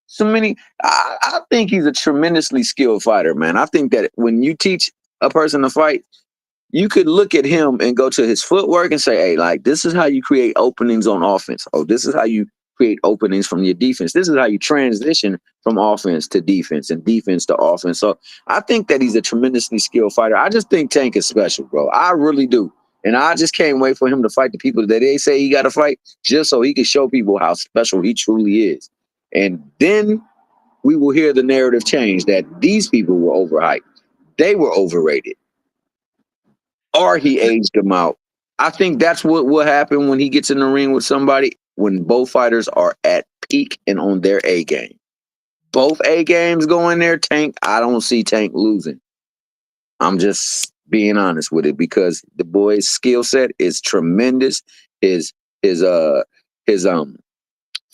so many. I think he's a tremendously skilled fighter, man. I think that when you teach a person to fight, you could look at him and go to his footwork and say, hey, like, this is how you create openings on offense. Oh, this is how you create openings from your defense. This is how you transition from offense to defense and defense to offense. So I think that he's a tremendously skilled fighter. I just think Tank is special, bro. I really do. And I just can't wait for him to fight the people that they say he got to fight, just so he can show people how special he truly is. And then we will hear the narrative change that these people were overhyped. They were overrated, or he aged them out. I think that's what will happen when he gets in the ring with somebody, when both fighters are at peak and on their A game. Both A games go in there, Tank. I don't see Tank losing. I'm just being honest with it, because the boy's skill set is tremendous. His his uh his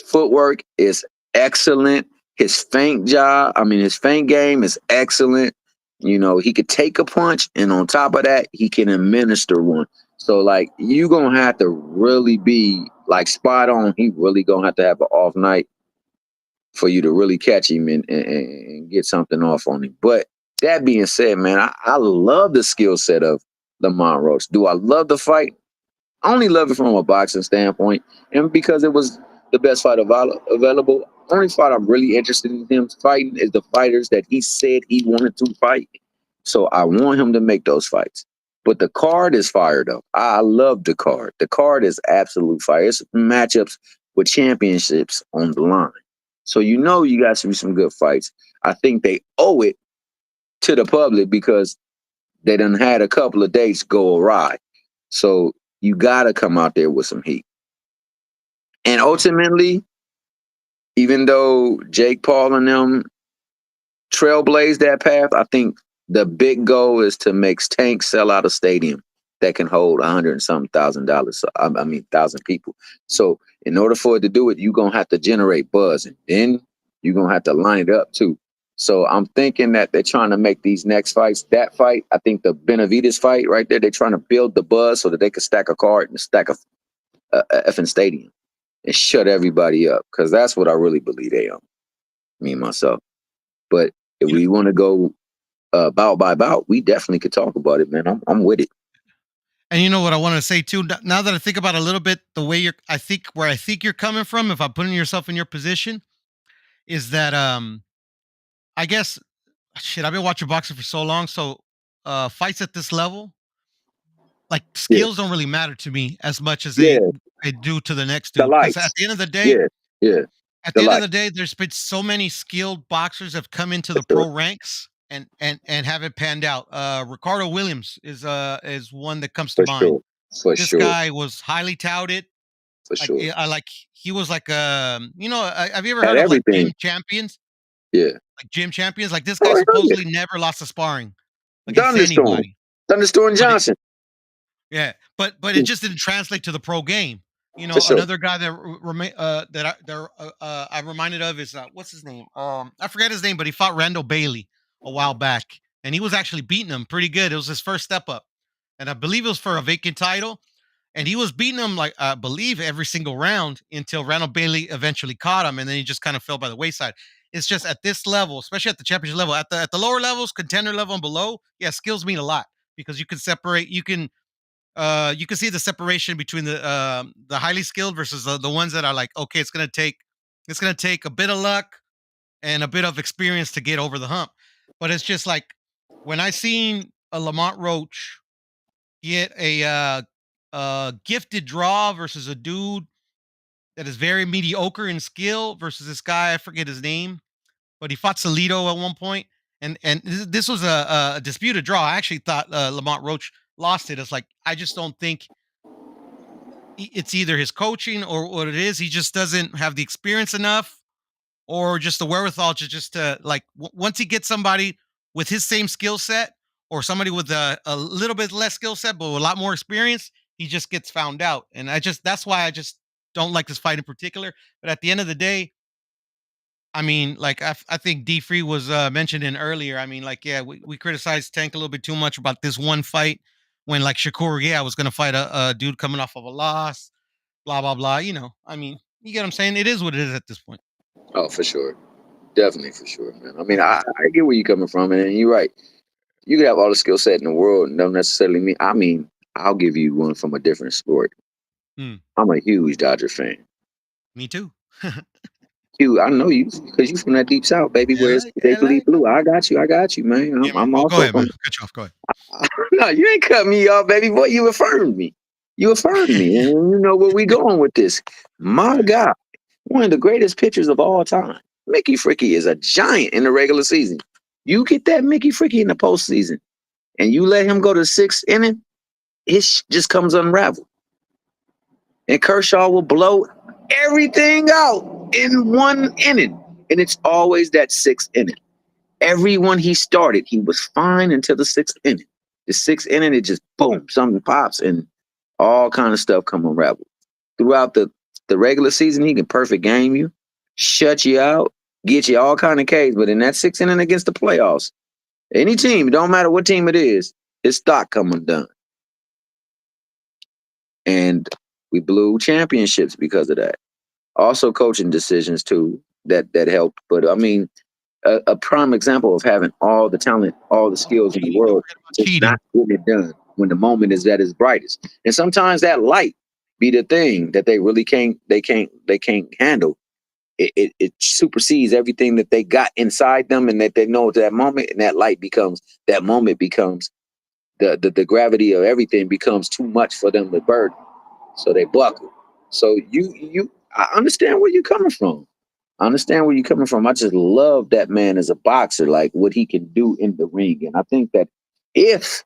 footwork is excellent. His his feint game is excellent. You know, he could take a punch, and on top of that, he can administer one. So, like, you gonna have to really be like spot on. He really gonna have to have an off night for you to really catch him and get something off on him. But that being said, man, I love the skill set of Lamont Roach. Do I love the fight? I only love it from a boxing standpoint, and because it was the best fight available. Only fight I'm really interested in him fighting is the fighters that he said he wanted to fight. So I want him to make those fights. But the card is fire, though. I love the card. The card is absolute fire. It's matchups with championships on the line. So you got to be some good fights. I think they owe it to the public because they done had a couple of dates go awry. So you got to come out there with some heat. And ultimately, even though Jake Paul and them trailblazed that path, I think the big goal is to make Tank sell out a stadium that can hold 100 and some $1,000. So, I mean, 1,000 people. So in order for it to do it, you're going to have to generate buzz, and then you're going to have to line it up too. So I'm thinking that they're trying to make these next fights, that fight, I think the Benavidez fight right there, they're trying to build the buzz so that they can stack a card and stack a effing stadium. and shut everybody up, because that's what I really believe they are. Me and myself. But if we want to go bout by bout, we definitely could talk about it, man. I'm with it. And you know what I want to say too. Now that I think about it a little bit, the way I think you're coming from, if I'm putting yourself in your position, is that I guess shit. I've been watching boxing for so long, so fights at this level, like Yeah, skills don't really matter to me as much as yeah, they do to the next the dude. Because lights. Yeah, yeah, at the the end of light the day, there's been so many skilled boxers have come into for the sure, pro ranks and haven't panned out. Ricardo Williams is one that comes to for mind. sure, for This sure, guy was highly touted. for Like sure. I like he was like have you ever Had heard of like everything. gym champions? Yeah. Like gym champions, like this guy Oh, hell yeah. supposedly never lost a sparring against Thunderstorm. anybody. Thunderstorm But Johnson. yeah, but it just didn't translate to the pro game. You For know, sure. another guy that I'm reminded of is what's his name? I forget his name, but he fought Randall Bailey a while back, and he was actually beating him pretty good. It was his first step up, and I believe it was for a vacant title. And he was beating him like I believe every single round until Randall Bailey eventually caught him, and then he just kind of fell by the wayside. It's just at this level, especially at the championship level, at the lower levels, contender level and below, yeah, skills mean a lot because you can separate. You can see the separation between the highly skilled versus the ones that are like, okay, it's gonna take a bit of luck and a bit of experience to get over the hump. But it's just like when I seen a Lamont Roach get a gifted draw versus a dude that is very mediocre in skill versus this guy, I forget his name, but he fought Salido at one point, and this was a disputed draw. I actually thought Lamont Roach lost it. It's like I just don't think it's either his coaching or what it is. He just doesn't have the experience enough, or just the wherewithal to just like once he gets somebody with his same skill set, or somebody with a little bit less skill set but with a lot more experience, he just gets found out. And that's why I just don't like this fight in particular. But at the end of the day, I mean, like I think D Free was mentioned in earlier. I mean, like yeah, we criticized Tank a little bit too much about this one fight when like Shakur, yeah, was gonna fight a dude coming off of a loss, blah blah blah. You know, I mean, you get what I'm saying? It is what it is at this point. Oh, for sure. Definitely for sure, man. I mean, I get where you're coming from, and you're right. You could have all the skill set in the world and don't necessarily mean. I mean, I'll give you one from a different sport. Hmm, I'm a huge Dodger fan. me too. I know you because you from that deep south, baby, where it's LA, they LA. bleed blue. I got you, man. Yeah, man. I'm Go also ahead, man. from. Cut you off. Go ahead. No, you ain't cut me off, baby boy. You affirmed me. You affirmed me, and you know where we going with this. My Right. God, one of the greatest pitchers of all time. Mickey Fricky is a giant in the regular season. You get that Mickey Fricky in the postseason, and you let him go to sixth inning, just comes unraveled. And Kershaw will blow everything out in one inning, and it's always that sixth inning. Everyone he started, he was fine until the sixth inning. The sixth inning, it just boom, something pops, and all kind of stuff come unraveled. Throughout the regular season, he can perfect game you, shut you out, get you all kind of Ks. But in that sixth inning against the playoffs, any team, it don't matter what team it is, his stock come undone. And we blew championships because of that. Also coaching decisions too that helped. But I mean, a prime example of having all the talent, all the skills in the Cheating. Don't world, forget about just cheating. not getting it done when the moment is at its brightest. And sometimes that light be the thing that they can't handle. It supersedes everything that they got inside them and that they know at that moment, and that moment becomes the gravity of everything becomes too much for them to burden. So they buckle. So I understand where you're coming from. I understand where you're coming from. I just love that man as a boxer, like what he can do in the ring. And I think that if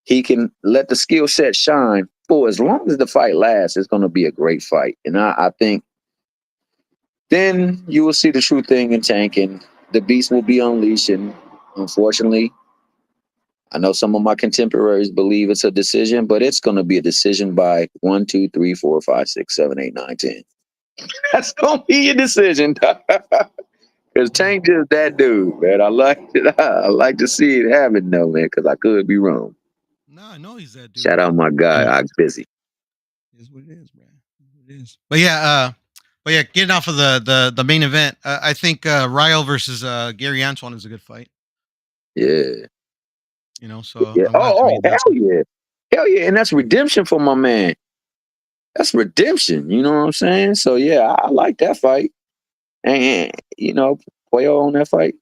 he can let the skill set shine for as long as the fight lasts, it's going to be a great fight. And I think then you will see the true thing in Tank, and the beast will be unleashed. And unfortunately, I know some of my contemporaries believe it's a decision, but it's going to be a decision by 1, 2, 3, 4, 5, 6, 7, 8, 9, 10. That's going to be a decision. Because Mm. Tank just that dude, man. I like it. I like to see it happen, though, man, because I could be wrong. No, I know he's that dude, Shout out man. my guy, Mm. I'm busy. It is what it is, man. It is. But yeah, But yeah, getting off of the main event, I think Ryo versus Gary Antoine is a good fight. Yeah. You know, so Yeah. I'm glad you made that Hell one. yeah. Hell yeah. And that's redemption for my man. That's redemption. You know what I'm saying? So yeah, I like that fight. And you know, Puyo on that fight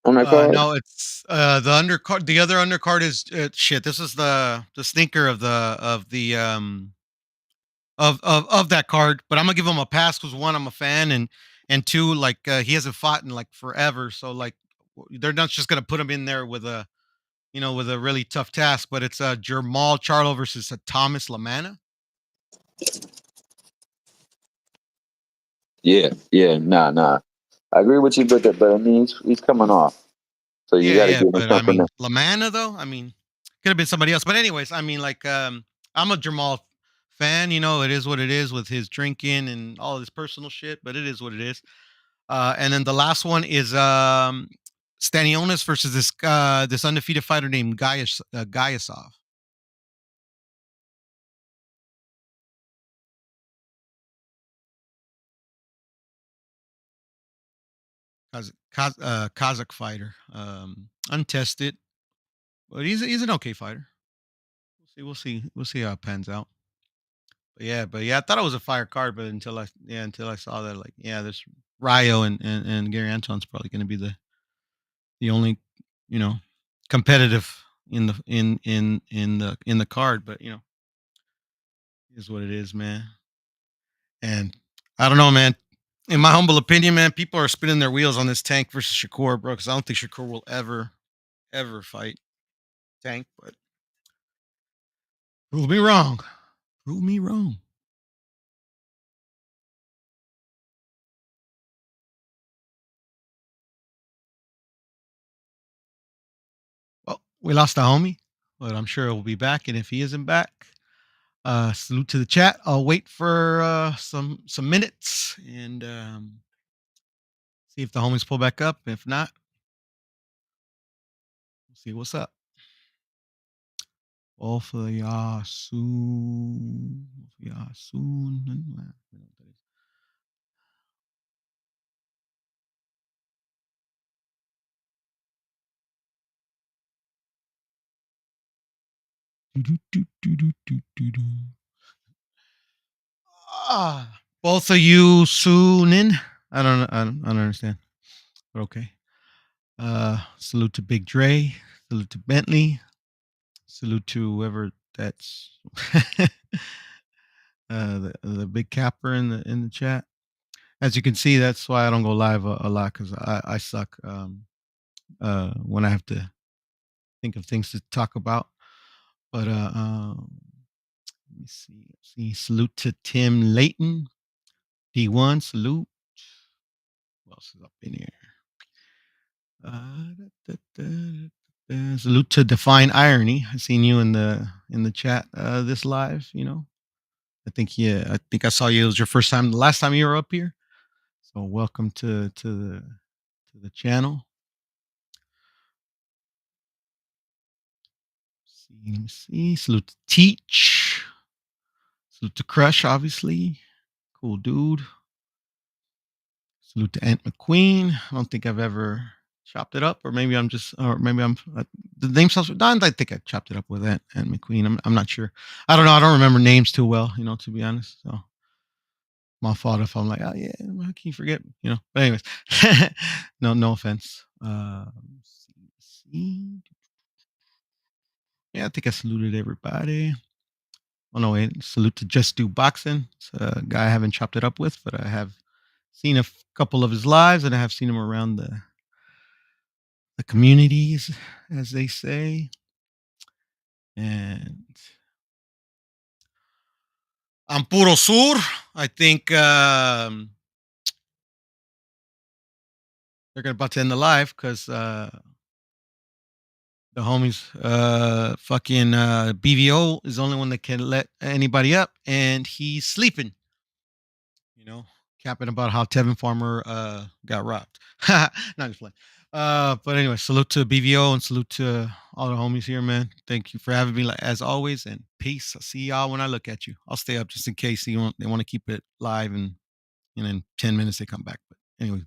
on that card. No, it's the undercard. The other undercard is shit. This is the stinker of that card. But I'm gonna give him a pass because one, I'm a fan, and two, like he hasn't fought in like forever. So like they're not just gonna put him in there with a with a really tough task. But it's Jermal Charlo versus Thomas Lamana. Yeah. Nah. I agree with you, but I mean he's coming off. So you Yeah, gotta yeah, give him but I something mean Lamana though. I mean, could have been somebody else. But anyways, I mean, like I'm a Jamal fan. It is what it is with his drinking and all this personal shit. But it is what it is. And then the last one is Stanionis versus this undefeated fighter named Gaiasov. Kazakh fighter, untested, but he's an okay fighter. We'll see how it pans out. But yeah, I thought it was a fire card, but until I saw that, like, yeah, this Ryo and Gary Anton's probably going to be the only, you know, competitive in the card. But it is what it is, man. And I don't know, man. In my humble opinion, man, people are spinning their wheels on this Tank versus Shakur, bro, because I don't think Shakur will ever fight Tank. But prove me wrong. Prove me wrong. Well, we lost a homie, but I'm sure he'll be back. And if he isn't back, salute to the chat. I'll wait for some minutes and see if the homies pull back up. If not, we'll see what's up. All for y'all soon. For y'all soon. Both of you Sunin. I don't understand. But okay. Salute to Big Dre. Salute to Bentley. Salute to whoever that's the big capper in the chat. As you can see, that's why I don't go live a lot because I suck when I have to think of things to talk about. But let me see. Salute to Tim Layton, D1. Salute. What else is up in here? Salute to Define Irony. I seen you in the chat this live. I think I saw you. It was your first time. The last time you were up here. So welcome to the channel. Let me see. Salute to Teach. Salute to Crush, obviously. Cool dude. Salute to Aunt McQueen. I don't think I've ever chopped it up, or maybe I'm the name sounds. I think I chopped it up with Aunt McQueen. I'm not sure. I don't know. I don't remember names too well, to be honest. So my fault if I'm like, oh yeah, how can you forget? But anyways, no offense. See. Yeah, I think I saluted everybody. Oh no, wait. Salute to Just Do Boxing. It's a guy I haven't chopped it up with, but I have seen a couple of his lives, and I have seen him around the communities, as they say. And I'm Puro Sur. I think they're about to end the live because the homies, fucking BVO is the only one that can let anybody up, and he's sleeping. Capping about how Tevin Farmer got robbed. Not just playing. But anyway, salute to BVO and salute to all the homies here, man. Thank you for having me, as always, and peace. I'll see y'all when I look at you. I'll stay up just in case they want to keep it live and and in 10 minutes they come back. But anyway,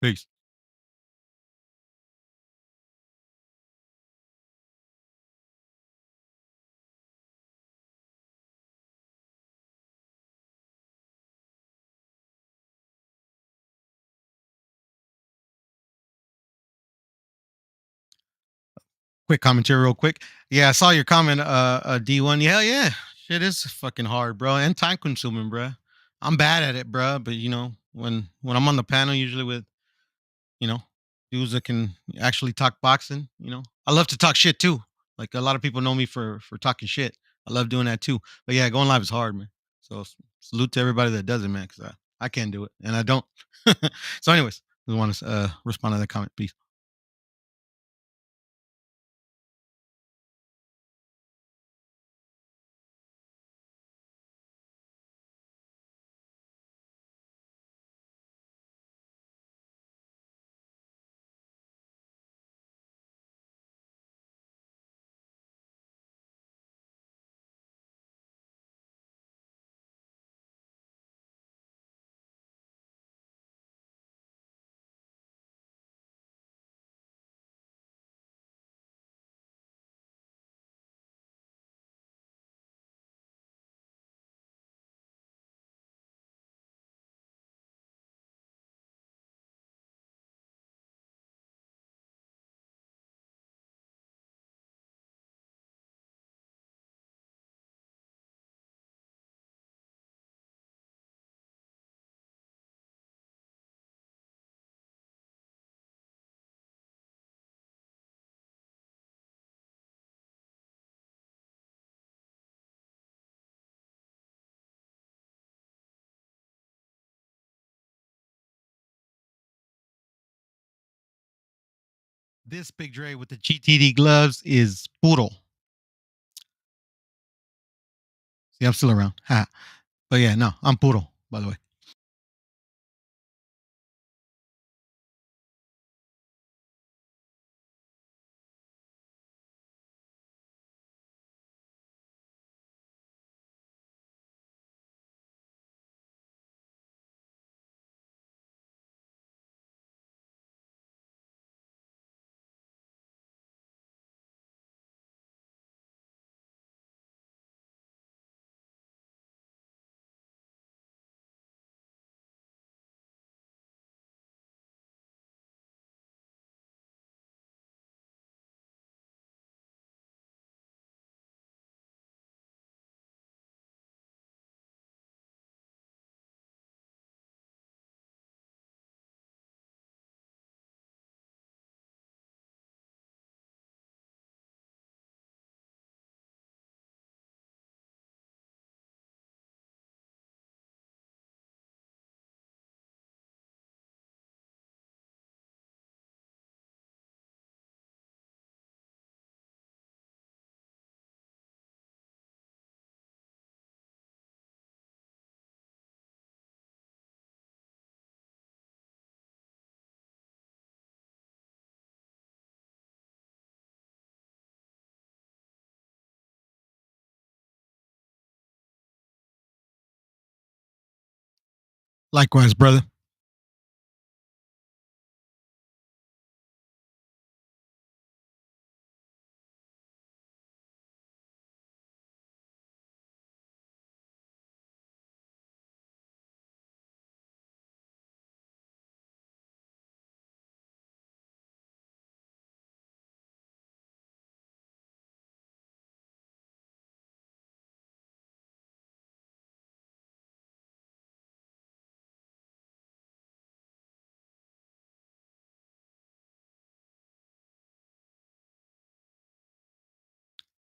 peace. Quick commentary, real quick. Yeah, I saw your comment, D1. Yeah, yeah, shit is fucking hard, bro, and time consuming, bro. I'm bad at it, bro, but when I'm on the panel, usually with you know dudes that can actually talk boxing, I love to talk shit too. Like a lot of people know me for talking shit. I love doing that too. But yeah, going live is hard, man. So salute to everybody that does it, man, because I can't do it and I don't. So, anyways, I want to respond to that comment. Peace. This Big Dre with the GTD gloves is puro. See, I'm still around. Ha. But yeah, no, I'm puro, by the way. Likewise, brother.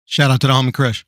Shout out to the homie Crush.